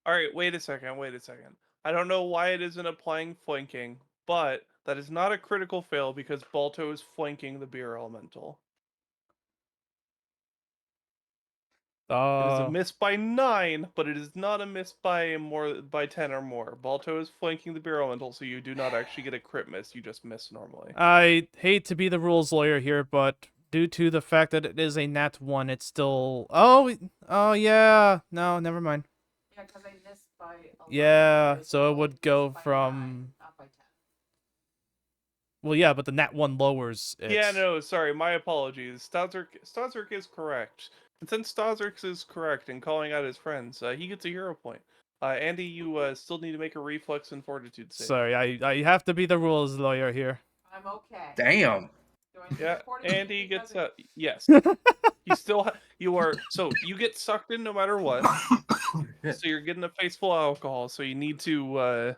All right, wait a second. I don't know why it isn't applying flanking, but that is not a critical fail because Balto is flanking the beer elemental. It is a miss by 9, but it is not a miss by 10 or more. Balto is flanking the beer elemental, so you do not actually get a crit miss. You just miss normally.
I hate to be the rules lawyer here, but due to the fact that it is a nat 1, it's still... oh yeah. No, never mind.
Yeah, because I missed by 11.
Yeah,
It's
so it
only
would
missed
go
by
from...
9, not by 10.
Well, yeah, but the nat 1 lowers it.
Yeah, no, sorry, my apologies. Staszrich is correct. And since Staszrich is correct in calling out his friends, he gets a hero point. Andy, you still need to make a reflex and fortitude save.
Sorry, I have to be the rules lawyer here.
I'm okay.
Damn.
Do I need
Yeah,
a fortitude
Andy
because
gets yes. You still you are you get sucked in no matter what. So you're getting a face full of alcohol. So you need to.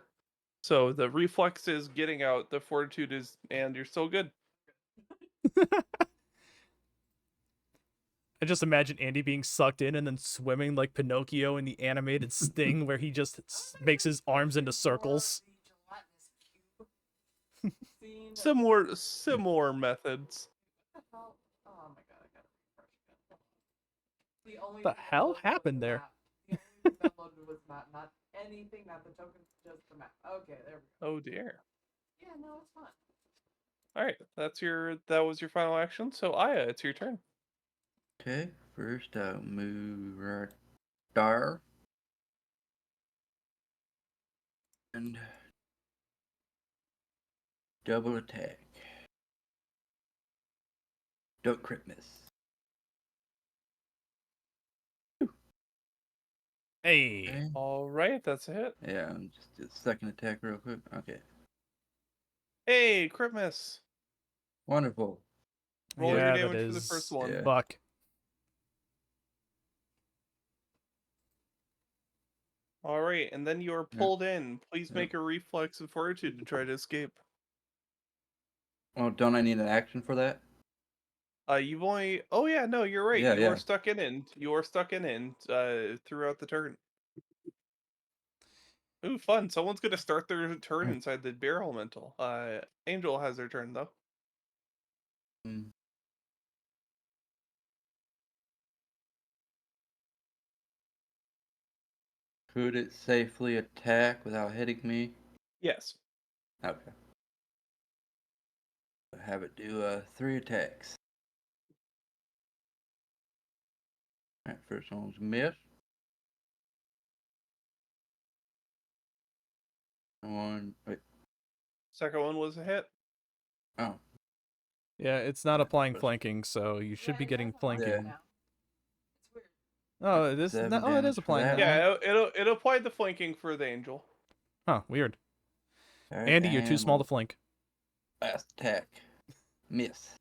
So the reflex is getting out. The fortitude is, and you're still good.
I just imagine Andy being sucked in and then swimming like Pinocchio in the animated Sting, where he just makes his arms into circles.
Similar methods.
What the hell? Oh my god, I gotta refresh again. The only
The
thing
hell
downloaded was
happened
the
there?
map. The only thing downloaded was not anything, not the token, just the map. Okay, there we go.
Oh dear.
Yeah, no, it's fine.
All right, that was your final action. So Aya, it's your turn.
Okay, first I'll move right there. And double attack. Don't crit miss.
Hey.
Okay.
All right, that's a hit.
Yeah, just do the second attack real quick. Okay.
Hey, crit miss.
Wonderful.
Roll your
Yeah, that
damage for the first
is
one.
Yeah.
fuck.
All right, and then you are
Yep.
pulled in. Please
Yep.
make a reflex and fortitude to try to escape.
Oh, don't I need an action for that?
You've only. Oh yeah, no, you're right.
Yeah,
You are
yeah.
stuck in it. You are stuck in it throughout the turn. Ooh, fun! Someone's gonna start their turn inside the bear elemental. Angel has their turn though.
Mm. Could it safely attack without hitting me?
Yes.
Okay. Have it do 3 attacks. Alright, first one was a miss. Wait.
Second one was a hit.
Oh,
Yeah, it's not
Yeah,
applying
but-
flanking, so you should
Yeah,
be
it
getting
does apply
flanking.
now. It's weird.
Oh, it is.
7
Oh, it
damage
is
for
applying
that
now.
one.
Yeah, it applied the flanking for the angel.
Huh, weird.
Alright,
Andy, you're too
and
small
my
to flank.
last attack. Miss.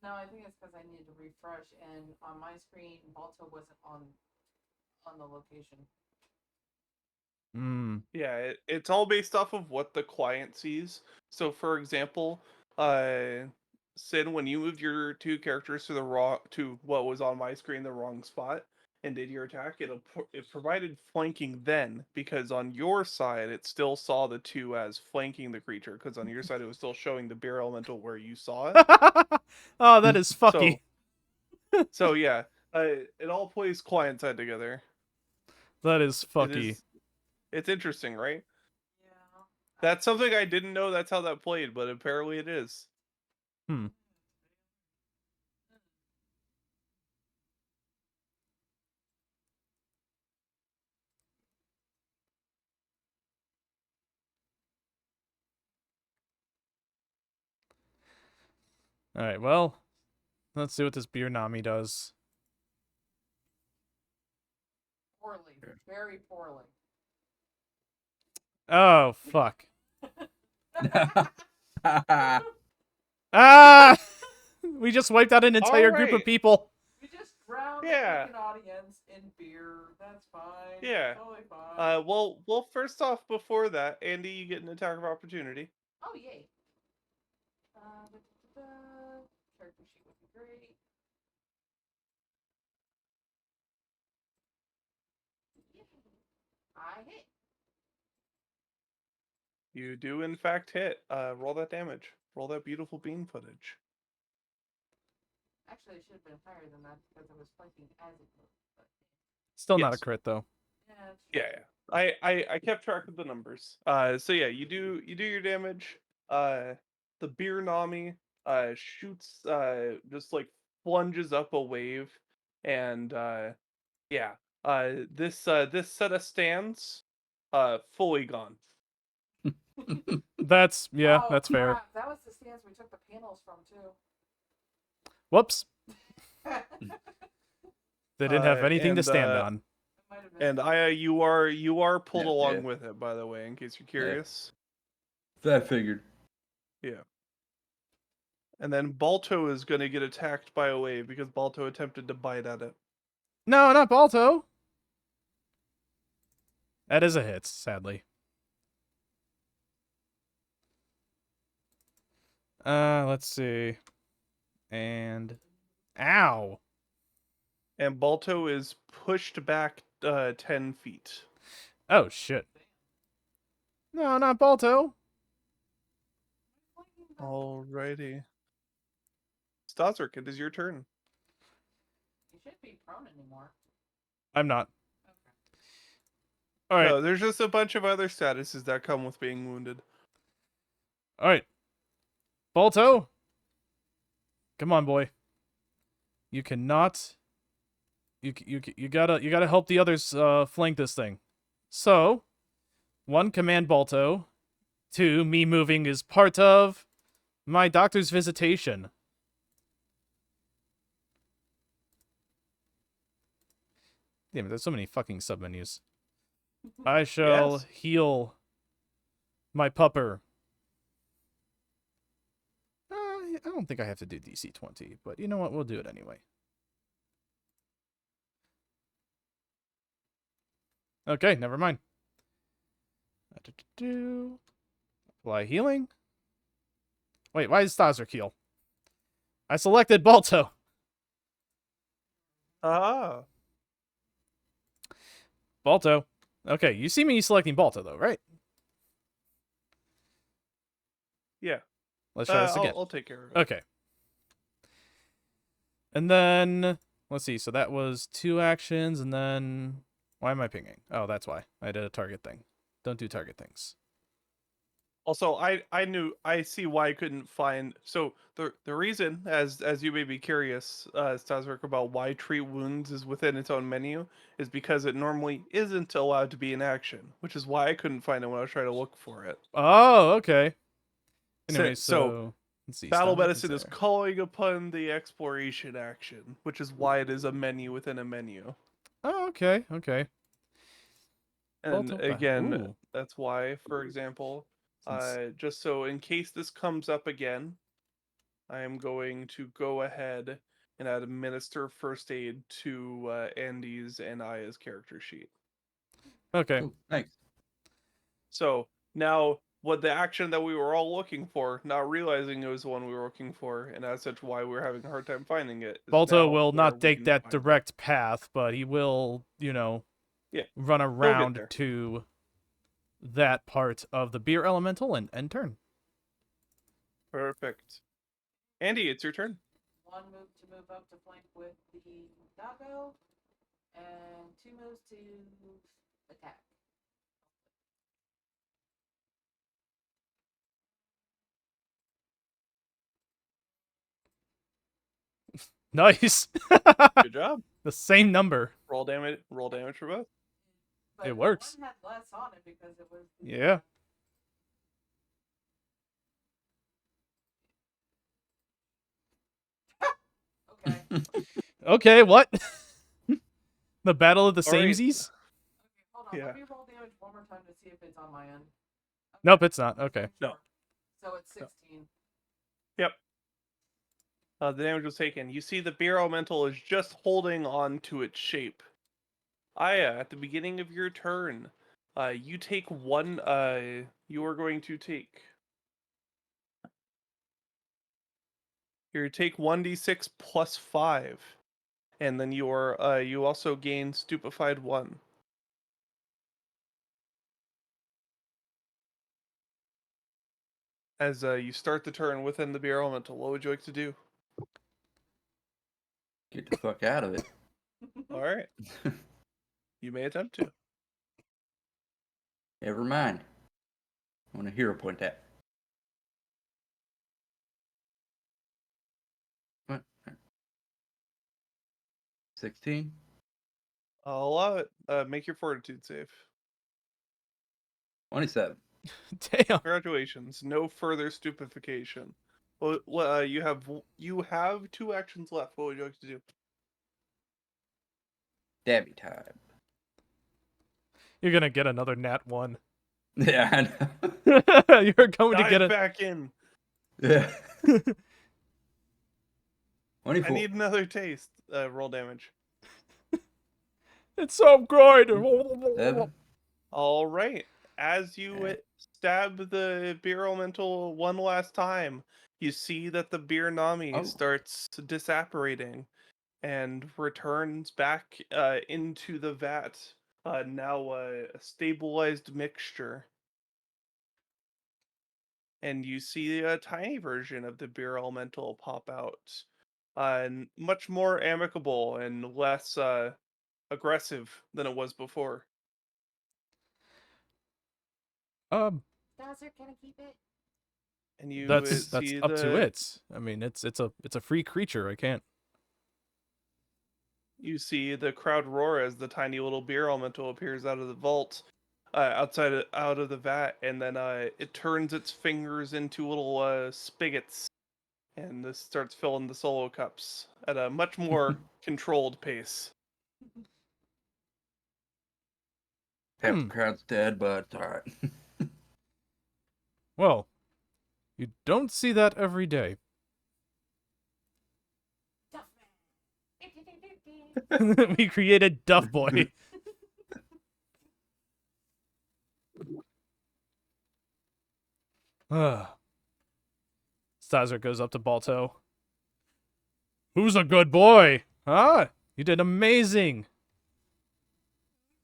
No, I think it's because I needed to refresh, and on my screen, Balto wasn't on the location.
Hmm.
Yeah, it's all based off of what the client sees. So, for example, Sin, when you moved your 2 characters to what was on my screen, the wrong spot, and did your attack, it provided flanking then because on your side it still saw the 2 as flanking the creature because on your side it was still showing the bear elemental where you saw it.
Oh, that is fucky.
So yeah, it all plays client side together.
That is
It
fucky.
is. It's interesting, right?
Yeah.
That's something I didn't know that's how that played, but apparently it is.
Hmm. All right. Well, let's see what this beer nami does.
Poorly. Very poorly.
Oh fuck. Ah! We just wiped out an entire group of
Alright.
people.
We just drowned
Yeah.
the freaking audience in beer. That's fine.
Yeah.
Totally fine.
Well, first off, before that, Andy, you get an attack of opportunity.
Oh, yay. Character sheet would be great. I hit.
You do in fact hit. Roll that damage. Roll that beautiful bean footage.
Actually, it should have been higher than that because I was flanking as it moved. But
Still not a
Yes.
crit though.
yeah, it's true.
Yeah. I kept track of the numbers. So yeah, you do your damage. The beer nami shoots just like plunges up a wave, and yeah, this set of stands fully gone.
That's
Oh,
that's fair.
crap. That was the stance we took the panels from, too.
Whoops. They didn't have anything to
and,
stand on.
It might have been.
And you are pulled
Yeah,
along
yeah.
with it, by the way, in case you're curious.
I figured.
Yeah. And then Balto is going to get attacked by a wave because Balto attempted to bite at it.
No, not Balto. That is a hit, sadly. Let's see. And ow.
And Balto is pushed back 10 feet.
Oh shit. No, not Balto.
Alrighty. Staszrich, it is your turn.
You shouldn't be prone anymore.
I'm not.
Okay.
All right.
No, there's just a bunch of other statuses that come with being wounded.
All right. Balto. Come on, boy. You cannot. You gotta help the others flank this thing. So, 1, command Balto. 2, me moving is part of my doctor's visitation. Damn it, there's so many fucking submenus. I shall
Yes.
heal my pupper. I don't think I have to do DC 20, but you know what? We'll do it anyway. Okay, never mind. Apply healing. Wait, why is Staszrich heal? I selected Balto.
Ah,
Balto. Okay, you see me selecting Balto though, right?
yeah.
Let's try this again.
I'll take care of it.
Okay. And then, let's see. So that was 2 actions, and then... Why am I pinging? Oh, that's why. I did a target thing. Don't do target things.
Also, I see why I couldn't find. So the reason, as you may be curious, Staszrich, about why treat wounds is within its own menu, is because it normally isn't allowed to be in action, which is why I couldn't find it when I was trying to look for it.
Oh, okay.
So-
Anyway,
so,
so... Let's see.
Battle
Staszrich
medicine is
there.
calling upon the exploration action, which is why it is a menu within a menu.
Oh, okay, okay.
And
Balto-
again,
Ooh.
that's why, for example,
Since-
just so in case this comes up again, I am going to go ahead and administer first aid to Andy's and Aya's character sheet.
Okay.
Cool. Thanks.
So now, what the action that we were all looking for, not realizing it was the one we were looking for, and as such, why we were having a hard time finding it. Is
Balto
now
will
where
not
we
take
can
that
find it.
direct path, but he will, you know,
Yeah,
run
get
around
there.
to that part of the beer elemental and turn.
Perfect. Andy, it's your turn.
1 move to move up to flank with the doggo, and 2 moves to attack.
Nice.
Good job.
The same number.
Roll damage. Roll damage for both.
But
It works.
One had less on it because it was. The,
Yeah.
Okay.
Okay, what? The battle of the
All right.
samesies?
Okay, hold on.
Yeah.
Let me roll damage one more time to see if it's on my end. Okay.
Nope, it's not. Okay.
No.
So it's
No.
16.
Yep. The damage was taken. You see the beer elemental is just holding on to its shape. Aya, at the beginning of your turn, you take one. You are going to take. You take 1d6 plus 5, and then you are. You also gain stupefied 1. As you start the turn within the beer elemental, what would you like to do?
Get the fuck out of it.
All right, you may attempt to.
Never mind. I want a hero point that. What? 16?
I'll allow it. Make your fortitude save.
27.
Damn.
Congratulations. No further stupefaction. Well, you have 2 actions left. What would you like to do?
Dabby time.
You're gonna get another nat 1.
Yeah, I know.
You're going to
Dive
get a...
back in.
Yeah.
I
24.
need another taste. Roll damage.
It's so good.
7.
All right. As you stab the beer elemental one last time, you see that the beer nami
Oh.
starts disapparating and returns back into the vat. Now a stabilized mixture. And you see a tiny version of the beer elemental pop out. Much more amicable and less aggressive than it was before.
Staszrich, can I keep it?
And you
That's
see
up to
the
it. I mean, it's a free creature. I can't.
you see the crowd roar as the tiny little beer elemental appears out of the vault, out of the vat, and then it turns its fingers into little spigots, and this starts filling the solo cups at a much more controlled pace.
Half
Hmm.
the crowd's dead, but alright.
Well, you don't see that every day. We created Duff Boy. Staszrich goes up to Balto. Who's a good boy? Huh? You did amazing.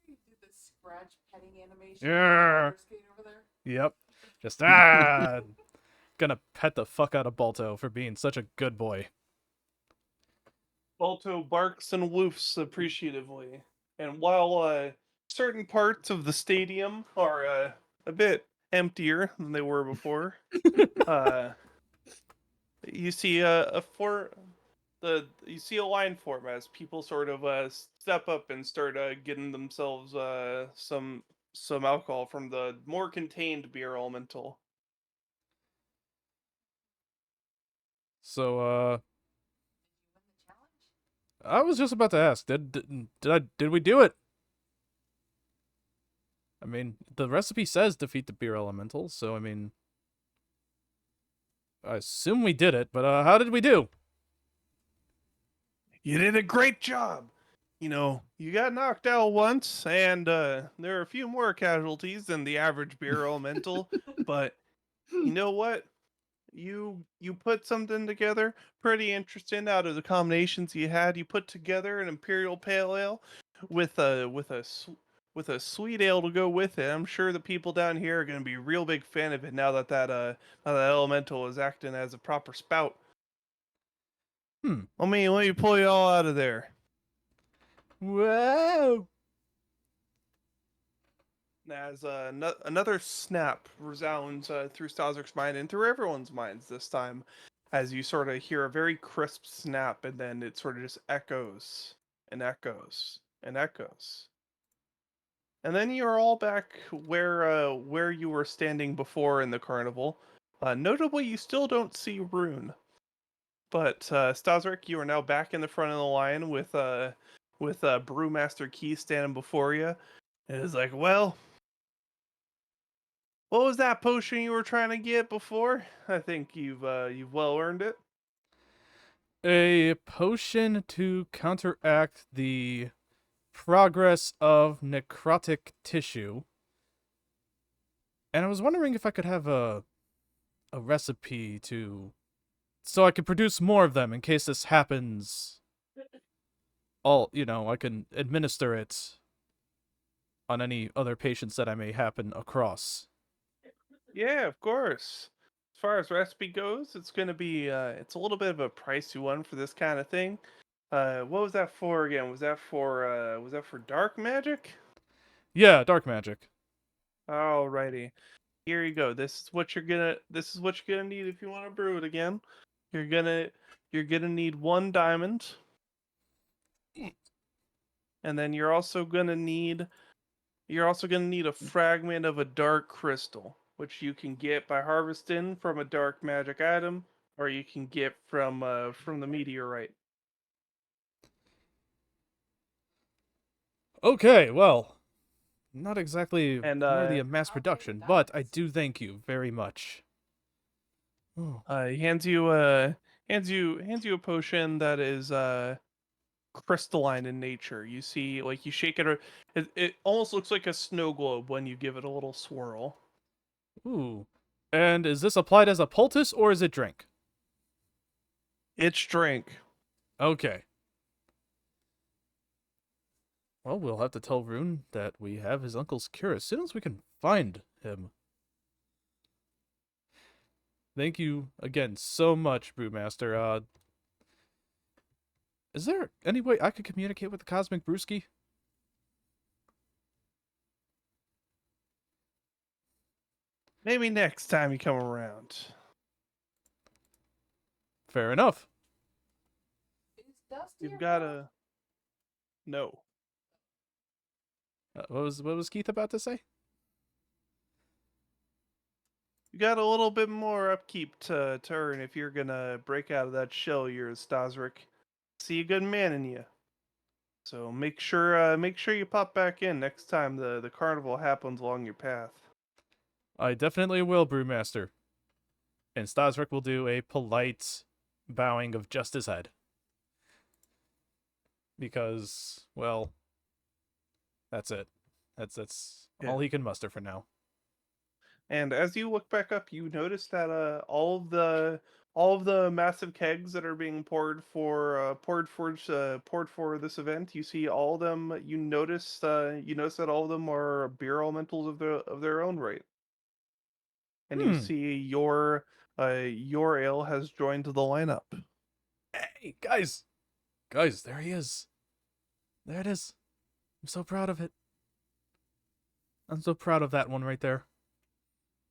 You did the scratch petting animation.
Yeah.
Roller skate over there.
Yep. Just gonna pet the fuck out of Balto for being such a good boy.
Balto barks and woofs appreciatively. And while certain parts of the stadium are a bit emptier than they were before, uh, you see you see a line form as people sort of step up and start getting themselves some alcohol from the more contained beer elemental.
So,
Did you win the challenge?
I was just about to ask, did we do it? I mean, the recipe says defeat the beer elemental, so I mean, I assume we did it, but how did we do?
You did a great job. You know, you got knocked out once, and there are a few more casualties than the average beer elemental. But you know what? You put something together pretty interesting out of the combinations you had. You put together an imperial pale ale with a sweet ale to go with it. I'm sure the people down here are going to be a real big fan of it now that now that elemental is acting as a proper spout. Let me pull you all out of there.
Wow.
As another snap resounds through Staszrich's mind and through everyone's minds this time, as you sort of hear a very crisp snap, and then it sort of just echoes and echoes and echoes, and then you're all back where you were standing before in the carnival. Notably, you still don't see Rune, but Staszrich, you are now back in the front of the line with Brewmaster Key standing before you. And it's like, well. What was that potion you were trying to get before? I think you've well earned it.
A potion to counteract the progress of necrotic tissue. And I was wondering if I could have a recipe so I could produce more of them in case this happens. I can administer it on any other patients that I may happen across.
Yeah, of course. As far as recipe goes, it's gonna be it's a little bit of a pricey one for this kind of thing. What was that for again? Was that for dark magic?
Yeah, dark magic.
Alrighty. Here you go. This is what you're gonna need if you want to brew it again. You're gonna need 1 diamond. And then you're also gonna need a fragment of a dark crystal, which you can get by harvesting from a dark magic item, or you can get from the meteorite.
Okay, well, not exactly
And
worthy of mass
I'll take
production,
the
but I
diamonds.
do thank you very much. Oh.
he hands you a potion that is crystalline in nature. You see, like you shake it, it almost looks like a snow globe when you give it a little swirl.
Ooh. And is this applied as a poultice or is it drink?
It's drink.
Okay. Well, we'll have to tell Rune that we have his uncle's cure as soon as we can find him. Thank you again so much, Brewmaster. Is there any way I could communicate with the Cosmic Brewski?
Maybe next time you come around.
Fair enough.
Is Dusty
You've
around?
got to no.
What was Keith about to say?
You got a little bit more upkeep to earn if you're gonna break out of that shell you're Staszrich. See a good man in you. So make sure you pop back in next time the carnival happens along your path.
I definitely will, Brewmaster. And Staszrich will do a polite bowing of just his head. because, well, that's it. That's
Yeah.
all he can muster for now.
And as you look back up, you notice that all of the massive kegs that are being poured for this event, you see all of them. You notice that all of them are beer elementals of their own right, and you see your ale has joined the lineup.
Hey, guys, there he is. There it is. I'm so proud of it. I'm so proud of that one right there.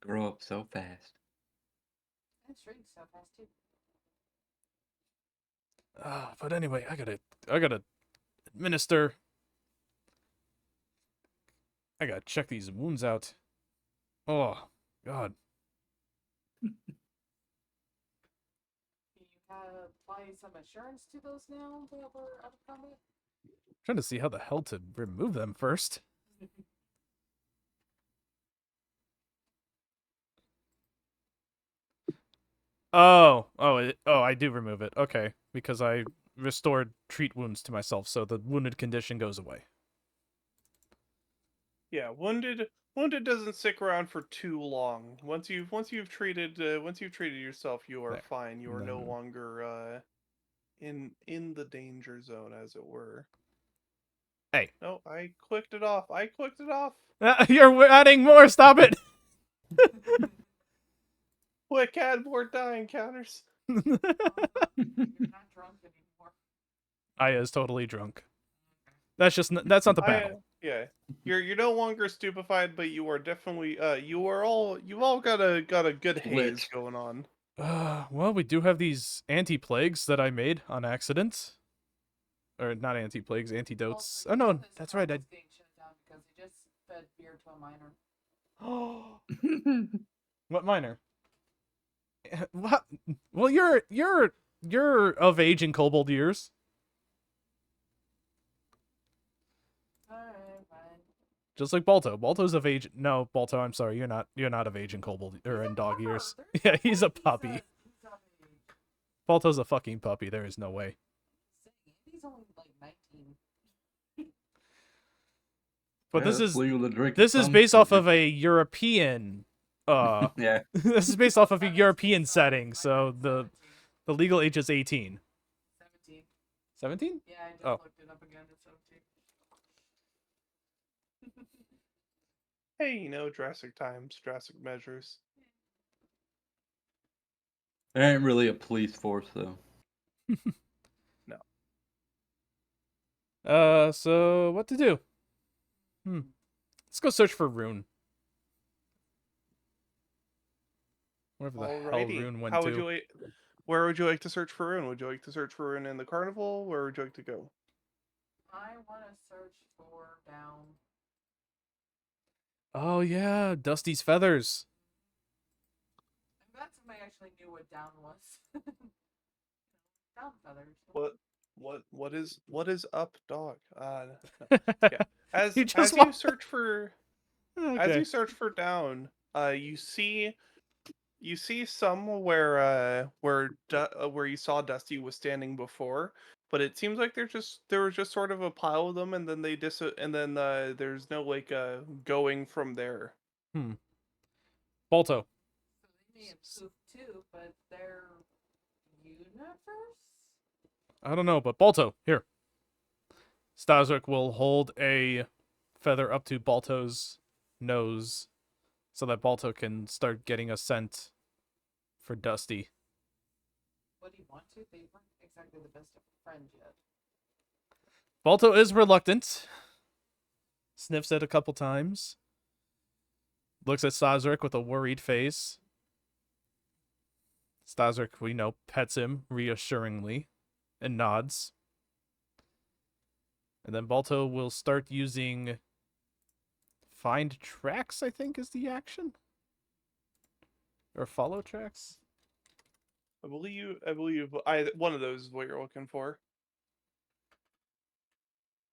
Grow up so fast.
That's really so fast too.
But anyway, I gotta administer. I gotta check these wounds out. Oh, God.
Can you apply some assurance to those now that we're out of combat?
Trying to see how the hell to remove them first. I do remove it. Okay, because I restored treat wounds to myself, so the wounded condition goes away.
Yeah, wounded doesn't stick around for too long. Once you've treated yourself, you are
There.
fine. You are no
Then-
longer in the danger zone, as it were.
Hey.
No, I clicked it off.
You're adding more. Stop it.
Quick, add more dying counters.
You're not drunk anymore.
Aya is totally drunk. That's not the battle.
Yeah, you're no longer stupefied, but you are definitely you've all got a good haze
Lit.
going on.
Well, we do have these anti-plagues that I made on accident. Or not anti-plagues, antidotes.
Also,
Oh
you
no,
know this
that's right.
club is getting shut down because he just fed beer to a minor.
What minor? What? Well, you're of age in Kobold years.
Alright, fine.
Just like Balto. Balto's of age. No, Balto, I'm sorry. You're not of age in Kobold or in dog years. Yeah, he's a puppy.
He's of age.
Balto's a fucking puppy. There is no way.
He's only like 19.
But
Yeah,
this
it's
is
legal to drink
this
at
is
some
based off
stages.
of a European
Yeah.
this is based off of a
I meant
European
to be sorry,
setting,
I
so
meant
the
17.
legal age is 18.
17.
17?
Yeah, I just
Oh.
looked it up again. It's 17.
Hey, you know, drastic times, drastic measures.
There ain't really a police force though.
So what to do? Let's go search for Rune. Wherever the hell
Alrighty.
Rune went
How
to.
would you like? Where would you like to search for Rune? Would you like to search for Rune in the carnival? Where would you like to go?
I want to search for down.
Oh yeah, Dusty's feathers.
I'm glad somebody actually knew what down was. Down feathers.
What is up, dog? No. Yeah. As
You
as
just
you
walked-
search for as
Okay.
you search for down, you see some where you saw Dusty was standing before, but it seems like there was just sort of a pile of them, and then there's no like going from there.
Balto.
So they may have pooped too, but they're universe?
I don't know, but Balto, here. Staszrich will hold a feather up to Balto's nose so that Balto can start getting a scent for Dusty.
Would he want to? They weren't exactly the best of friends yet.
Balto is reluctant. Sniffs it a couple times. Looks at Staszrich with a worried face. Staszrich, we know, pets him reassuringly and nods. And then Balto will start using find tracks, I think is the action. Or follow tracks.
I believe one of those is what you're looking for.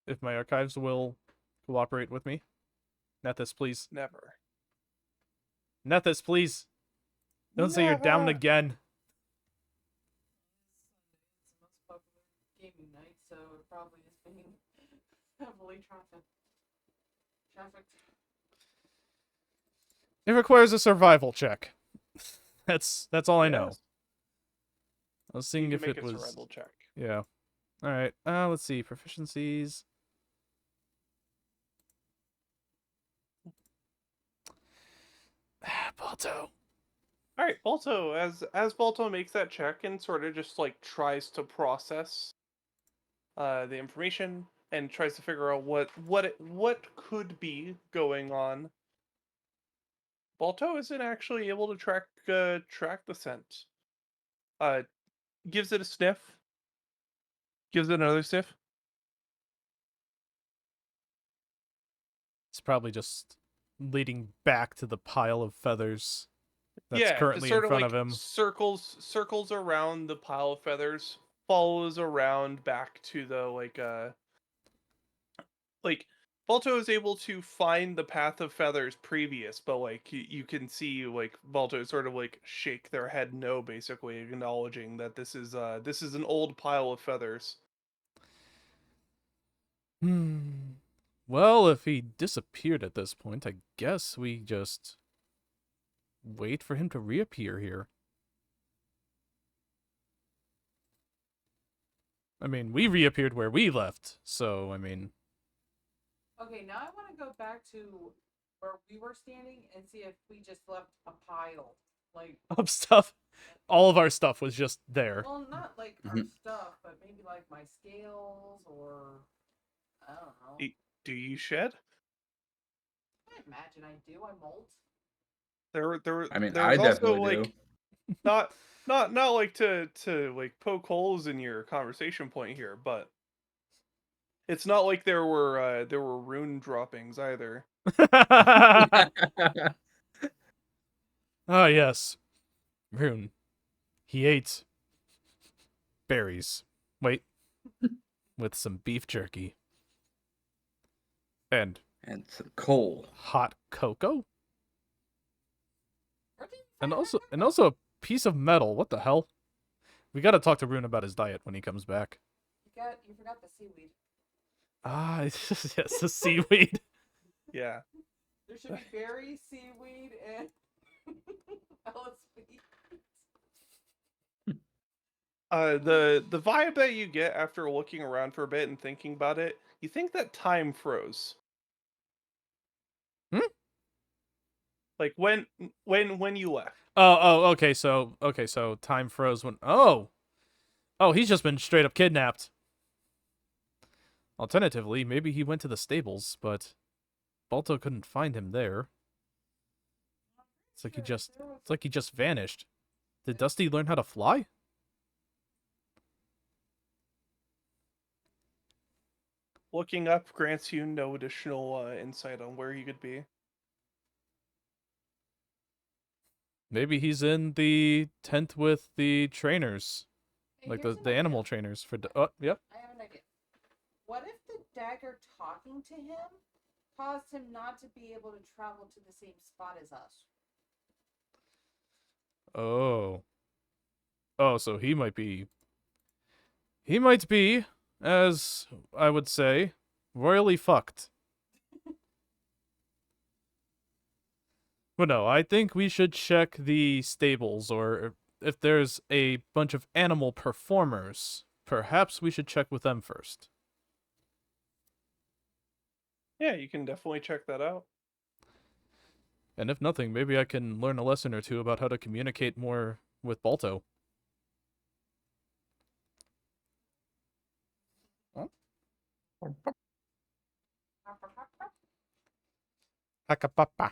If my archives will cooperate with me. Nethys, please.
Never.
Nethys, please. Don't say you're down
Never.
again.
It's the most popular gaming night, so it probably is me. heavily trafficked.
It requires a survival check. That's all I know.
Yes.
I was
You
seeing
can
if
make
it
a
was.
survival check.
Yeah. All right. Let's see proficiencies. Balto.
All right, Balto. As Balto makes that check and sort of just like tries to process the information and tries to figure out what could be going on. Balto isn't actually able to track the scent. Gives it a sniff. Gives it another sniff.
It's probably just leading back to the pile of feathers that's
Yeah,
currently
just sort
in
of
front
like
of him.
circles around the pile of feathers, follows around back to the like Balto is able to find the path of feathers previous, but like you can see like Balto sort of like shake their head no, basically acknowledging that this is an old pile of feathers.
Well, if he disappeared at this point, I guess we just wait for him to reappear here. I mean, we reappeared where we left, so I mean,
Okay, now I want to go back to where we were standing and see if we just left a pile. Like,
of stuff. All of our stuff was just there.
well, not like our stuff, but maybe like my scales or I don't know.
Do you shed?
I imagine I do. I molt.
I mean,
There
I
was also
definitely
like not like to like poke holes in your conversation point here, but it's not like there were rune droppings either.
do.
Ah, yes. Rune. He ate berries. Wait. With some beef jerky. And
And some coal.
hot cocoa?
Where did you
And
find
also
that?
a piece of metal. What the hell? We gotta talk to Rune about his diet when he comes back.
You forgot the seaweed.
Ah, yes, the seaweed.
Yeah.
There should be berry, seaweed, and LSP.
The vibe that you get after looking around for a bit and thinking about it, you think that time froze.
Hmm?
Like when you left.
Okay, so time froze when oh, he's just been straight up kidnapped. Alternatively, maybe he went to the stables, but Balto couldn't find him there. It's like he just vanished. Did Dusty learn how to fly?
Looking up grants you no additional insight on where he could be.
Maybe he's in the tent with the trainers,
Hey,
like
here's an
the
idea.
animal trainers for. Oh, yep.
I have an idea. What if the dagger talking to him caused him not to be able to travel to the same spot as us?
Oh. Oh, so he might be. He might be, as I would say, royally fucked. But no, I think we should check the stables, or if there's a bunch of animal performers, perhaps we should check with them first.
Yeah, you can definitely check that out.
And if nothing, maybe I can learn a lesson or two about how to communicate more with Balto. Hakapapa.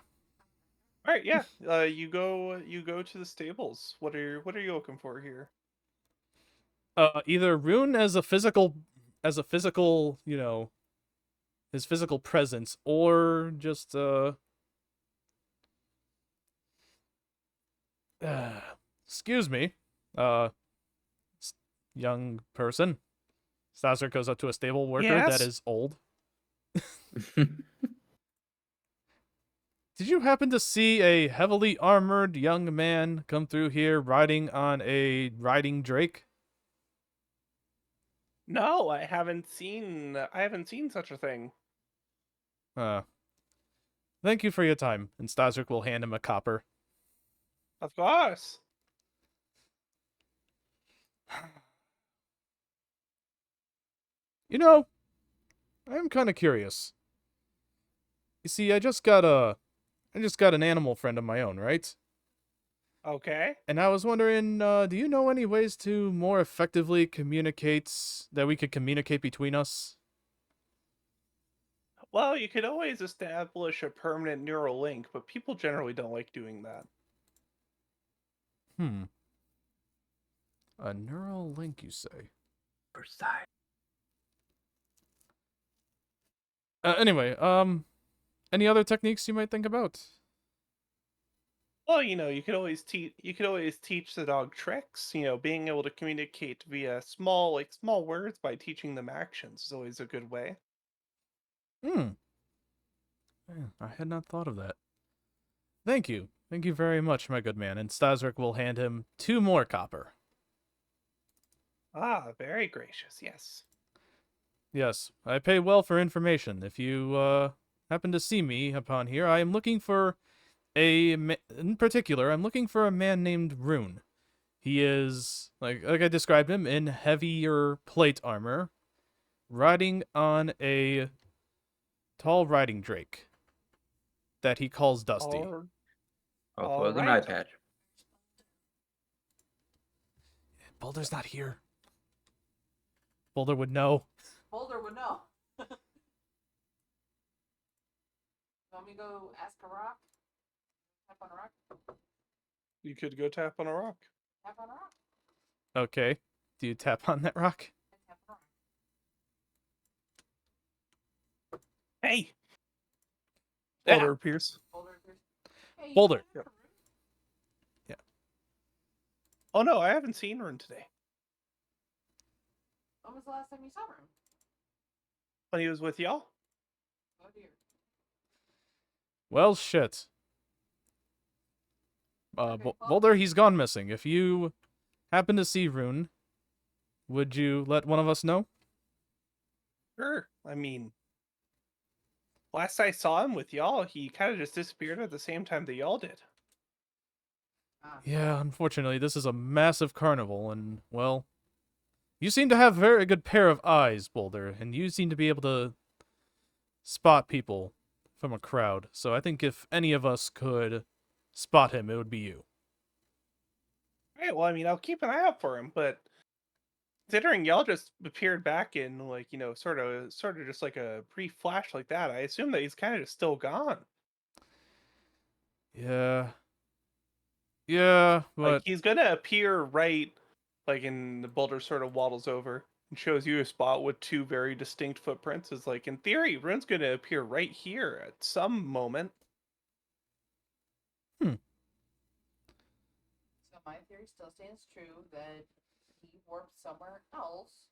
All right, yeah. You go to the stables. What are you looking for here?
Either Rune as a physical, you know, his physical presence, or just excuse me, young person. Staszrich goes up to a stable worker that
Yes?
is old. Did you happen to see a heavily armored young man come through here riding on a riding drake?
No, I haven't seen such a thing.
Thank you for your time. And Staszrich will hand him a copper.
Of course.
You know, I'm kind of curious. You see, I just got an animal friend of my own, right?
Okay.
And I was wondering, do you know any ways to more effectively communicate, that we could communicate between us?
Well, you could always establish a permanent neural link, but people generally don't like doing that.
A neural link, you say?
Precise.
Anyway, any other techniques you might think about?
Well, you could always teach the dog tricks. Being able to communicate via small words by teaching them actions is always a good way.
Yeah, I had not thought of that. Thank you. Thank you very much, my good man. And Staszrich will hand him 2 more copper.
Ah, very gracious. Yes.
Yes, I pay well for information. If you, happen to see me upon here, I am looking for in particular, I'm looking for a man named Rune. He is, like I described him, in heavier plate armor, riding on a tall riding drake that he calls Dusty.
All
Also has an eye
right.
patch.
Boulder's not here. Boulder would know.
Boulder would know. Want me to go ask a rock? Tap on a rock?
You could go tap on a rock.
Tap on a rock?
Okay. Do you tap on that rock?
Tap on a rock.
Hey.
Yeah.
Boulder appears.
Boulder appears. Hey, you
Boulder.
remember Rune?
Oh no, I haven't seen Rune today.
When was the last time you saw Rune?
When he was with y'all.
Oh dear.
Well, shit.
Okay, well-
Boulder, he's gone missing. If you happen to see Rune, would you let one of us know?
Sure. I mean, last I saw him with y'all, he kind of just disappeared at the same time that y'all did.
Ah.
Yeah, unfortunately, this is a massive carnival, and, well, you seem to have a very good pair of eyes, Boulder, and you seem to be able to spot people from a crowd. So I think if any of us could spot him, it would be you.
Right, well, I mean, I'll keep an eye out for him, but considering y'all just appeared back in, like, sort of just like a brief flash like that, I assume that he's kind of just still gone.
Yeah. Yeah,
Like,
but
he's gonna appear right, like, in the Boulder sort of waddles over and shows you a spot with 2 very distinct footprints. Is like, in theory, Rune's gonna appear right here at some moment.
So my theory still stands true that he warped somewhere else.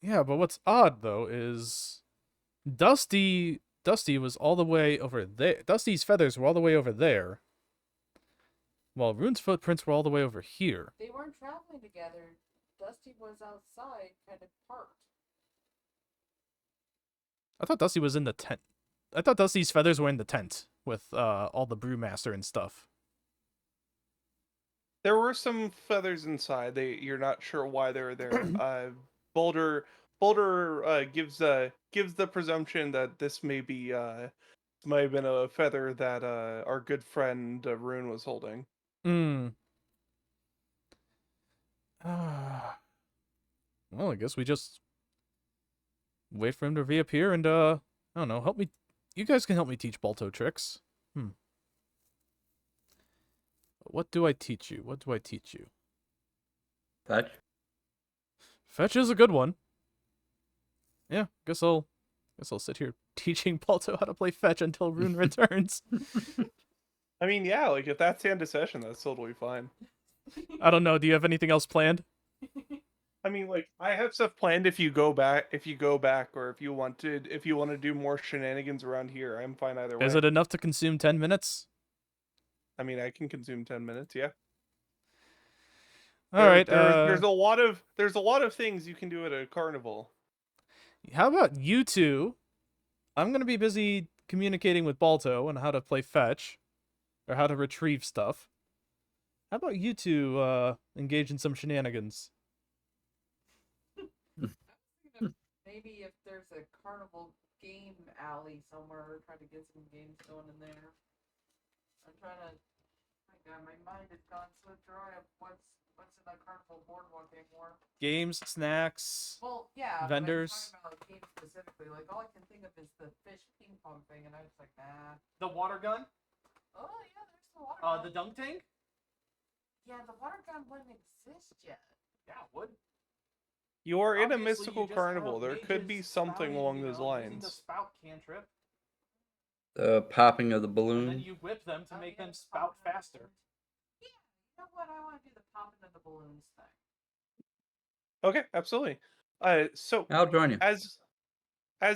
yeah, but what's odd though is Dusty was all the way over there. Dusty's feathers were all the way over there, while Rune's footprints were all the way over here.
They weren't traveling together. Dusty was outside, kind of parked.
I thought Dusty was in the tent. I thought Dusty's feathers were in the tent with all the brewmaster and stuff.
There were some feathers inside. You're not sure why they were there. Boulder gives the presumption that this might have been a feather that our good friend Rune was holding.
Hmm. Well, I guess we just wait for him to reappear and I don't know, help me. You guys can help me teach Balto tricks. What do I teach you? What do I teach you?
Fetch.
Fetch is a good one. Yeah, guess I'll sit here teaching Balto how to play fetch until Rune returns.
I mean, yeah, like if that's the end of session, that's totally fine.
I don't know. Do you have anything else planned?
I mean, like I have stuff planned if you go back, or if you want to do more shenanigans around here, I'm fine either way.
Is it enough to consume 10 minutes?
I mean, I can consume 10 minutes, yeah.
All right.
There's a lot of things you can do at a carnival.
How about you two I'm gonna be busy communicating with Balto on how to play fetch, or how to retrieve stuff. How about you two engage in some shenanigans?
Maybe if there's a carnival game alley somewhere, try to get some games going in there. I'm trying to. My God, my mind has gone so dry of what's in the carnival boardwalk anymore.
Games, snacks,
Well, yeah,
vendors.
but I'm talking about games specifically. Like all I can think of is the fish ping pong thing, and I was like, nah.
The water gun?
Oh yeah, there's the water gun.
The dunk tank?
Yeah, the water gun wouldn't exist yet.
Yeah, it would.
You are in a
Obviously,
mystical
you just
carnival.
have
There could be
mages
something
spouting,
along
you
those
know, using the
lines.
spout cantrip,
The popping of the
and then
balloon.
you whip them to
Oh,
make
yeah,
them
the
spout
popping of the
faster.
balloons. Yeah, you know what? I want to do the popping of the balloons thing.
Okay, absolutely. So
I'll join you.
as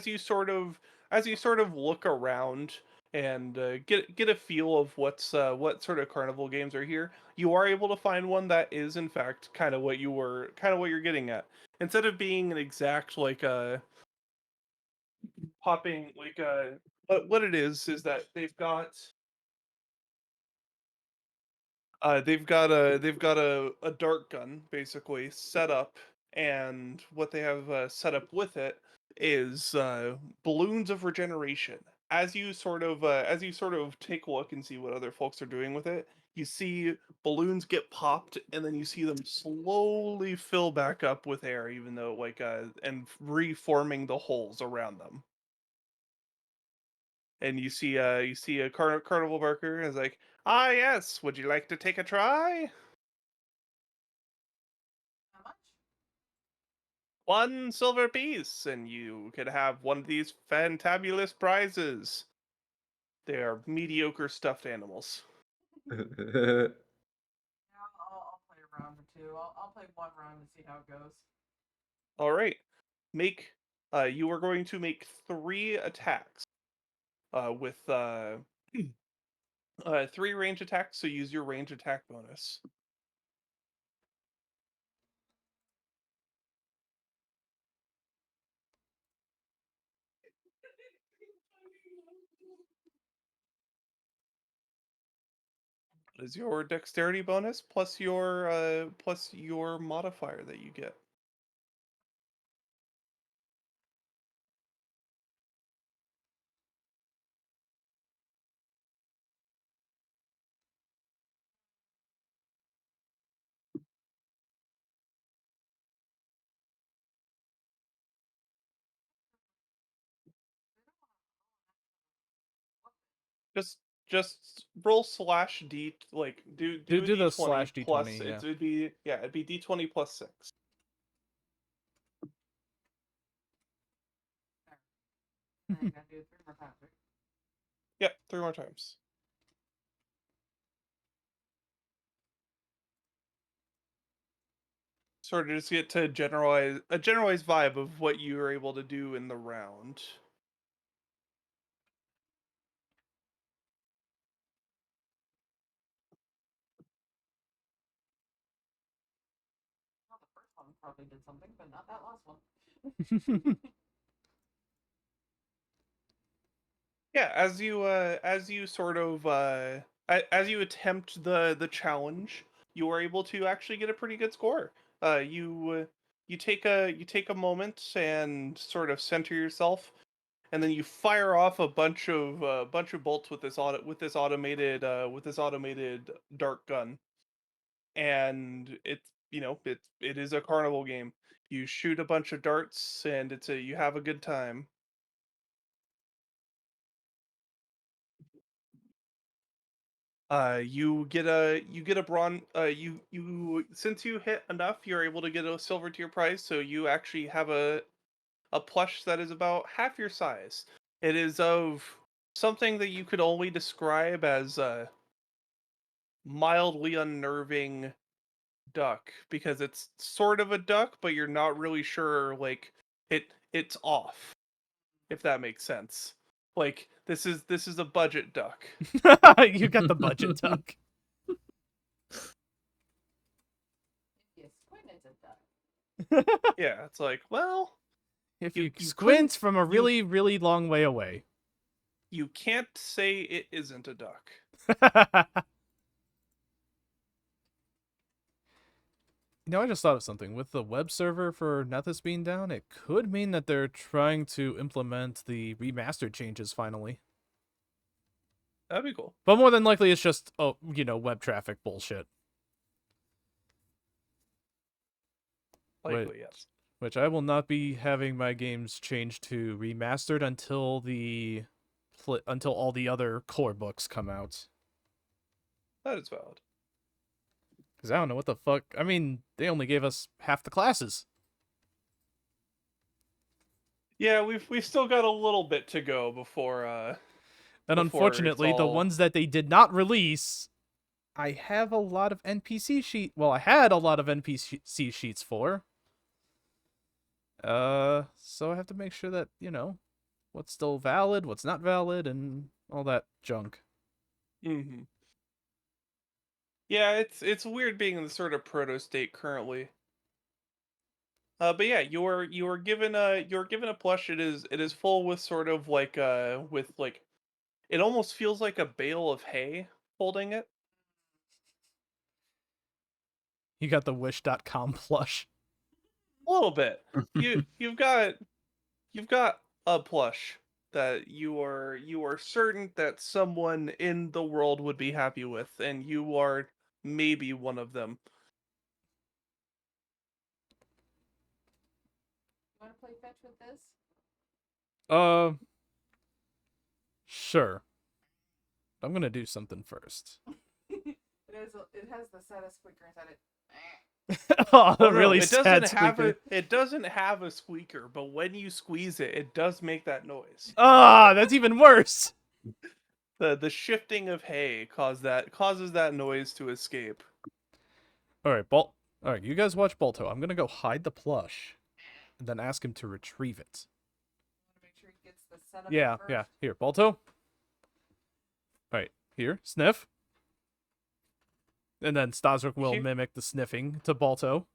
you sort of look around and get a feel of what sort of carnival games are here, you are able to find one that is in fact kind of what you're getting at. Instead of being an exact like popping like what it is that they've got a dart gun basically set up, and what they have set up with it is balloons of regeneration. As you sort of take a look and see what other folks are doing with it, you see balloons get popped, and then you see them slowly fill back up with air, even though and reforming the holes around them. And you see a carnival barker is like, ah yes, would you like to take a try?
How much?
1 silver piece, and you could have one of these fantabulous prizes. They are mediocre stuffed animals.
Yeah, I'll play a round or two. I'll play one round and see how it goes.
All right, make you are going to make 3 attacks with 3 range attacks. So use your range attack bonus. What is your dexterity bonus plus your modifier that you get? Just just roll slash d like do a
Do the
d20
slash
plus
d20, yeah.
it'd be d20 plus 6.
And I gotta do it 3 more times, right?
Yep, 3 more times. Sort of just get to a generalized vibe of what you were able to do in the round.
Well, the first one probably did something, but not that last one.
Yeah, as you sort of as you attempt the challenge, you are able to actually get a pretty good score. You take a moment and sort of center yourself, and then you fire off a bunch of bolts with with this automated dart gun, and it's it is a carnival game. You shoot a bunch of darts, and you have a good time. You get a bronze. You since you hit enough, you're able to get a silver tier prize. So you actually have a plush that is about half your size. It is of something that you could only describe as a mildly unnerving duck, because it's sort of a duck, but you're not really sure. Like it's off, if that makes sense. Like this is a budget duck.
You got the budget duck.
If you squint, it's a duck.
Yeah, it's like, well,
If
You-
you,
you
squint
couldn't-
from a
you-
really, really long way away.
You can't say it isn't a duck.
I just thought of something. With the web server for Nethys being down, it could mean that they're trying to implement the remastered changes finally.
That'd be cool.
But more than likely, it's just, web traffic bullshit.
Likely, yes.
Which I will not be having my games changed to remastered until until all the other core books come out.
That is valid.
Because I don't know what the fuck. I mean, they only gave us half the classes.
Yeah, we've still got a little bit to go before
And
before
unfortunately,
it's
the
all-
ones that they did not release, I have a lot of NPC sheet. Well, I had a lot of NPC sheets for. So I have to make sure that, what's still valid, what's not valid, and all that junk.
Mm-hmm. Yeah, it's weird being in the sort of proto state currently. But yeah, you're given a plush. It is full with sort of like with like it almost feels like a bale of hay holding it.
You got the Wish.com plush.
A little bit. You've got a plush that you are certain that someone in the world would be happy with, and you are maybe one of them.
You want to play fetch with this?
Sure. I'm gonna do something first.
It has the saddest squeaker inside it.
Oh,
Oh,
the
no,
really
it
sad
doesn't have
squeaker.
it doesn't have a squeaker, but when you squeeze it, it does make that noise.
Ah, that's even worse.
The shifting of hay causes that noise to escape.
All right, All right, you guys watch Balto. I'm gonna go hide the plush, and then ask him to retrieve it.
I want to make sure he gets the setup.
Yeah,
first.
yeah. Here, Balto. All right, here, sniff. And then Staszrich will
Here-
mimic the sniffing to Balto.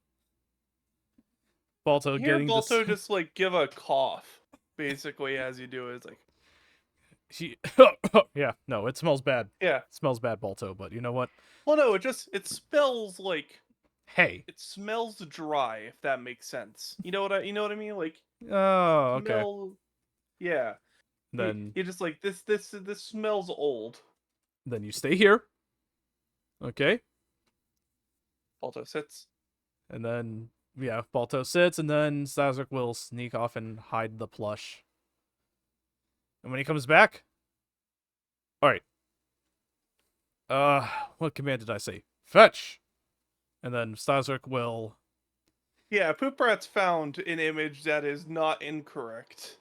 Balto
Hear
getting
Balto
the
just like give a cough, basically as you do it. It's like,
She... yeah, no, it smells bad.
yeah.
It smells bad, Balto. But you know what?
Well, no, it smells like
Hey.
it smells dry, if that makes sense. You know what I mean? Like
Oh, okay.
smell. Yeah.
Then
You're just like this smells old.
you stay here. Okay.
Balto sits.
And then, yeah, Balto sits, and then Staszrich will sneak off and hide the plush. And when he comes back... Alright. What command did I say? Fetch! And then Staszrich will...
Yeah, Pooprat's found an image that is not incorrect.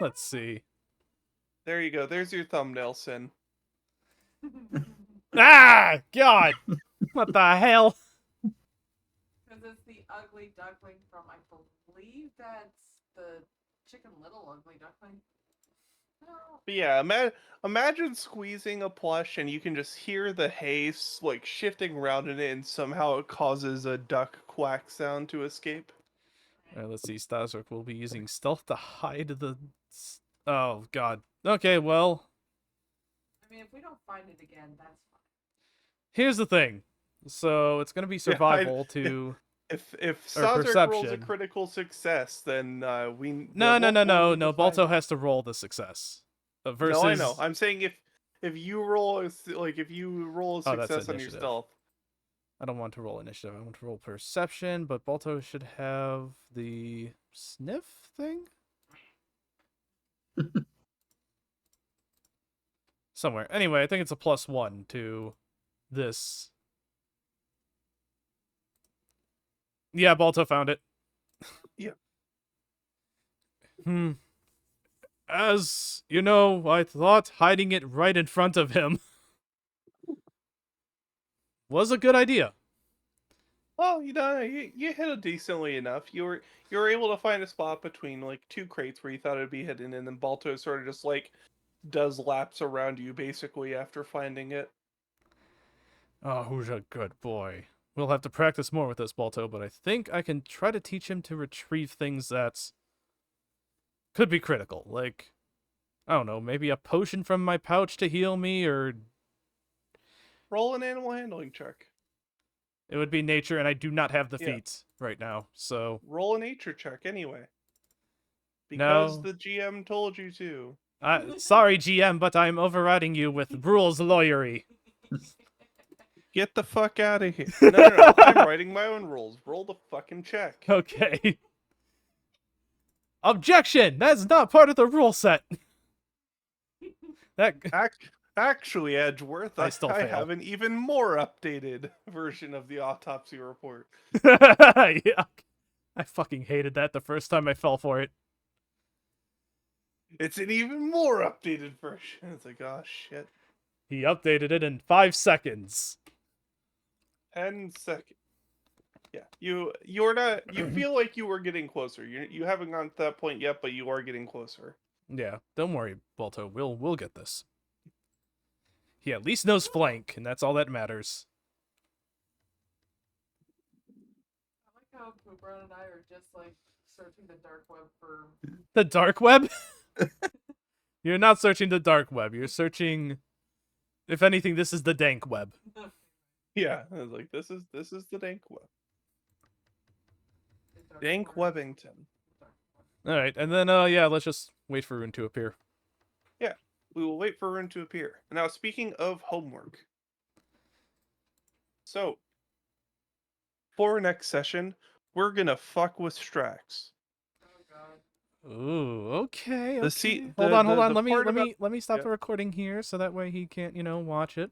Let's see.
There you go. There's your thumbnail, Sin.
Ah! God! What the hell?
Because it's the ugly duckling from, I believe that's the Chicken Little ugly duckling. No.
But yeah, imagine squeezing a plush and you can just hear the hay like shifting around in it, and somehow it causes a duck quack sound to escape.
Alright, let's see. Staszrich will be using stealth to hide the... Oh, God. Okay, well...
I mean, if we don't find it again, that's fine.
Here's the thing. So, it's gonna be survival to...
If
Or
Staszrich rolls a
perception.
critical success, then we
No. Balto has to roll the success. Versus...
No, I know. I'm saying if you roll a
Oh, that's
success on your
initiative.
stealth.
I don't want to roll initiative. I want to roll perception, but Balto should have the sniff thing? Somewhere. Anyway, I think it's a +1 to this. Yeah, Balto found it.
Yeah.
As you know, I thought hiding it right in front of him was a good idea.
Well, you hit it decently enough. You were able to find a spot between like two crates where you thought it'd be hidden, and then Balto sort of just like does laps around you basically after finding it.
Oh, who's a good boy? We'll have to practice more with this, Balto, but I think I can try to teach him to retrieve things that could be critical. Like, I don't know, maybe a potion from my pouch to heal me, or
Roll an animal handling check.
it would be nature, and I do not have the
Yeah.
feats right now, so...
Roll a nature check anyway. Because
No.
the GM told you to.
Sorry, GM, but I'm overriding you with rules lawyery.
Get the fuck out of here. No. I'm writing my own rules. Roll the fucking check.
Okay. Objection! That's not part of the rule set! That...
Actually, Edgeworth,
I still fail.
have an even more updated version of the autopsy report.
Yeah. I fucking hated that the first time I fell for it.
It's an even more updated version. It's like, oh shit.
He updated it in 5 seconds.
10 seconds. Yeah, you're not. You feel like you were getting closer. You haven't gotten to that point yet, but you are getting closer.
Yeah, don't worry, Balto. We'll get this. He at least knows flank, and that's all that matters.
I like how Pooprat and I are just like searching the dark web for.
The dark web? You're not searching the dark web. You're searching... If anything, this is the dank web.
Yeah, I was like, this is the dank web.
the dark
Dank
web.
Webbington.
Alright, and then, yeah, let's just wait for Rune to appear.
We will wait for Rune to appear. Now, speaking of homework. So, for next session, we're gonna fuck with Strax.
Oh god.
Ooh, okay,
The
okay.
se-
Hold
the-
on,
the-
hold on.
the
Let
part about-
me stop
yeah.
the recording here so that way he can't, watch it.